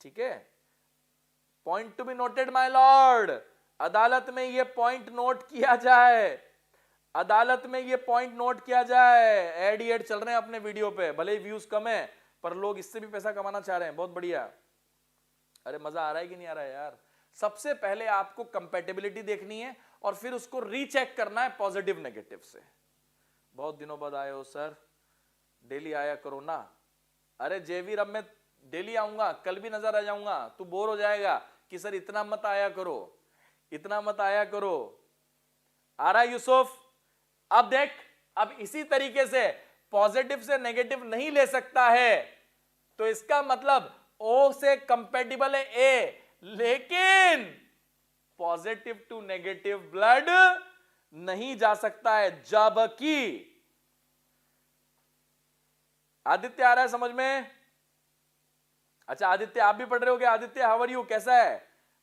ठीक है, point to be noted my Lord. अदालत में ये पॉइंट नोट किया जाए, अदालत में ये पॉइंट नोट किया जाए। एड चल रहे हैं अपने वीडियो पे, भले ही व्यूज कम है पर लोग इससे भी पैसा कमाना चाह रहे हैं, बहुत बढ़िया। अरे मजा आ रहा है कि नहीं आ रहा है यार? सबसे पहले आपको कंपैटिबिलिटी देखनी है और फिर उसको रीचेक करना है पॉजिटिव नेगेटिव से। बहुत दिनों बाद आए हो सर, डेली आया करो ना। अरे जेवीर अब मैं डेली आऊंगा, कल भी नजर आ जाऊंगा, तू बोर हो जाएगा कि सर इतना मत आया करो, इतना मत आया करो। आ रहा है यूसुफ? अब देख, अब इसी तरीके से पॉजिटिव से नेगेटिव नहीं ले सकता है, तो इसका मतलब ओ से कंपैटिबल है ए, लेकिन पॉजिटिव टू नेगेटिव ब्लड नहीं जा सकता है। जबकि आदित्य आ रहा है समझ में? अच्छा आदित्य आप भी पढ़ रहे हो क्या? आदित्य हाउ आर यू, कैसा है?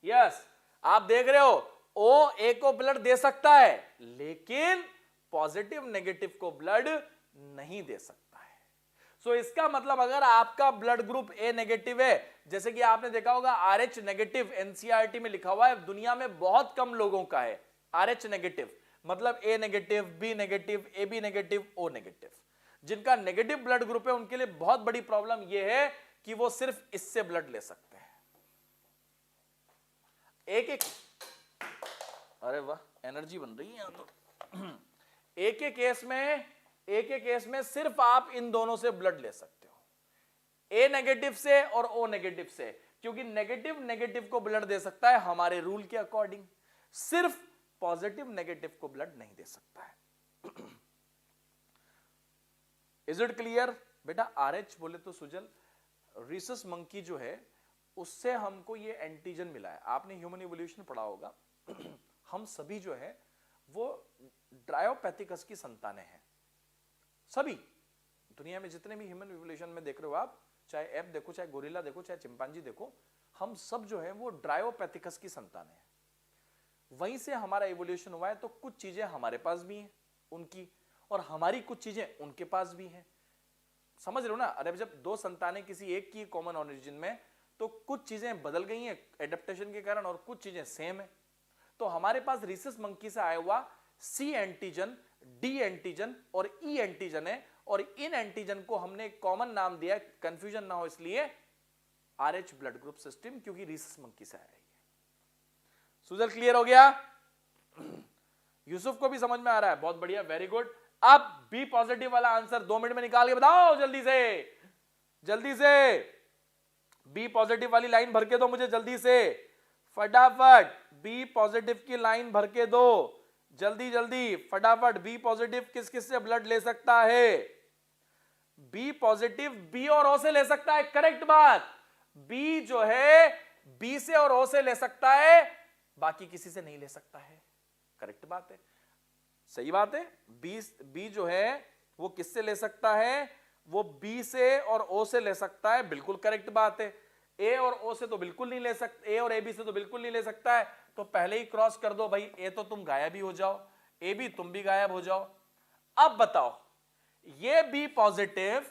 यस, आप देख रहे हो ओ ए को ब्लड दे सकता है, लेकिन पॉजिटिव नेगेटिव को ब्लड नहीं दे सकता है। सो इसका मतलब अगर आपका ब्लड ग्रुप ए नेगेटिव है, जैसे कि आपने देखा होगा आरएच नेगेटिव एनसीईआरटी में लिखा हुआ है, दुनिया में बहुत कम लोगों का है आरएच नेगेटिव, मतलब A negative, B negative, A B negative, O negative. जिनका नेगेटिव ब्लड ग्रुप है उनके लिए बहुत बड़ी प्रॉब्लम यह है कि वो सिर्फ इससे ब्लड ले सकते हैं। एक अरे वाह एनर्जी बन रही है यहां तो। एक केस में सिर्फ आप इन दोनों से ब्लड ले सकते हो, ए नेगेटिव से और ओ नेगेटिव से, क्योंकि नेगेटिव नेगेटिव को ब्लड दे सकता है हमारे रूल के अकॉर्डिंग, सिर्फ पॉजिटिव नेगेटिव को ब्लड नहीं दे सकता है। Is it clear? बेटा आरएच बोले तो सुजल, रीसस मंकी जो है उससे हमको ये एंटीजन मिला है। आपने ह्यूमन इवोल्यूशन पढ़ा होगा। हम सभी जो है वो ड्रायोपैथिकस की संतानें हैं, सभी दुनिया में जितने भी ह्यूमन इवोल्यूशन में देख रहे हो आप, चाहे एप देखो, चाहे गोरिल्ला देखो, चाहे चिंपांजी देखो, हम सब जो है वो ड्रायोपैथिकस की संतानें हैं। वहीं से हमारा इवोल्यूशन हुआ है। तो कुछ चीजें हमारे पास भी हैं उनकी, और हमारी कुछ चीजें उनके पास भी हैं। समझ रहे हो ना? अरे जब दो संतानें किसी एक की कॉमन ऑरिजिन में, तो कुछ चीजें बदल गई हैं एडेप्टेशन के कारण और कुछ चीजें सेम है। तो हमारे पास रीसस मंकी से आया हुआ सी एंटीजन, डी एंटीजन और ई एंटीजन है, और इन एंटीजन को हमने एक कॉमन नाम दिया, कंफ्यूजन ना हो इसलिए, आरएच ब्लड ग्रुप सिस्टम, क्योंकि रीसस मंकी से आया है। सुजल क्लियर हो गया? यूसुफ को भी समझ में आ रहा है? बहुत बढ़िया, वेरी गुड। अब बी पॉजिटिव वाला आंसर 2 मिनट में निकाल के बताओ जल्दी से, जल्दी से बी पॉजिटिव वाली लाइन भर के दो मुझे जल्दी से, फटाफट बी पॉजिटिव की लाइन भर के दो जल्दी जल्दी फटाफट। बी पॉजिटिव किस किस से ब्लड ले सकता है? बी पॉजिटिव बी और ओ से ले सकता है, करेक्ट बात। बी जो है बी से और ओ से ले सकता है, बाकी किसी से नहीं ले सकता है, करेक्ट बात है, सही बात है। बी जो है वो किससे ले सकता है? वो बी से और ओ से ले सकता है, बिल्कुल करेक्ट बात है। ए और ओ से तो बिल्कुल नहीं ले सकता, ए और ए बी से तो बिल्कुल नहीं ले सकता है, तो पहले ही क्रॉस कर दो भाई, ए तो तुम गायब ही हो जाओ, ए बी तुम भी गायब हो जाओ। अब बताओ ये बी पॉजिटिव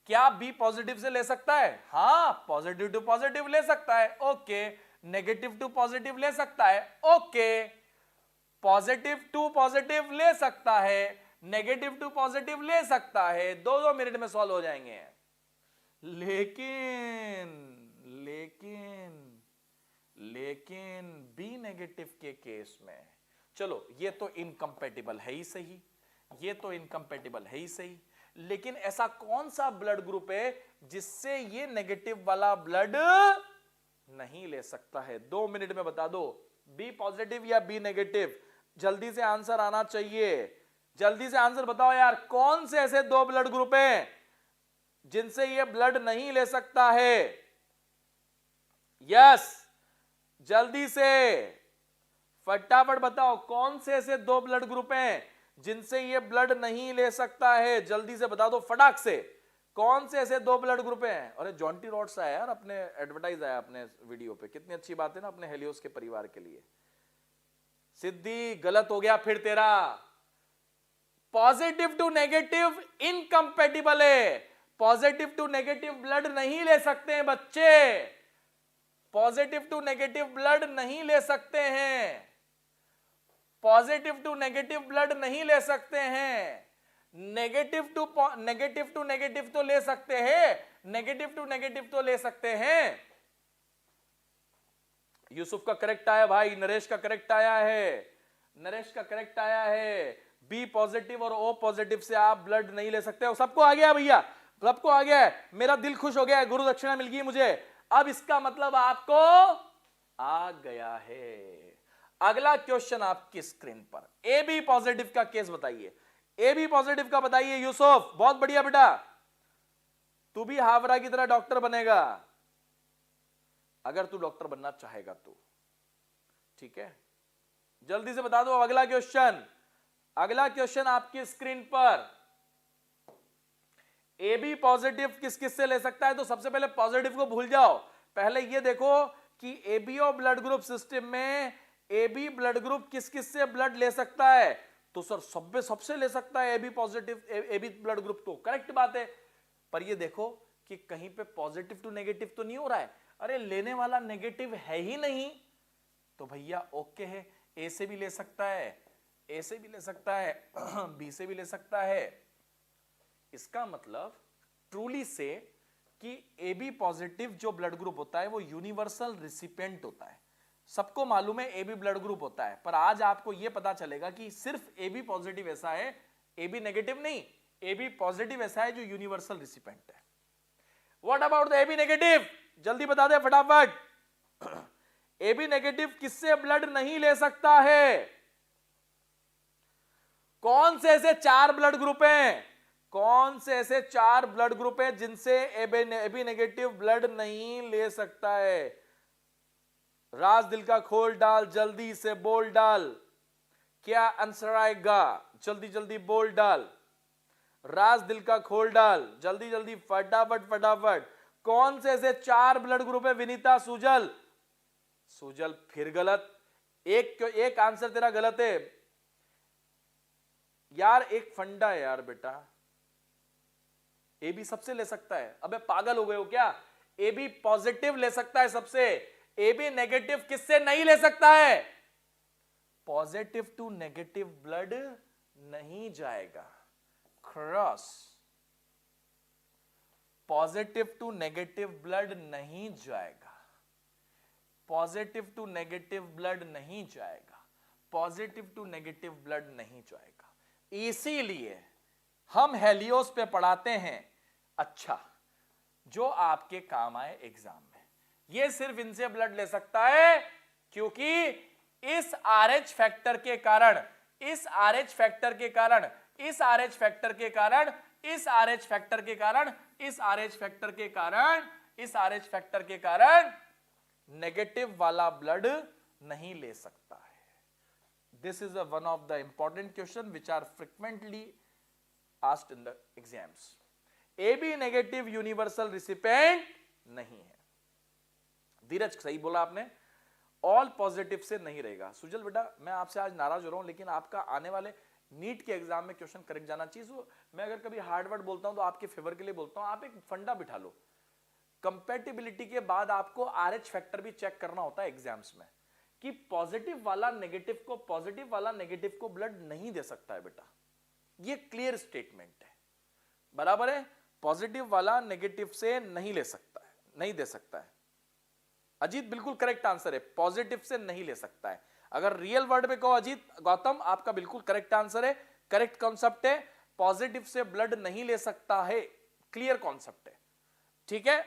क्या बी पॉजिटिव से ले सकता है? हां, पॉजिटिव टू पॉजिटिव ले सकता है, ओके। नेगेटिव टू पॉजिटिव ले सकता है, ओके। पॉजिटिव टू पॉजिटिव ले सकता है, नेगेटिव टू पॉजिटिव ले सकता है, 2-2 मिनट में सॉल्व हो जाएंगे। लेकिन बी नेगेटिव के केस में, चलो ये तो इनकम्पैटिबल है ही सही, ये तो इनकम्पैटिबल है ही सही, लेकिन ऐसा कौन सा ब्लड ग्रुप है जिससे ये नेगेटिव वाला ब्लड नहीं ले सकता है? 2 मिनट में बता दो, बी पॉजिटिव या बी नेगेटिव, जल्दी से आंसर आना चाहिए, जल्दी से आंसर बताओ यार। कौन से ऐसे 2 ब्लड ग्रुप हैं जिनसे ये ब्लड नहीं ले सकता है? यस, जल्दी से फटाफट बताओ, कौन से ऐसे 2 ब्लड ग्रुप हैं जिनसे ये ब्लड नहीं ले सकता है? जल्दी से बता दो फटाक से, कौन से ऐसे 2 ब्लड ग्रुप हैं? अरे जॉन्टी रॉड्स आया यार, अपने एडवर्टाइज आया अपने वीडियो पे, कितनी अच्छी बात है ना अपने हेलियोस के परिवार के लिए। सिद्धि गलत हो गया फिर तेरा, पॉजिटिव टू नेगेटिव इनकम्पैटिबल है, पॉजिटिव टू नेगेटिव ब्लड नहीं ले सकते हैं बच्चे, पॉजिटिव टू नेगेटिव ब्लड नहीं ले सकते हैं, पॉजिटिव टू नेगेटिव ब्लड नहीं ले सकते हैं। नेगेटिव टू नेगेटिव तो ले सकते हैं, नेगेटिव टू नेगेटिव तो ले सकते हैं। यूसुफ का करेक्ट आया भाई, नरेश का करेक्ट आया है, नरेश का करेक्ट आया है। बी पॉजिटिव और ओ पॉजिटिव से आप ब्लड नहीं ले सकते हो। सबको आ गया भैया, सबको आ गया है, मेरा दिल खुश हो गया है, गुरु दक्षिणा मिल गई मुझे। अब इसका मतलब आपको आ गया है। अगला क्वेश्चन आपकी स्क्रीन पर, ए बी पॉजिटिव का केस बताइए, ए बी पॉजिटिव का बताइए यूसुफ। बहुत बढ़िया बेटा, तू भी हावड़ा की तरह डॉक्टर बनेगा अगर तू डॉक्टर बनना चाहेगा तो, ठीक है। जल्दी से बता दो अगला क्वेश्चन, अगला क्वेश्चन आपकी स्क्रीन पर। ए बी पॉजिटिव किस किस से ले सकता है? तो सबसे पहले पॉजिटिव को भूल जाओ, पहले ये देखो कि एबीओ ब्लड ग्रुप सिस्टम में ए बी ब्लड ग्रुप किस किस से ब्लड ले सकता है? तो सर सबसे ले सकता है A B positive, A B blood group, तो करेक्ट बात है। पर ये देखो कि कहीं पे पॉजिटिव टू नेगेटिव तो नहीं हो रहा है, अरे लेने वाला नेगेटिव है ही नहीं, तो भैया ओके है, ए से भी ले सकता है, ए से भी ले सकता है, बी से भी ले सकता है। इसका मतलब ट्रूली से कि ए बी पॉजिटिव जो ब्लड ग्रुप होता है वो यूनिवर्सल रिसिपिएंट होता है, सबको मालूम है ए बी ब्लड ग्रुप होता है, पर आज आपको यह पता चलेगा कि सिर्फ ए बी पॉजिटिव ऐसा है, ए बी नेगेटिव नहीं, ए बी पॉजिटिव ऐसा है जो यूनिवर्सल रिसिपिएंट है। What about the A B negative? जल्दी बता दे फटाफट, ए बी नेगेटिव किससे ब्लड नहीं ले सकता है? कौन से ऐसे 4 ब्लड ग्रुप हैं, कौन से ऐसे 4 ब्लड ग्रुप हैं जिनसे ए बी नेगेटिव ब्लड नहीं ले सकता है? राज दिल का खोल डाल, जल्दी से बोल डाल, क्या आंसर आएगा? जल्दी जल्दी बोल डाल, राज दिल का खोल डाल, जल्दी जल्दी फटाफट फटाफट। कौन से ऐसे 4 ब्लड ग्रुप है विनीता? सुजल, सुजल फिर गलत, एक आंसर तेरा गलत है यार, एक फंडा है यार बेटा, ए बी सबसे ले सकता है। अबे पागल हो गए हो क्या? ए बी पॉजिटिव ले सकता है सबसे, ए बी नेगेटिव किससे नहीं ले सकता है? पॉजिटिव टू नेगेटिव ब्लड नहीं जाएगा, cross, positive to negative blood नहीं जाएगा, पॉजिटिव टू नेगेटिव ब्लड नहीं जाएगा, पॉजिटिव टू नेगेटिव ब्लड नहीं जाएगा। इसीलिए हम हेलियोस पे पढ़ाते हैं, अच्छा, जो आपके काम आए एग्जाम में। ये सिर्फ इनसे ब्लड ले सकता है क्योंकि इस RH फैक्टर के कारण, इस RH फैक्टर के कारण, इस RH फैक्टर के कारण, इस RH फैक्टर के कारण, इस RH फैक्टर के कारण, इस RH फैक्टर के कारण नेगेटिव वाला ब्लड नहीं ले सकता है। This is one of the important question which are frequently asked in the exams. AB negative universal recipient नहीं है। धीरज सही बोला आपने, ऑल पॉजिटिव से नहीं रहेगा। सुजल बेटा मैं आपसे आज नाराज हो रहा हूं, लेकिन आपका आने वाले नीट के एग्जाम में क्वेश्चन करेक्ट जाना चाहिए। मैं अगर कभी हार्ड वर्ड बोलता हूं तो आपके फेवर के लिए बोलता हूं, आप एक फंडा बिठा लो। कंपैटिबिलिटी के बाद आपको RH फैक्टर भी चेक करना होता है एग्जाम्स में, कि पॉजिटिव वाला नेगेटिव को, पॉजिटिव वाला नेगेटिव को ब्लड नहीं दे सकता है बेटा। ये क्लियर स्टेटमेंट है, बराबर है। पॉजिटिव वाला नेगेटिव से नहीं ले सकता है, नहीं दे सकता है। अजीत बिल्कुल करेक्ट आंसर है, पॉजिटिव से नहीं ले सकता है। अगर रियल वर्ड में कहो अजीत गौतम, आपका बिल्कुल करेक्ट आंसर है, करेक्ट कॉन्सेप्ट है, पॉजिटिव से ब्लड नहीं ले सकता है, क्लियर कॉन्सेप्ट है, ठीक है।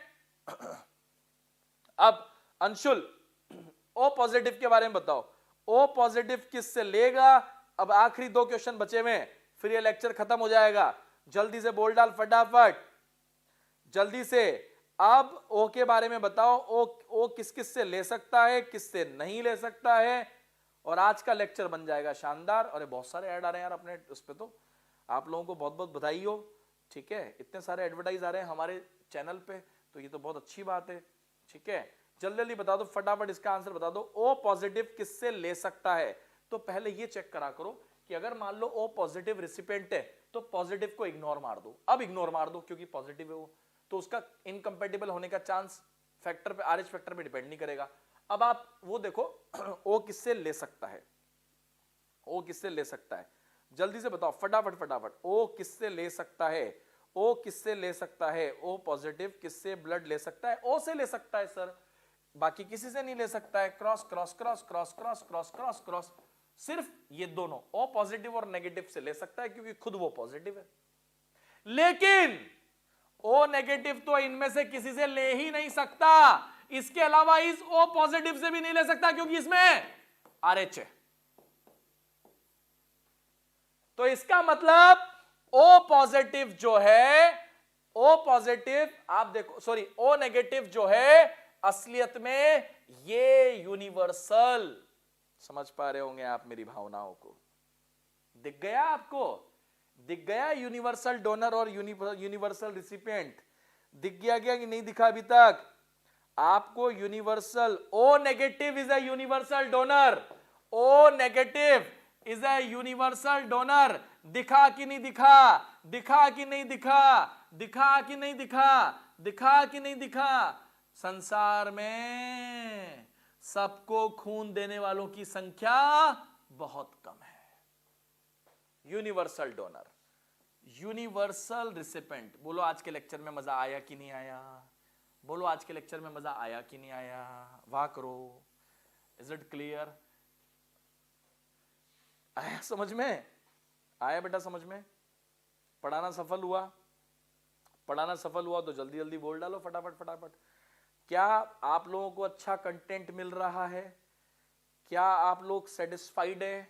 अब अंशुल O पॉजिटिव के बारे में बताओ, O पॉजिटिव किससे लेगा? अब आखिरी 2 क्वेश्चन बचे हुए हैं, फिर ये लेक्चर खत्म हो जाएगा। जल्दी से बोल डाल फटाफट, जल्दी से। अब O के बारे में बताओ, O किस किस से ले सकता है, किससे नहीं ले सकता है, और आज का लेक्चर बन जाएगा शानदार। अरे बहुत सारे ऐड आ रहे हैं यार अपने उस पे, तो आप लोगों को बहुत बहुत बधाई हो, ठीक है। इतने सारे एडवर्टाइज आ रहे हैं हमारे चैनल पे, तो ये तो बहुत अच्छी बात है, ठीक है। जल्दी जल्दी बता दो फटाफट, इसका आंसर बता दो। O पॉजिटिव किससे ले सकता है? तो पहले ये चेक करा करो कि अगर मान लो O पॉजिटिव रिसिपेंट है तो पॉजिटिव को इग्नोर मार दो। अब इग्नोर मार दो क्योंकि पॉजिटिव है वो, तो उसका इनकम्पेटिबल होने का चांस फैक्टर पे, RH फैक्टर पे डिपेंड नहीं करेगा। अब आप वो देखो O किससे ले सकता है, O किससे ले सकता है, जल्दी से बताओ फटाफट फटाफट। O किससे ले सकता है, O किससे ले सकता है? O पॉजिटिव किससे ब्लड ले सकता है? O से ले सकता है सर, बाकी किसी से नहीं ले सकता है। Cross cross cross cross cross cross cross cross, सिर्फ ये दोनों O पॉजिटिव और नेगेटिव से ले सकता है क्योंकि खुद वो पॉजिटिव है। लेकिन O नेगेटिव तो इनमें से किसी से ले ही नहीं सकता, इसके अलावा इस O पॉजिटिव से भी नहीं ले सकता क्योंकि इसमें RH है। तो इसका मतलब O पॉजिटिव जो है, O पॉजिटिव आप देखो, सॉरी O नेगेटिव जो है असलियत में ये यूनिवर्सल, समझ पा रहे होंगे आप मेरी भावनाओं को, दिख गया आपको, दिख गया यूनिवर्सल डोनर और यूनिवर्सल रिसिपिएंट, दिख गया क्या कि नहीं दिखा अभी तक आपको? Universal O negative is a universal donor, O negative is a universal donor. दिखा कि नहीं दिखा, दिखा कि नहीं दिखा, दिखा कि नहीं दिखा, दिखा कि नहीं दिखा। संसार में सबको खून देने वालों की संख्या बहुत कम है। Universal donor, universal recipient. बोलो आज के लेक्चर में मजा आया कि नहीं आया? बोलो आज के लेक्चर में मजा आया कि नहीं आया? वाह करो। Is it clear? आया समझ में? आया बेटा समझ में? पढ़ाना सफल हुआ? पढ़ाना सफल हुआ तो जल्दी जल्दी बोल डालो फटाफट फटाफट। क्या आप लोगों को अच्छा कंटेंट मिल रहा है? क्या आप लोग सेटिस्फाइड है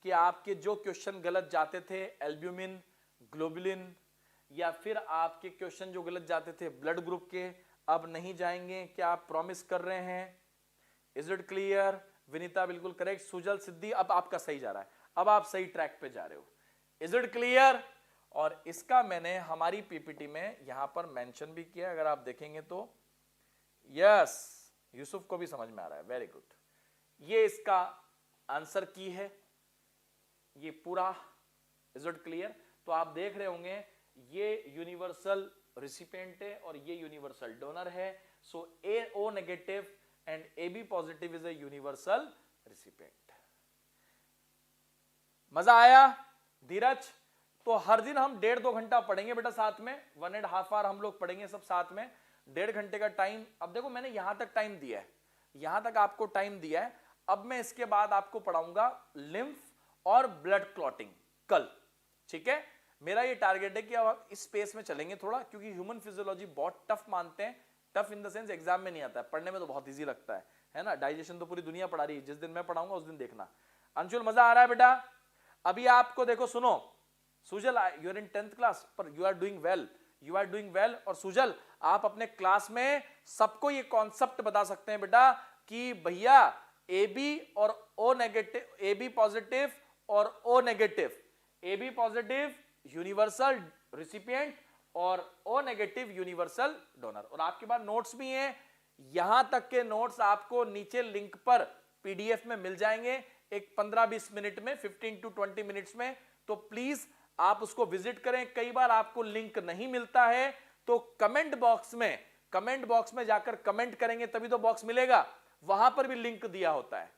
कि आपके जो क्वेश्चन गलत जाते थे एल्ब्यूमिन, ग्लोबुलिन, या फिर आपके क्वेश्चन जो गलत जाते थे ब्लड ग्रुप के, अब नहीं जाएंगे? क्या आप प्रॉमिस कर रहे हैं? Is it clear? विनीता बिल्कुल करेक्ट, सुजल, सिद्धि, अब आपका सही जा रहा है, अब आप सही ट्रैक पे जा रहे हो। Is it clear? और इसका मैंने हमारी पीपीटी में यहां पर मेंशन भी किया, अगर आप देखेंगे तो। यस, यूसुफ को भी समझ में आ रहा है, वेरी गुड। ये इसका आंसर की है, ये पूरा। Is it clear? तो आप देख रहे होंगे ये यूनिवर्सल रिसिपिएंट है और ये यूनिवर्सल डोनर है। सो O negative and AB positive is a universal recipient. मजा आया धीरज? तो हर दिन हम 1.5-2 घंटा पढ़ेंगे बेटा साथ में, 1.5 आवर हम लोग पढ़ेंगे सब साथ में, 1.5 घंटे का टाइम। अब देखो मैंने यहां तक टाइम दिया है, यहां तक आपको टाइम दिया है। अब मैं इसके बाद आपको पढ़ाऊंगा लिम्फ और ब्लड क्लॉटिंग कल, ठीक है। मेरा ये टारगेट है कि अब हम इस स्पेस में चलेंगे थोड़ा, क्योंकि ह्यूमन फिजियोलॉजी बहुत टफ मानते हैं, tough in the sense exam में नहीं आता है, पढ़ने में तो बहुत इजी लगता है ना। डाइजेशन तो पूरी दुनिया पढ़ा रही है, जिस दिन मैं पढ़ाऊंगा उस दिन देखना। अंशुल मजा आ रहा है बेटा? अभी आपको देखो, सुनो Sujal, you are in 10th class पर you are doing well, you are doing well. और सुजल, आप अपने क्लास में सबको ये कॉन्सेप्ट बता सकते हैं बेटा कि भैया ए बी और O negative, A B positive और O negative, A B positive universal recipient और ओ नेगेटिव यूनिवर्सल डोनर। और आपके पास नोट्स भी हैं, यहां तक के नोट्स आपको नीचे लिंक पर पीडीएफ में मिल जाएंगे, एक 15-20 मिनट में, 15 to 20 मिनट्स में। तो प्लीज आप उसको विजिट करें। कई बार आपको लिंक नहीं मिलता है तो कमेंट बॉक्स में जाकर कमेंट करेंगे तभी तो बॉक्स मिलेगा, वहां पर भी लिंक दिया होता है।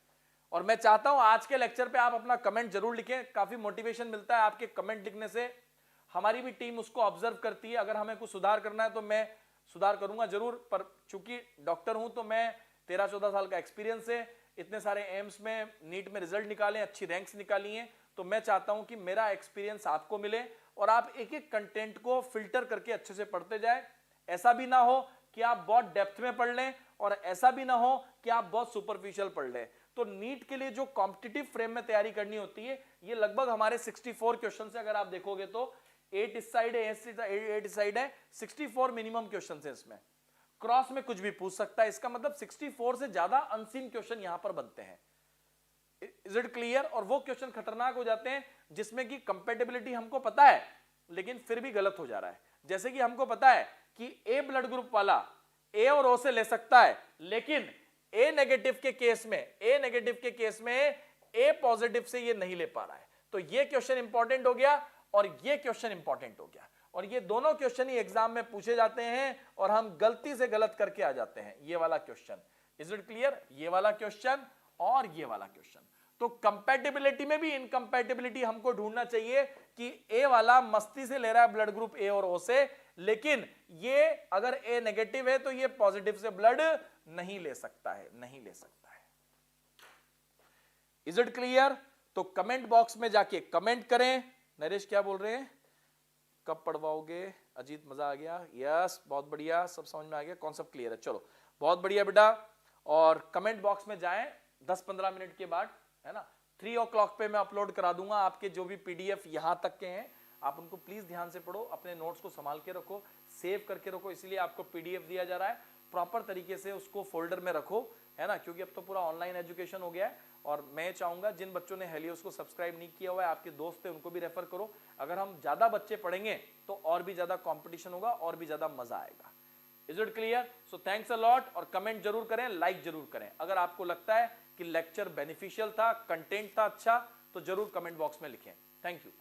और मैं चाहता हूं आज के लेक्चर पे आप अपना कमेंट जरूर लिखें, काफी मोटिवेशन मिलता है आपके कमेंट लिखने से, हमारी भी टीम उसको ऑब्जर्व करती है। अगर हमें कुछ सुधार करना है तो मैं सुधार करूंगा जरूर, पर चूंकि डॉक्टर हूं तो मैं 13-14 साल का एक्सपीरियंस है, इतने सारे एम्स में, नीट में रिजल्ट निकाले, अच्छी रैंक्स निकाली हैं, तो मैं चाहता हूं कि मेरा एक्सपीरियंस आपको मिले और आप एक एक कंटेंट को फिल्टर करके अच्छे से पढ़ते जाए। ऐसा भी ना हो कि आप बहुत डेप्थ में पढ़ लें और ऐसा भी ना हो कि आप बहुत सुपरफिशियल पढ़ लें। तो नीट के लिए जो कॉम्पिटिटिव फ्रेम में तैयारी करनी होती है, ये लगभग हमारे 64 क्वेश्चन से, अगर आप देखोगे तो 8 इस साइड है, 8 इस साइड है, 64 मिनिमम क्वेश्चन है इसमें। क्रॉस में कुछ भी पूछ सकता है, इसका मतलब 64 से ज्यादा अनसीन क्वेश्चन यहां पर बनते हैं। Is it clear? और वो क्वेश्चन खतरनाक हो जाते हैं जिसमें कि कंपैटिबिलिटी हमको पता है लेकिन फिर भी गलत हो जा रहा है। जैसे कि हमको पता है कि ए ब्लड ग्रुप वाला ए और ओ से ले सकता है, लेकिन ए नेगेटिव के केस में ए पॉजिटिव से ये नहीं ले पा रहा है। तो ये क्वेश्चन इंपॉर्टेंट हो गया और ये क्वेश्चन इंपॉर्टेंट हो गया, और ये दोनों क्वेश्चन ही एग्जाम में पूछे जाते हैं और हम गलती से गलत करके आ जाते हैं। ये वाला क्वेश्चन, इज इट क्लियर? ये वाला क्वेश्चन और ये वाला क्वेश्चन। तो कंपैटिबिलिटी में भी इनकंपैटिबिलिटी हमको ढूंढना चाहिए कि ए वाला मस्ती से ले रहा है ब्लड ग्रुप ए और ओ से, लेकिन ये अगर ए नेगेटिव है तो ये पॉजिटिव से ब्लड नहीं ले सकता है, नहीं ले सकता है। Is it clear? तो कमेंट बॉक्स में जाके कमेंट करें। नरेश क्या बोल रहे हैं, कब पढ़वाओगे? अजीत मजा आ गया, यस बहुत बढ़िया, सब समझ में आ गया, कॉन्सेप्ट क्लियर है, चलो बहुत बढ़िया बेटा। और कमेंट बॉक्स में जाएं 10-15 मिनट के बाद, है ना, 3 o'clock पे मैं अपलोड करा दूंगा आपके जो भी पीडीएफ यहां तक के हैं, आप उनको प्लीज ध्यान से पढ़ो, अपने नोट्स को संभाल के रखो, सेव करके रखो, इसलिए आपको पीडीएफ दिया जा रहा है, प्रॉपर तरीके से उसको फोल्डर में रखो, है ना, क्योंकि अब तो पूरा ऑनलाइन एजुकेशन हो गया है। और मैं चाहूंगा जिन बच्चों ने हेलियोस को सब्सक्राइब नहीं किया हुआ है, आपके दोस्त है, उनको भी रेफर करो। अगर हम ज्यादा बच्चे पढ़ेंगे तो और भी ज्यादा कंपटीशन होगा और भी ज्यादा मजा आएगा। Is it clear? So thanks a lot, और कमेंट जरूर करें, लाइक जरूर करें। अगर आपको लगता है कि लेक्चर बेनिफिशियल था, कंटेंट था अच्छा, तो जरूर कमेंट बॉक्स में लिखें। Thank you.